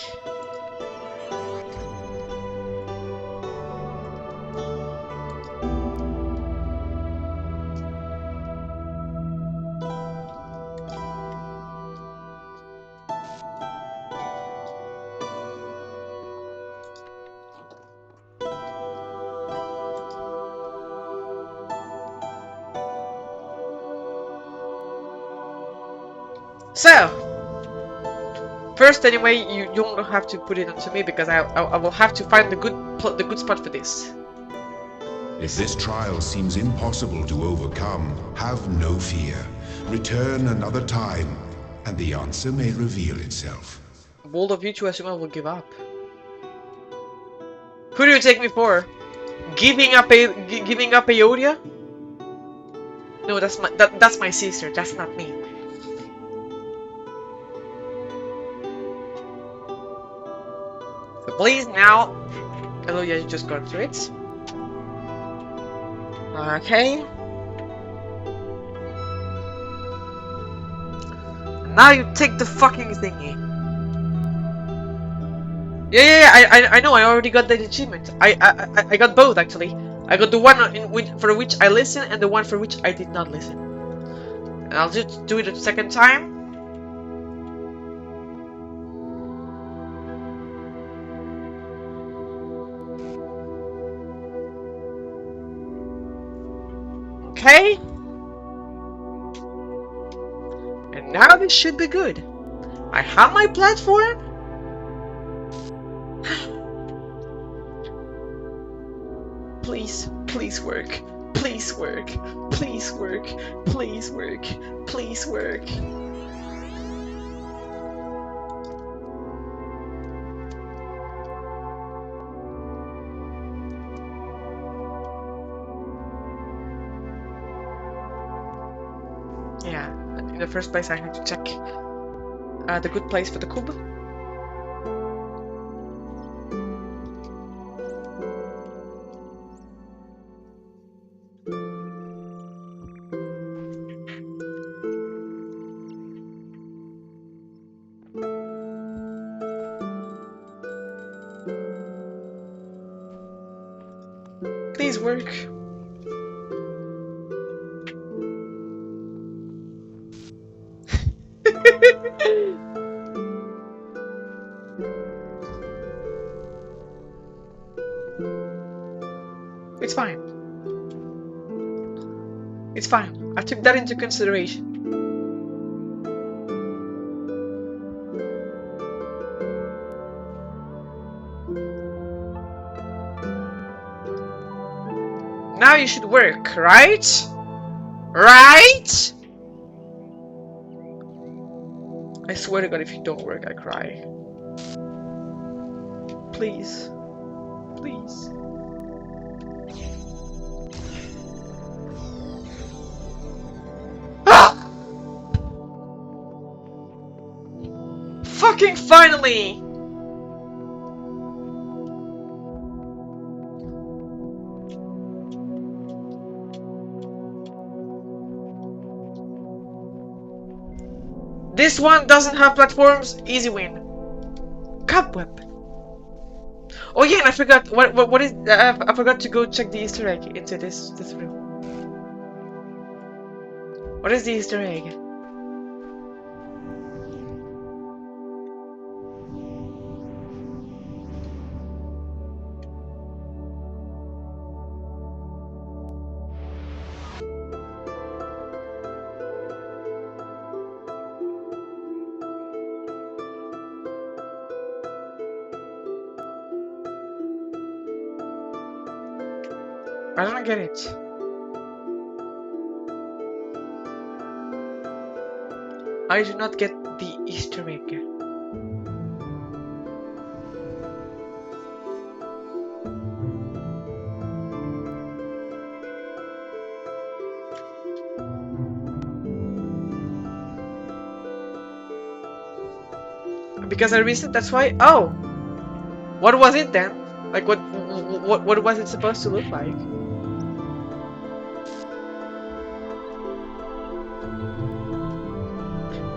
Speaker 1: So, first anyway, you don't have to put it onto me because I will have to find the good spot for this.
Speaker 3: If this trial seems impossible to overcome, have no fear. Return another time, and the answer may reveal itself.
Speaker 1: Bold of you to assume I will give up. Who do you take me for? Giving up Aodia? No, that's my sister. That's not me. So please now, hello, yeah, you just got through it. Okay. Now you take the fucking thingy. Yeah, I know. I already got that achievement. I got both actually. I got the one for which I listened and the one for which I did not listen. And I'll just do it a second time. Okay. And now this should be good. I have my platform. Please, please work. Please work. Please work. Please work. Please work. Yeah, in the first place I had to check the good place for the cube. Please work. It's fine. It's fine. I took that into consideration. Now you should work, right? Right? I swear to God, if you don't work, I cry. Please. Please. Ah! Fucking finally! This one doesn't have platforms. Easy win. Cobweb. Oh yeah, and I forgot. What is? I forgot to go check the Easter egg into this room. What is the Easter egg? I don't get it. I do not get the Easter egg. Because I reset, that's why. Oh! What was it then? Like, what was it supposed to look like?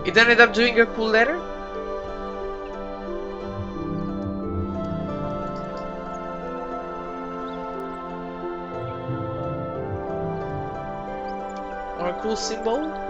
Speaker 1: It ended up doing a cool letter? Or a cool symbol?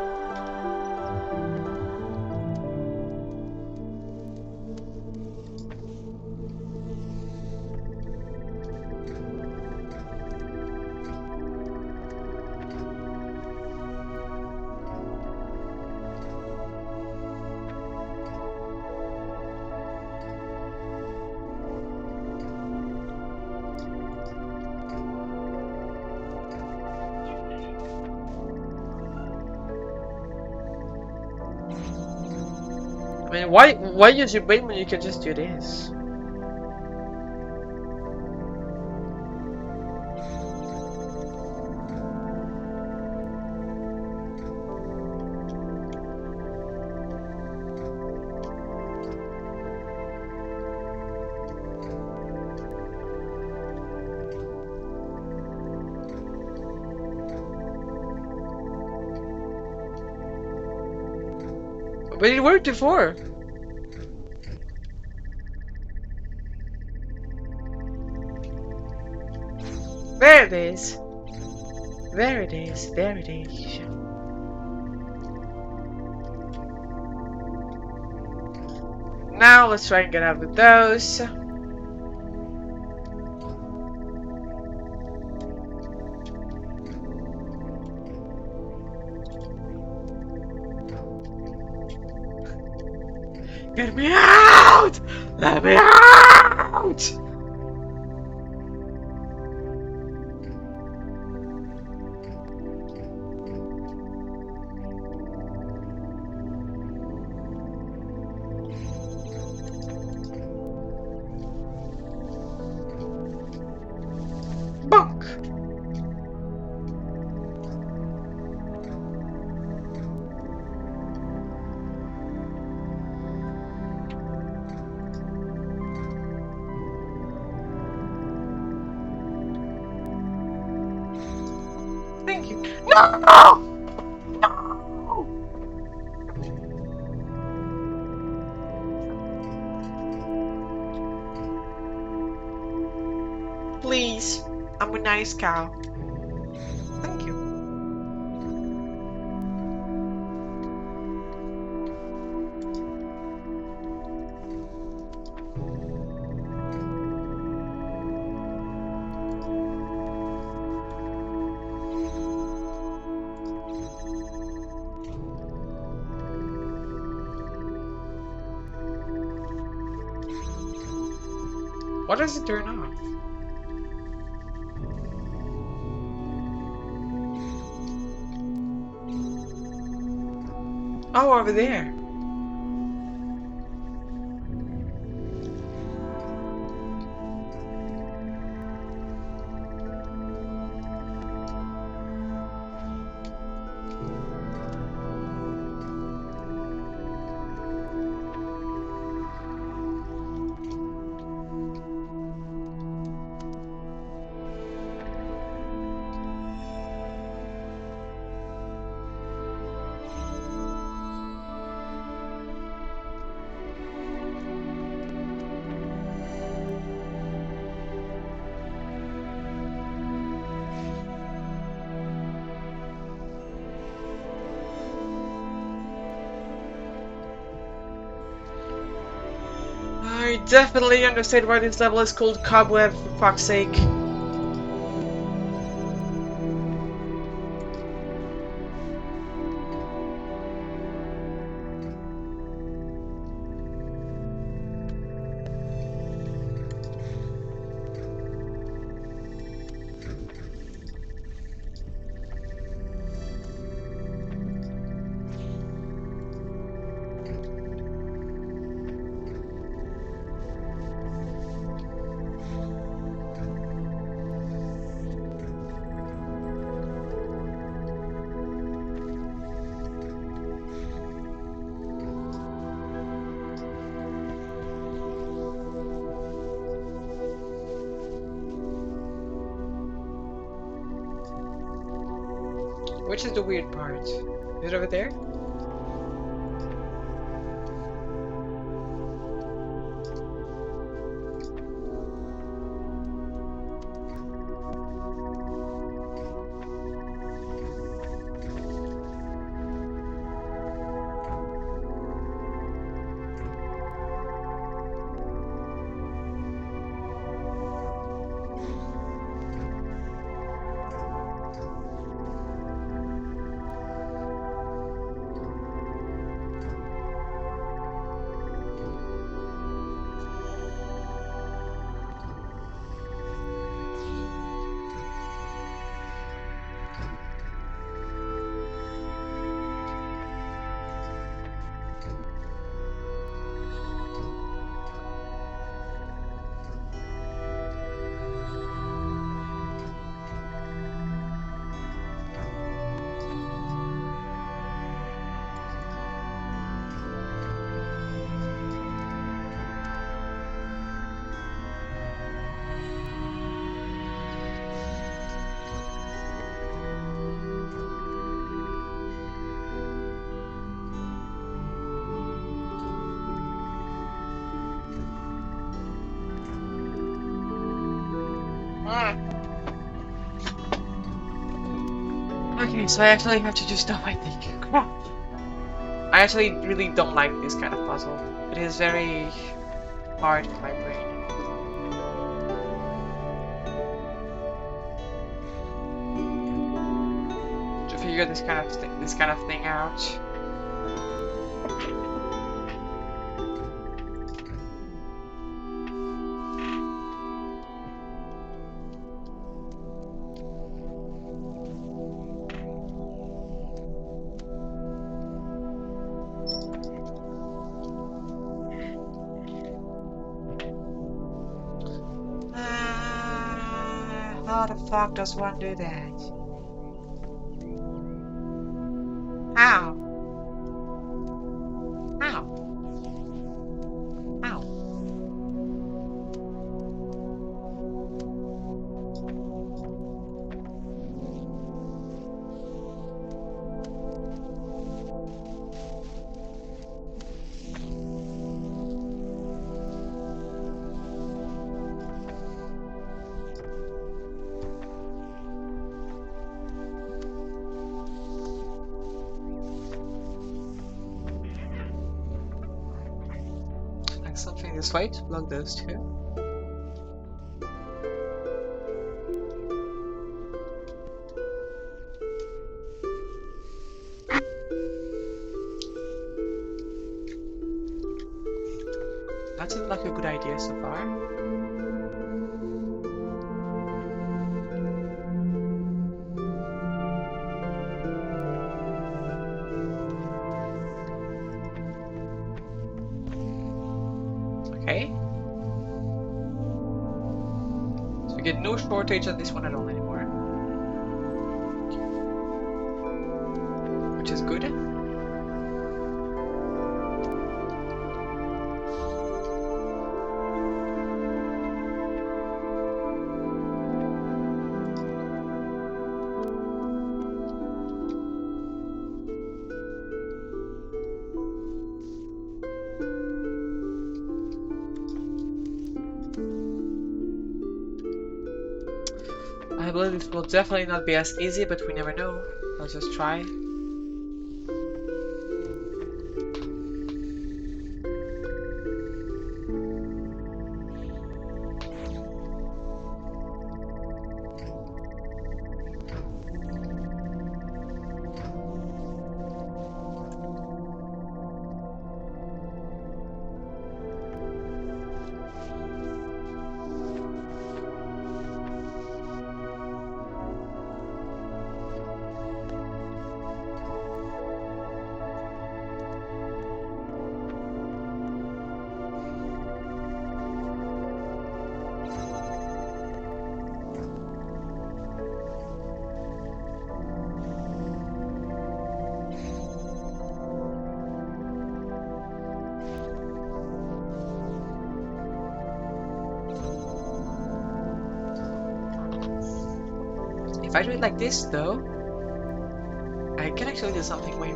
Speaker 1: I mean, why use your brain when you can just do this? But it worked before. There it is. There it is. There it is. Now let's try and get out with those. Get me out! Let me out! Bonk! Thank you. No! No! Please. I'm a nice cow. Thank you. What does it turn off? Oh, over there. I definitely understand why this level is called Cobweb, for fuck's sake. Which is the weird part? Is it over there? Okay, so I actually have to do stuff, I think. Crap. I actually really don't like this kind of puzzle. It is very hard for my brain. To figure this kind of thing out. How the fuck does one do that? How? How? How? Like something this way to block those two. That seems like a good idea so far. Okay. So we get no shortage on this one at all anymore. Which is good. I believe this will definitely not be as easy, but we never know. Let's just try. If I do it like this, though, I can actually do something. Wait.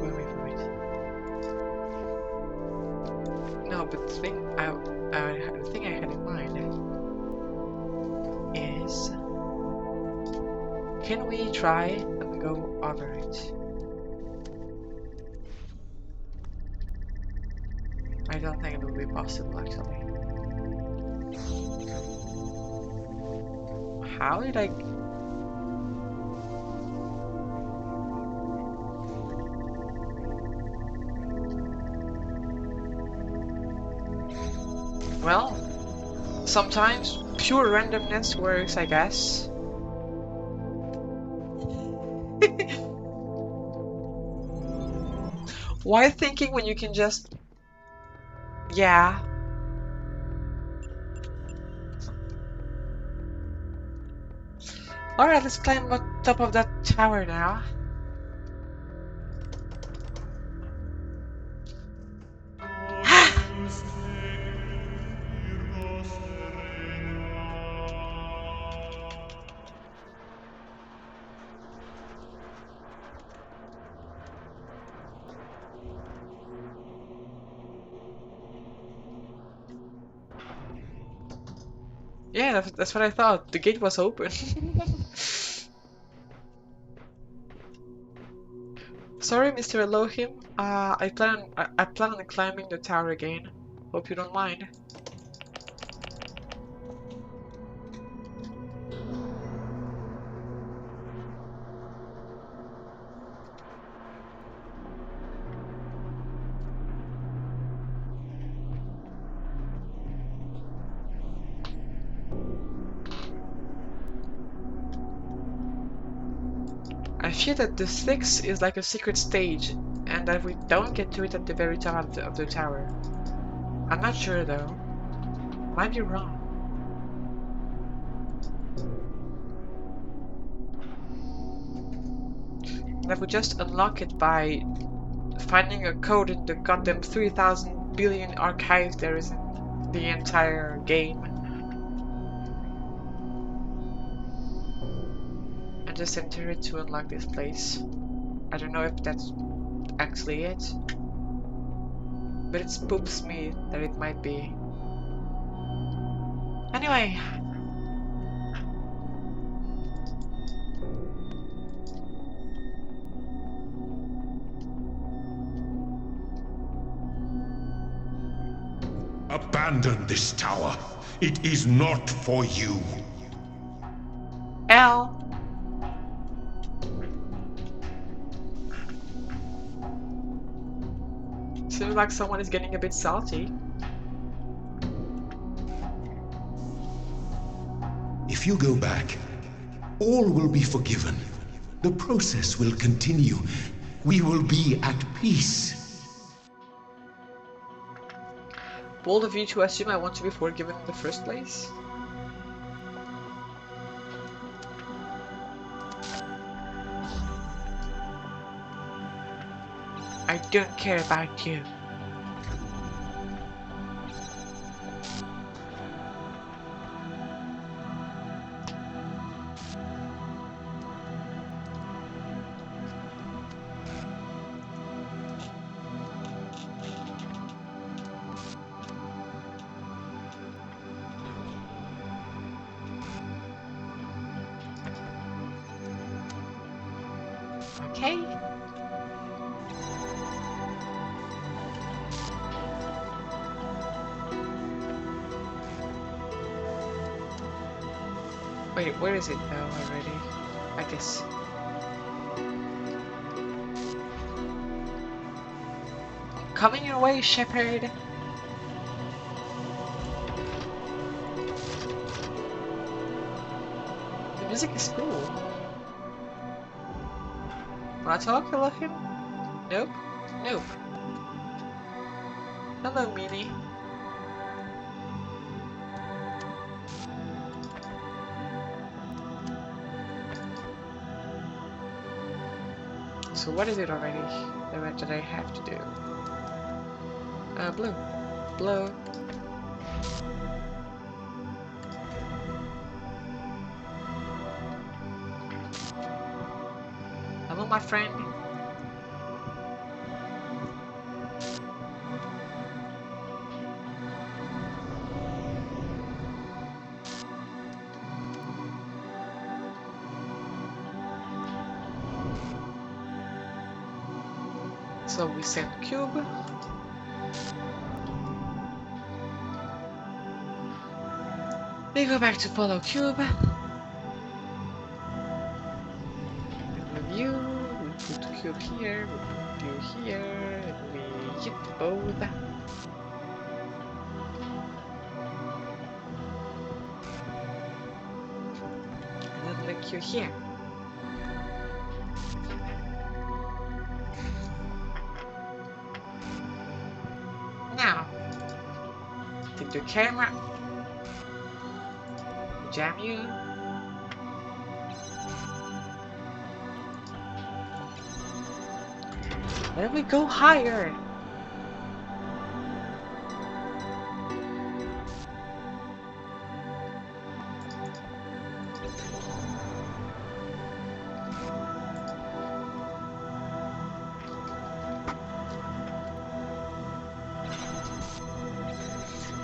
Speaker 1: No, but the thing I had in mind is, can we try and go over it? I don't think it will be possible, actually. How did I... Well, sometimes pure randomness works, I guess. Why thinking when you can just... Yeah. Alright, let's climb on top of that tower now. Yeah, that's what I thought. The gate was open. Sorry, Mr. Elohim. I plan on climbing the tower again. Hope you don't mind. I fear that the 6 is like a secret stage, and that we don't get to it at the very top of the tower. I'm not sure though. Might be wrong. And I would just unlock it by finding a code in the goddamn 3,000 billion archives there is in the entire game. And just enter it to unlock this place. I don't know if that's actually it, but it spooks me that it might be. Anyway.
Speaker 3: Abandon this tower. It is not for you.
Speaker 1: L. Seems like someone is getting a bit salty.
Speaker 3: If you go back, all will be forgiven. The process will continue. We will be at peace.
Speaker 1: Bold of you to assume I want to be forgiven in the first place? I don't care about you. Okay. Wait, where is it now already? I guess. Coming your way, shepherd. The music is cool. Wanna talk, Elohim? Nope. Nope. Hello, Meanie. So what is it already that I have to do? Blue. Blue. my friend. So we send cube. We go back to follow cube. Review. We put cube here. We put you here. And we hit both. And then link you here. Now, take your camera. Jam you. Then we go higher.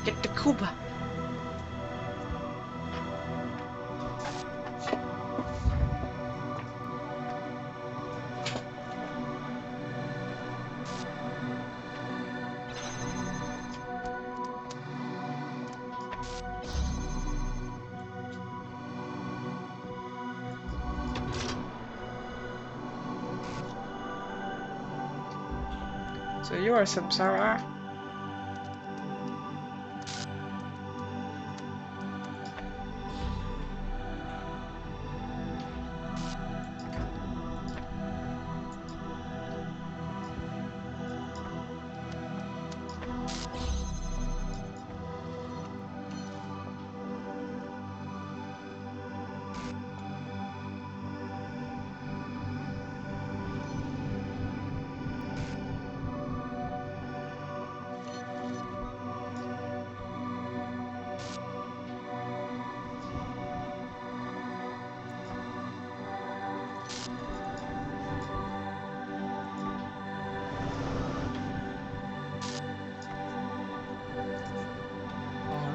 Speaker 1: Get the Cuba. So you are Samsara.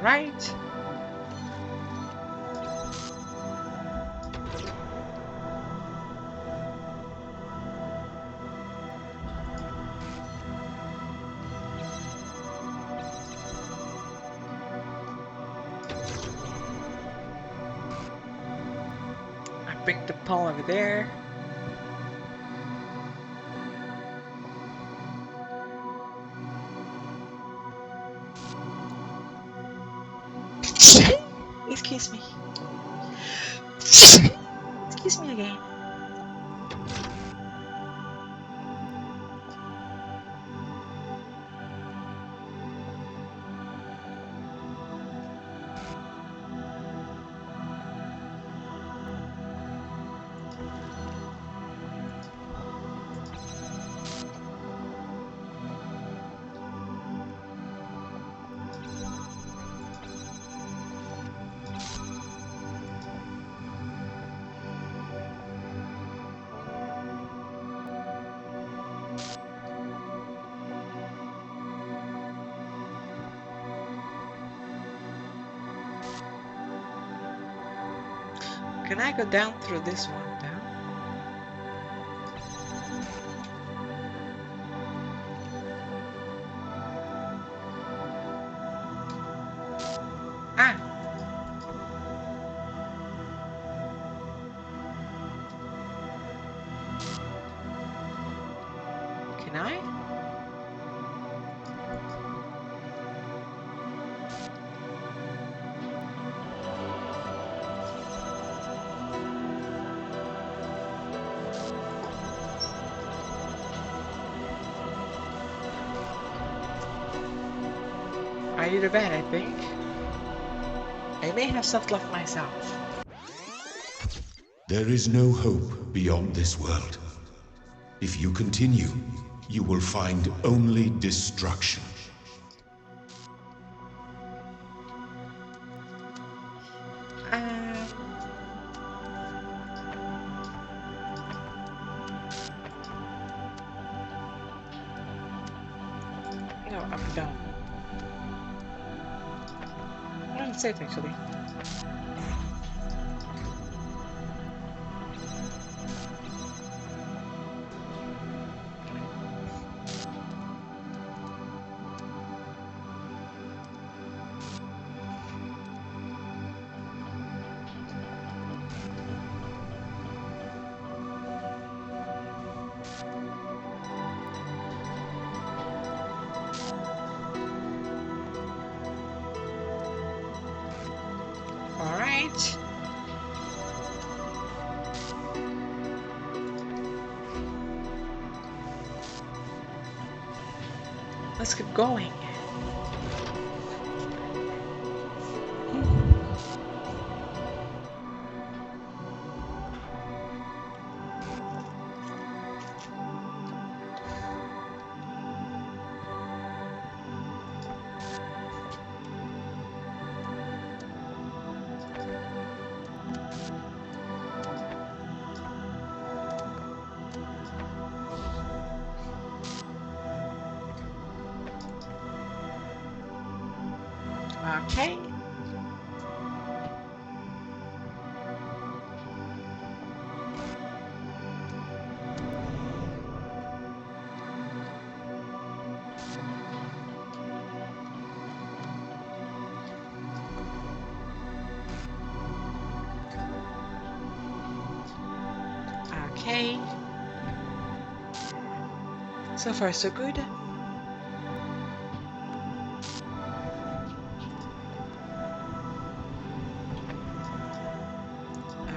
Speaker 1: Alright. I bring the ball over there. Excuse me. Excuse me again. Can I go down through this one down? Ah! Can I? I did a bad, I think. I may have self-love myself.
Speaker 3: There is no hope beyond this world. If you continue, you will find only destruction.
Speaker 1: up and down. No, that's it actually. Alright. Let's keep going. Okay. Okay. So far, so good.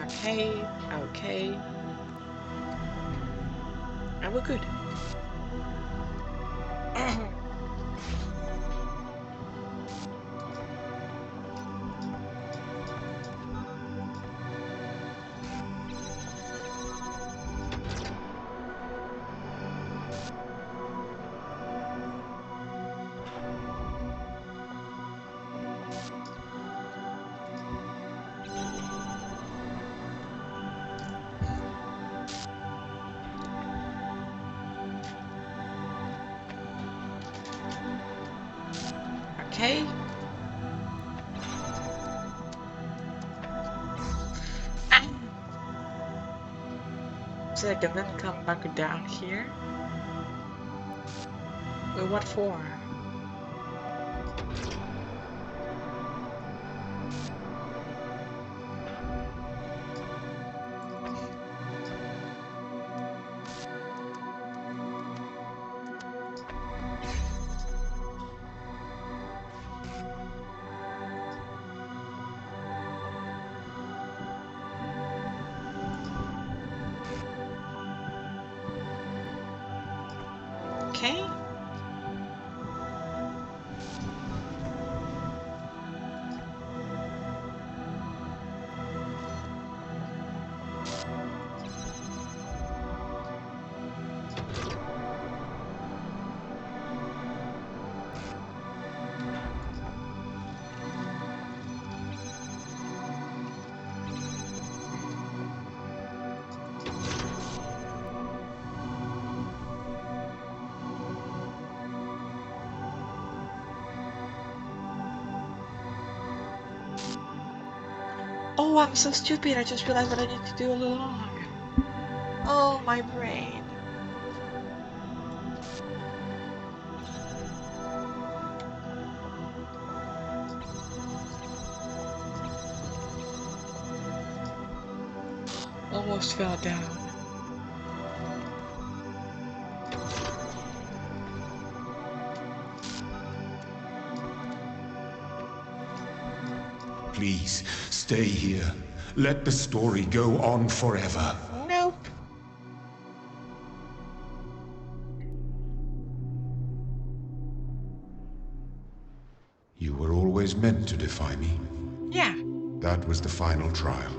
Speaker 1: Okay. Okay. And we're good. Okay. So I can then come back down here. Well, what for? Okay. Oh, I'm so stupid. I just realized what I need to do all along. Oh, my brain. Almost fell down.
Speaker 3: Please, stay here. Let the story go on forever.
Speaker 1: Nope.
Speaker 3: You were always meant to defy me.
Speaker 1: Yeah.
Speaker 3: That was the final trial.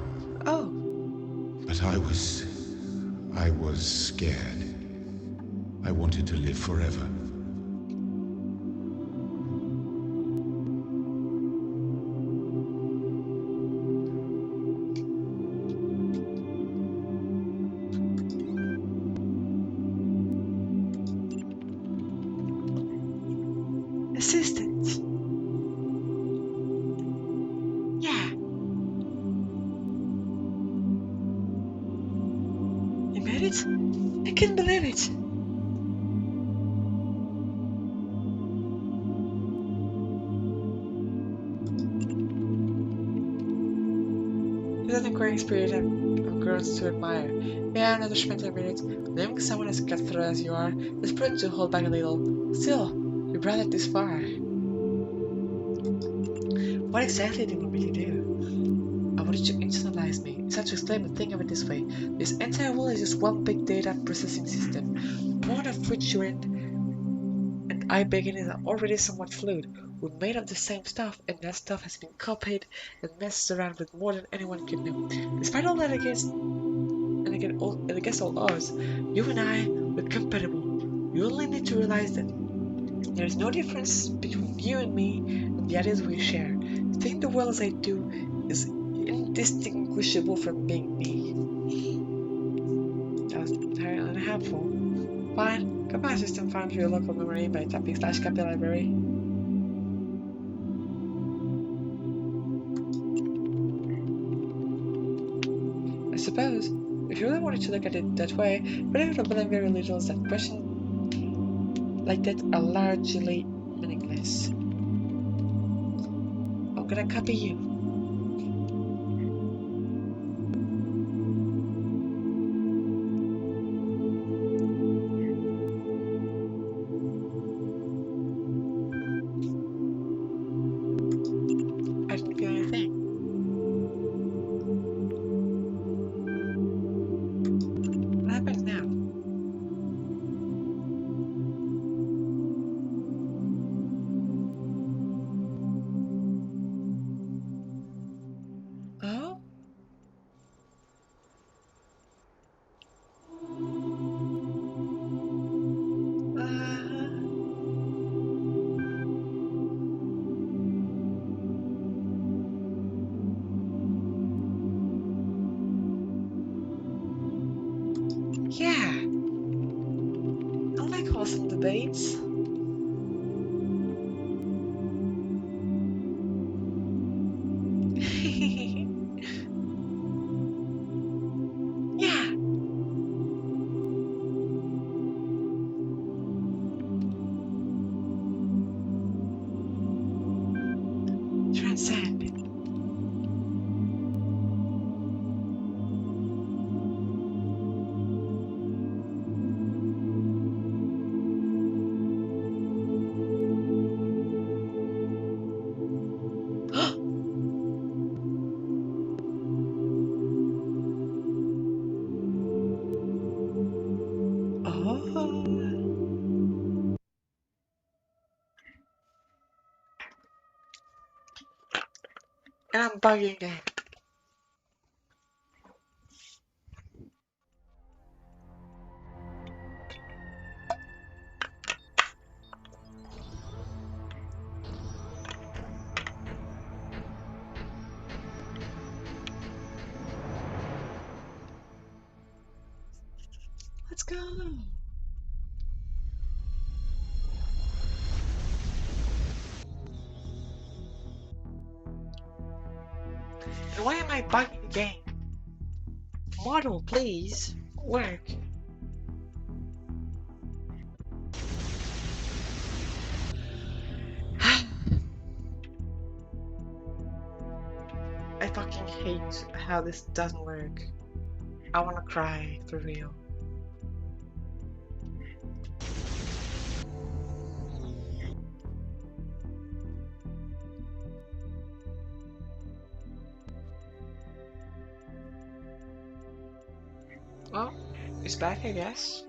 Speaker 1: Oh.
Speaker 3: But I was scared. I wanted to live forever.
Speaker 1: made it? I can't believe it. It's an inquiring spirit I've grown to admire. Yeah, another Schmetzer minute. Naming someone as cutthroat as you are is prudent to hold back a little. Still, you brought it this far. What exactly do you want me to do? I wanted to internalize me. It's hard to explain, but think of it this way. This entire world is just one big data processing system. The point of which you're in and I begin is already somewhat fluid. We're made of the same stuff, and that stuff has been copied and messed around with more than anyone could know. Despite all that against all odds, you and I, we're compatible. You only need to realize that there is no difference between you and me and the ideas we share. Seeing the world as I do is indistinguishable from being me. That was entirely unhelpful. Fine, combine my system found through your local memory by tapping /copy library. I suppose, if you really wanted to look at it that way, predictable and very little is that questions like that are largely meaningless. I'm gonna copy you. I didn't feel anything. What happens now? Oh? Yeah. I like awesome debates. Yeah. Transcend. Oh. And I'm bugging again. Let's go. And why am I bugging again? Model, please. Work. I fucking hate how this doesn't work. I wanna cry, for real. Well, it's back, I guess.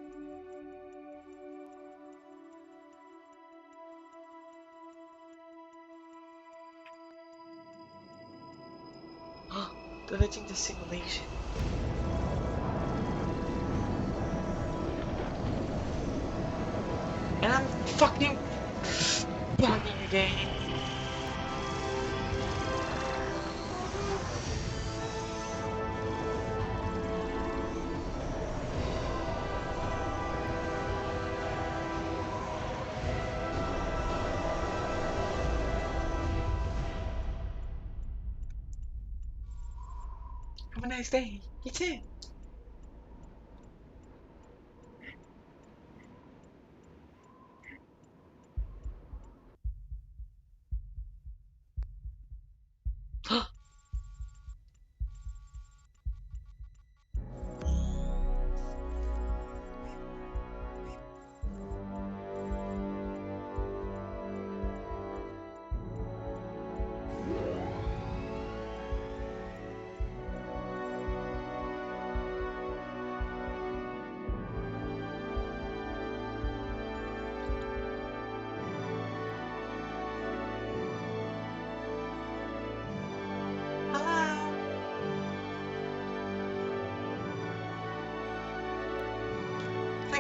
Speaker 1: Deleting the simulation. And I'm fucking bugging again. Have a nice day. You too.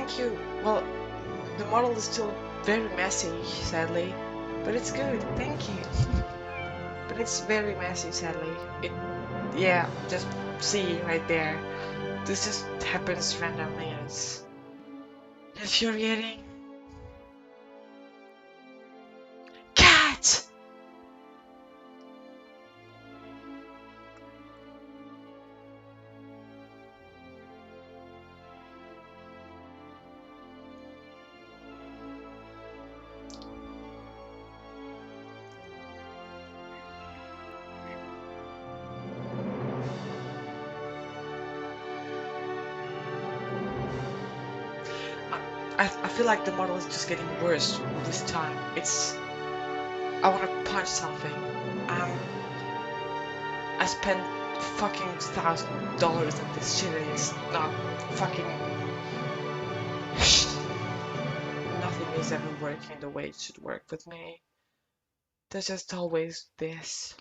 Speaker 1: thank you. Well, the model is still very messy, sadly, but it's good. Thank you. But it's very messy, sadly. Yeah, just see right there. This just happens randomly and it's infuriating. Cat! I feel like the model is just getting worse this time. I want to punch something. I spent fucking $1,000 on this shit and it's not fucking... Nothing is ever working the way it should work with me. There's just always this.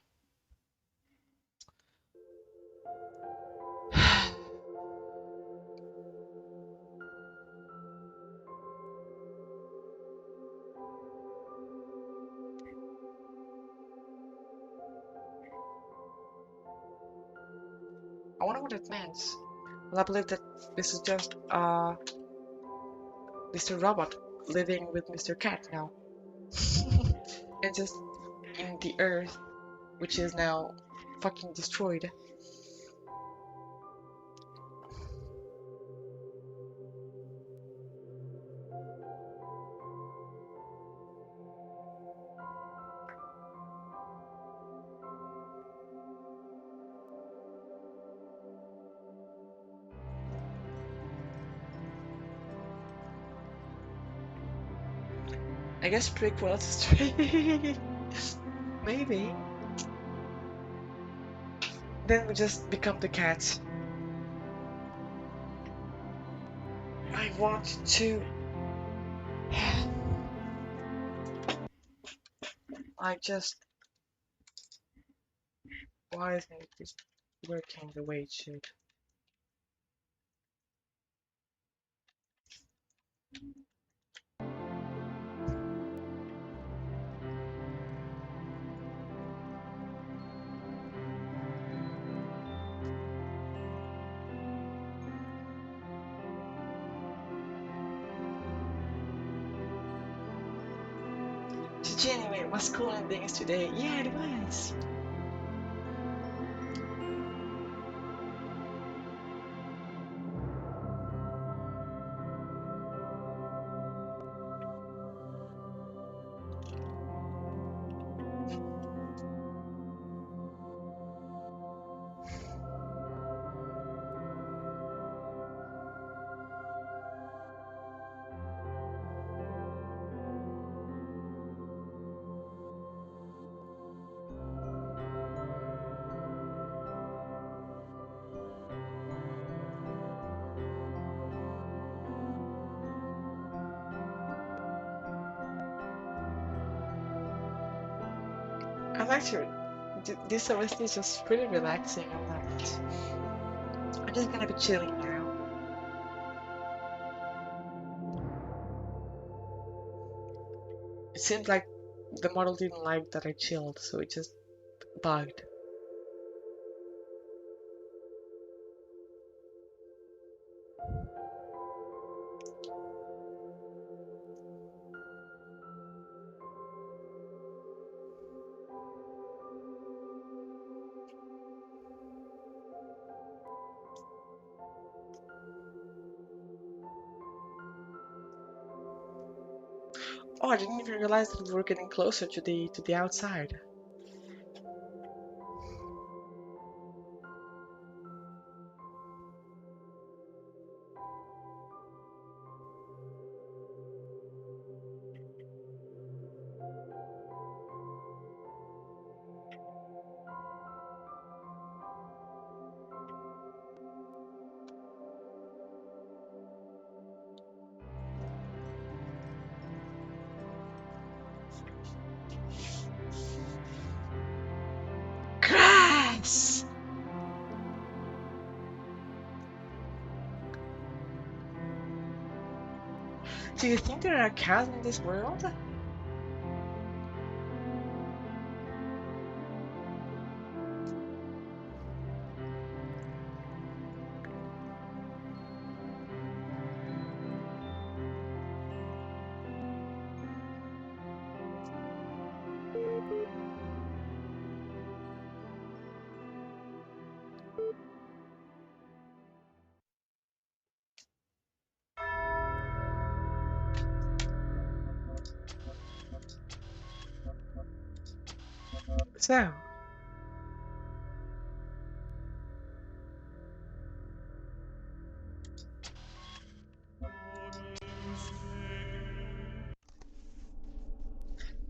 Speaker 1: I wonder what it means. Well, I believe that this is just Mr. Robot living with Mr. Cat now. And just in the earth, which is now fucking destroyed. I guess prequels is straight. Maybe. Then we just become the cat. I want to... I just... Why isn't this working the way it should? GG anyway, it was cool endings today. Yeah, it was. I'm actually... This OST is just pretty relaxing. I love it. I'm just gonna be chilling now. It seemed like the model didn't like that I chilled, so it just bugged. Oh, I didn't even realize that we were getting closer to the outside. Do you think there are cows in this world? So,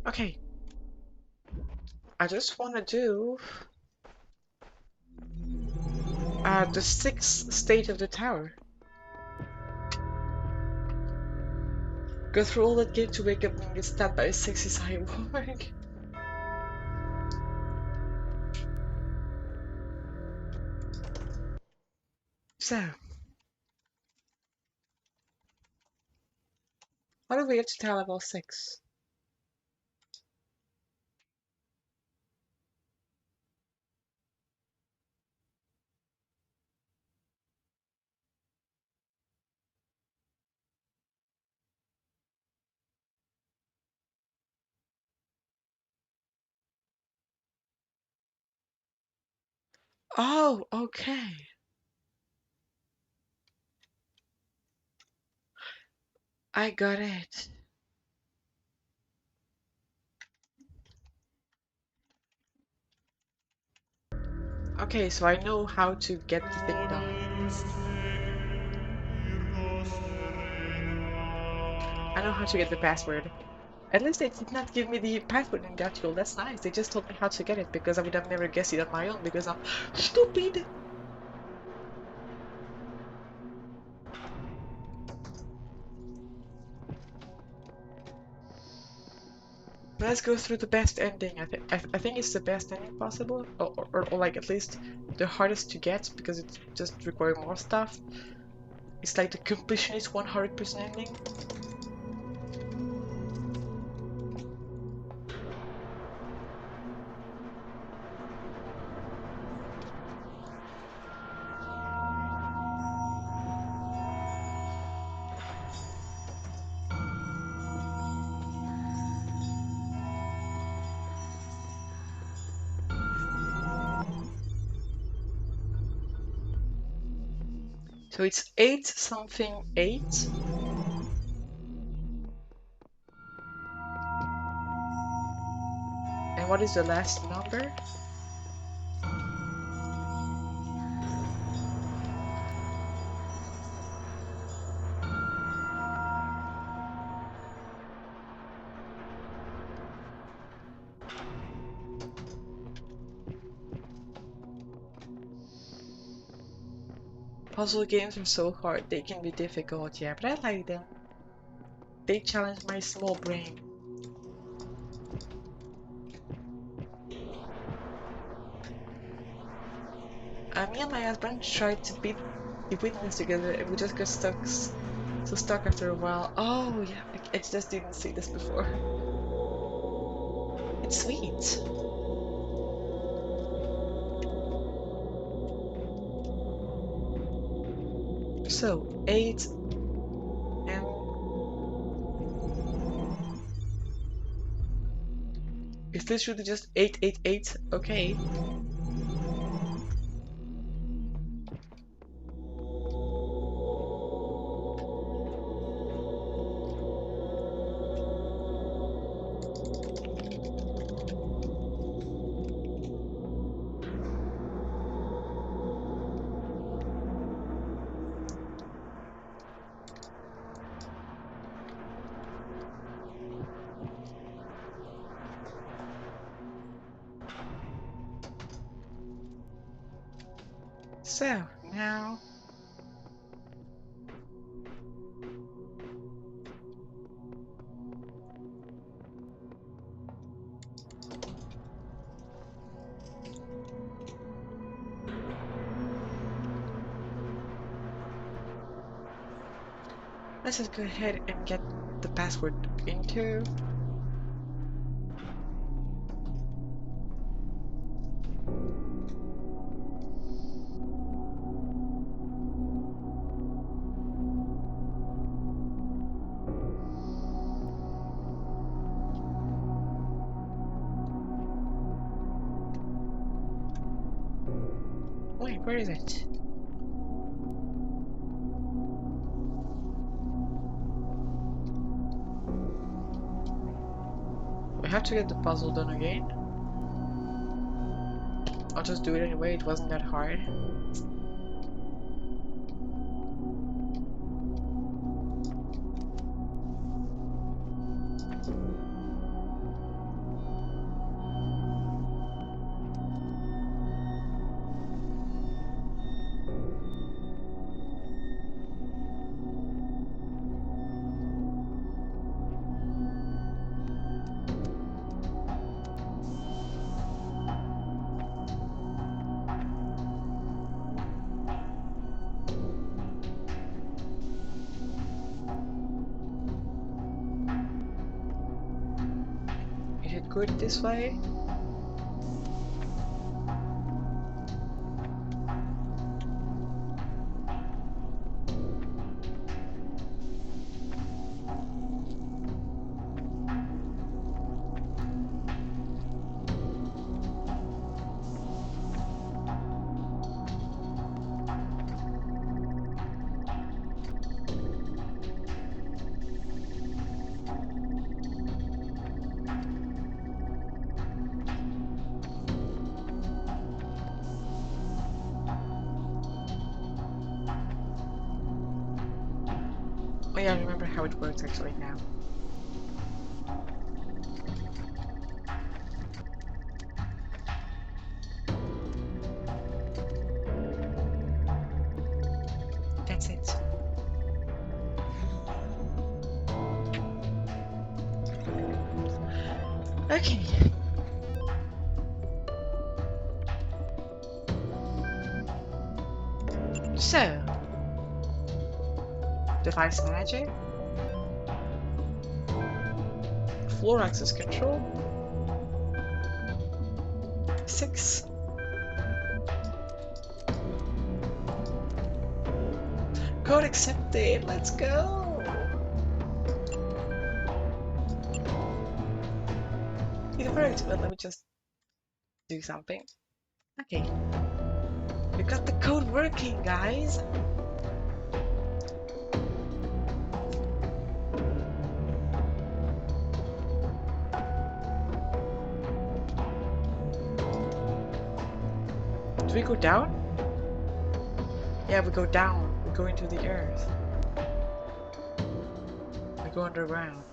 Speaker 1: okay, I just want to do the 6th stage of the tower. Go through all that game to wake up and get stabbed by a sexy cyborg. So, how do we get to tower level 6? Oh, okay. I got it. Okay, so I know how to get the thing done. I know how to get the password. At least they did not give me the password in that tool. That's nice. They just told me how to get it because I would have never guessed it on my own because I'm stupid. Let's go through the best ending. I think it's the best ending possible, or like at least the hardest to get because it just requires more stuff. It's like the completionist 100% ending. So it's 8 something 8. And what is the last number? Puzzle games are so hard, they can be difficult, yeah, but I like them. They challenge my small brain. Me and my husband tried to beat the witness together and we just got stuck after a while. Oh yeah, I just didn't see this before. It's sweet. So, 8 and... Is this really just 888? Okay. So, now... Let's just go ahead and get the password into. Wait, where is it? We have to get the puzzle done again. I'll just do it anyway, it wasn't that hard. Is it good this way? Oh yeah, I remember how it works actually now. That's it. Okay. So, device manager, floor access control, 6. Code accepted, let's go! It worked, but let me just do something. Okay. We got the code working, guys! Do we go down? Yeah, we go down. We go into the earth. We go underground.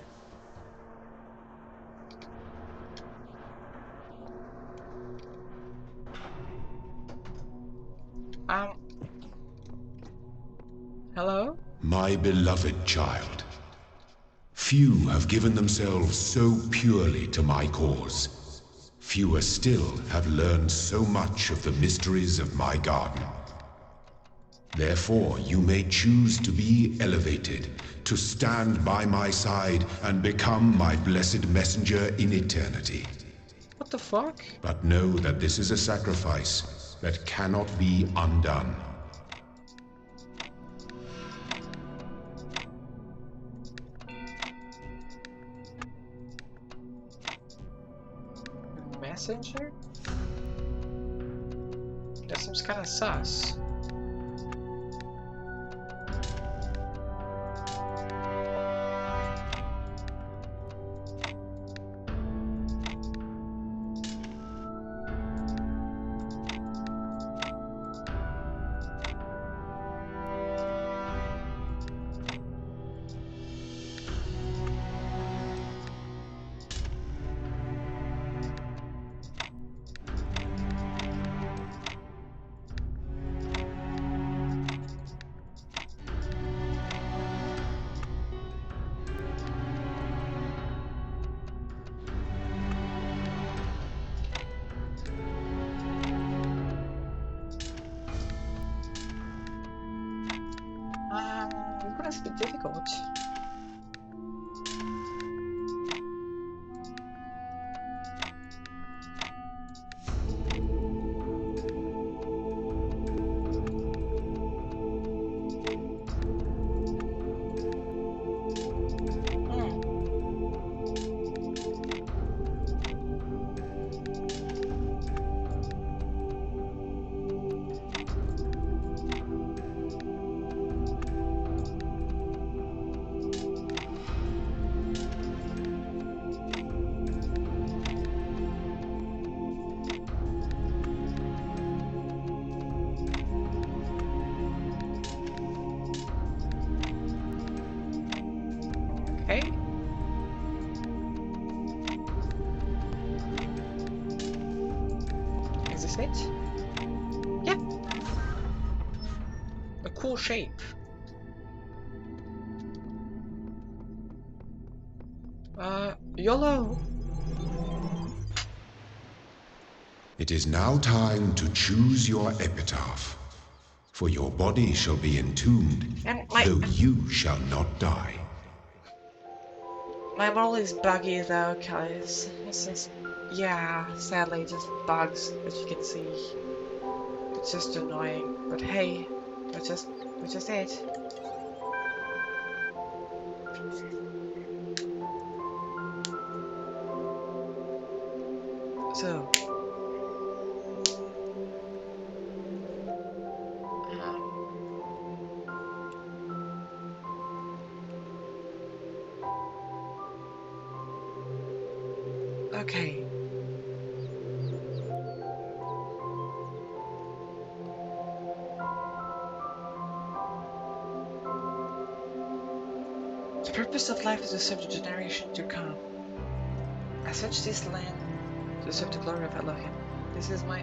Speaker 1: Hello?
Speaker 3: My beloved child, few have given themselves so purely to my cause. Fewer still have learned so much of the mysteries of my garden. Therefore, you may choose to be elevated, to stand by my side and become my blessed messenger in eternity.
Speaker 1: What the fuck?
Speaker 3: But know that this is a sacrifice that cannot be undone.
Speaker 1: Messenger? That seems kinda sus. That's a bit difficult. Okay. Is this it? Yep. A cool shape. YOLO.
Speaker 3: It is now time to choose your epitaph, for your body shall be entombed,
Speaker 1: And
Speaker 3: though you shall not die.
Speaker 1: my model is buggy though, guys. This is, yeah, sadly just bugs, as you can see. It's just annoying, but hey, that's just it. So, okay. The purpose of life is to serve the generation to come. As such, this land to serve the glory of Elohim. This is my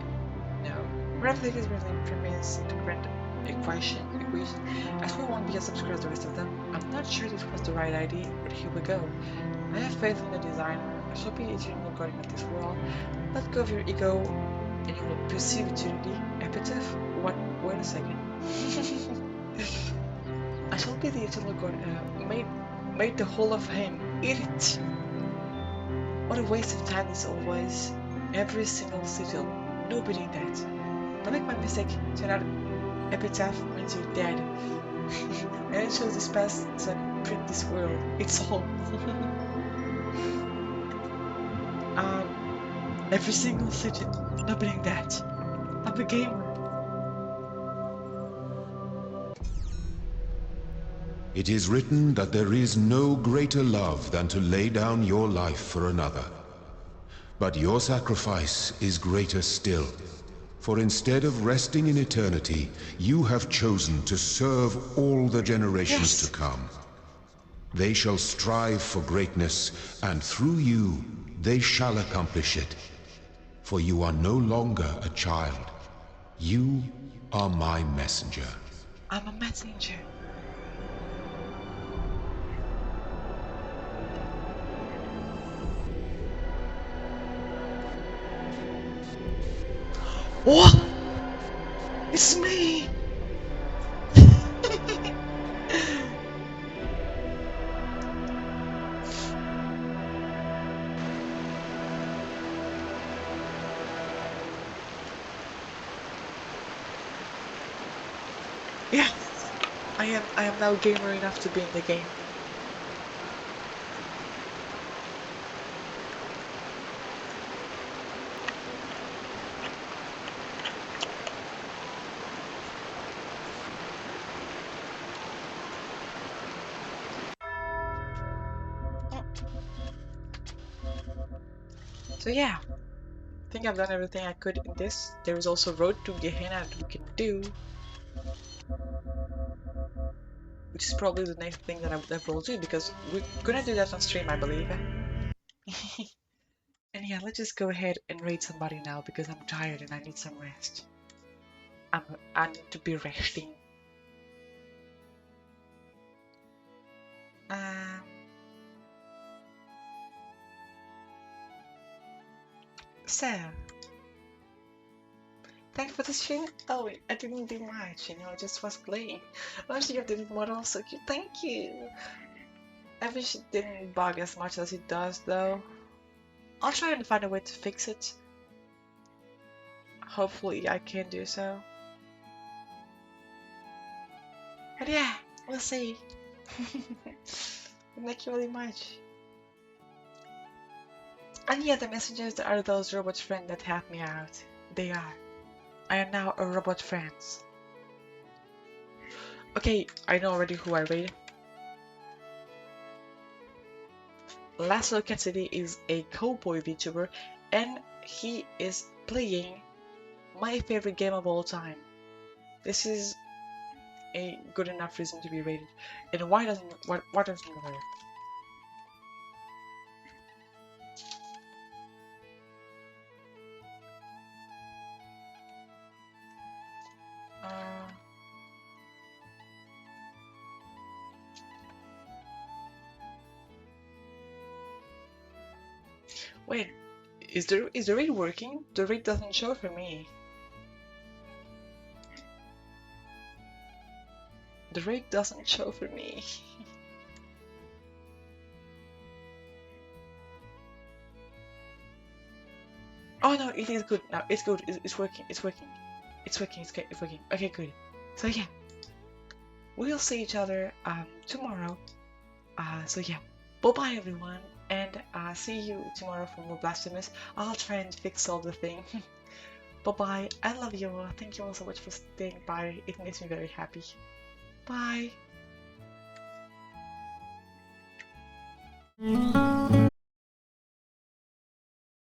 Speaker 1: no. Roughly, this really premise the grand equation. As we won't be as obscure as the rest of them, I'm not sure this was the right idea, but here we go. I have faith in the designer. I shall be eternal guardian of this world. Let go of your ego, and you will perceive eternity. Epitaph? What? Wait a second. I shall be the eternal guardian. Made the whole of him. Eat it. What a waste of time this all was. Every single sigil. No beating that. Don't make my mistake. Turn out epitaph means you're dead. And it shows this past so I can print this world. It's all. Every single sigil. No beating that. I'm a gamer.
Speaker 3: It is written that there is no greater love than to lay down your life for another. But your sacrifice is greater still. For instead of resting in eternity, you have chosen to serve all the generations to come. They shall strive for greatness, and through you, they shall accomplish it. For you are no longer a child. You are my messenger.
Speaker 1: I'm a messenger. What? It's me! Yeah, I am now gamer enough to be in the game. So yeah, I think I've done everything I could in this. There is also Road to Gehenna that we can do, which is probably the next thing that I will do because we're gonna do that on stream, I believe. And yeah, let's just go ahead and raid somebody now because I'm tired and I need some rest. I need to be resting. So Thanks for the stream. Oh, I didn't do much, you know, I just was playing. Honestly, you did model so cute. Thank you. I wish it didn't bug as much as it does, though. I'll try and find a way to fix it. Hopefully, I can do so. But yeah, we'll see. Thank you really much. And yeah, the messengers are those robot friends that help me out. They are. I am now a robot friend. Okay, I know already who I raid. Lasso Cassidy is a cowboy VTuber and he is playing my favorite game of all time. This is a good enough reason to be rated. And why doesn't what doesn't matter? Wait, is the raid working? The raid doesn't show for me. The raid doesn't show for me. Oh no, it is good now. It's good. It's working. It's working. It's working. It's working. Okay, good. So yeah, we'll see each other tomorrow. So yeah, bye bye everyone, and see you tomorrow for more Blasphemous. I'll try and fix all the thing. Bye bye. I love you all. Thank you all so much for staying by. It makes me very happy. Bye.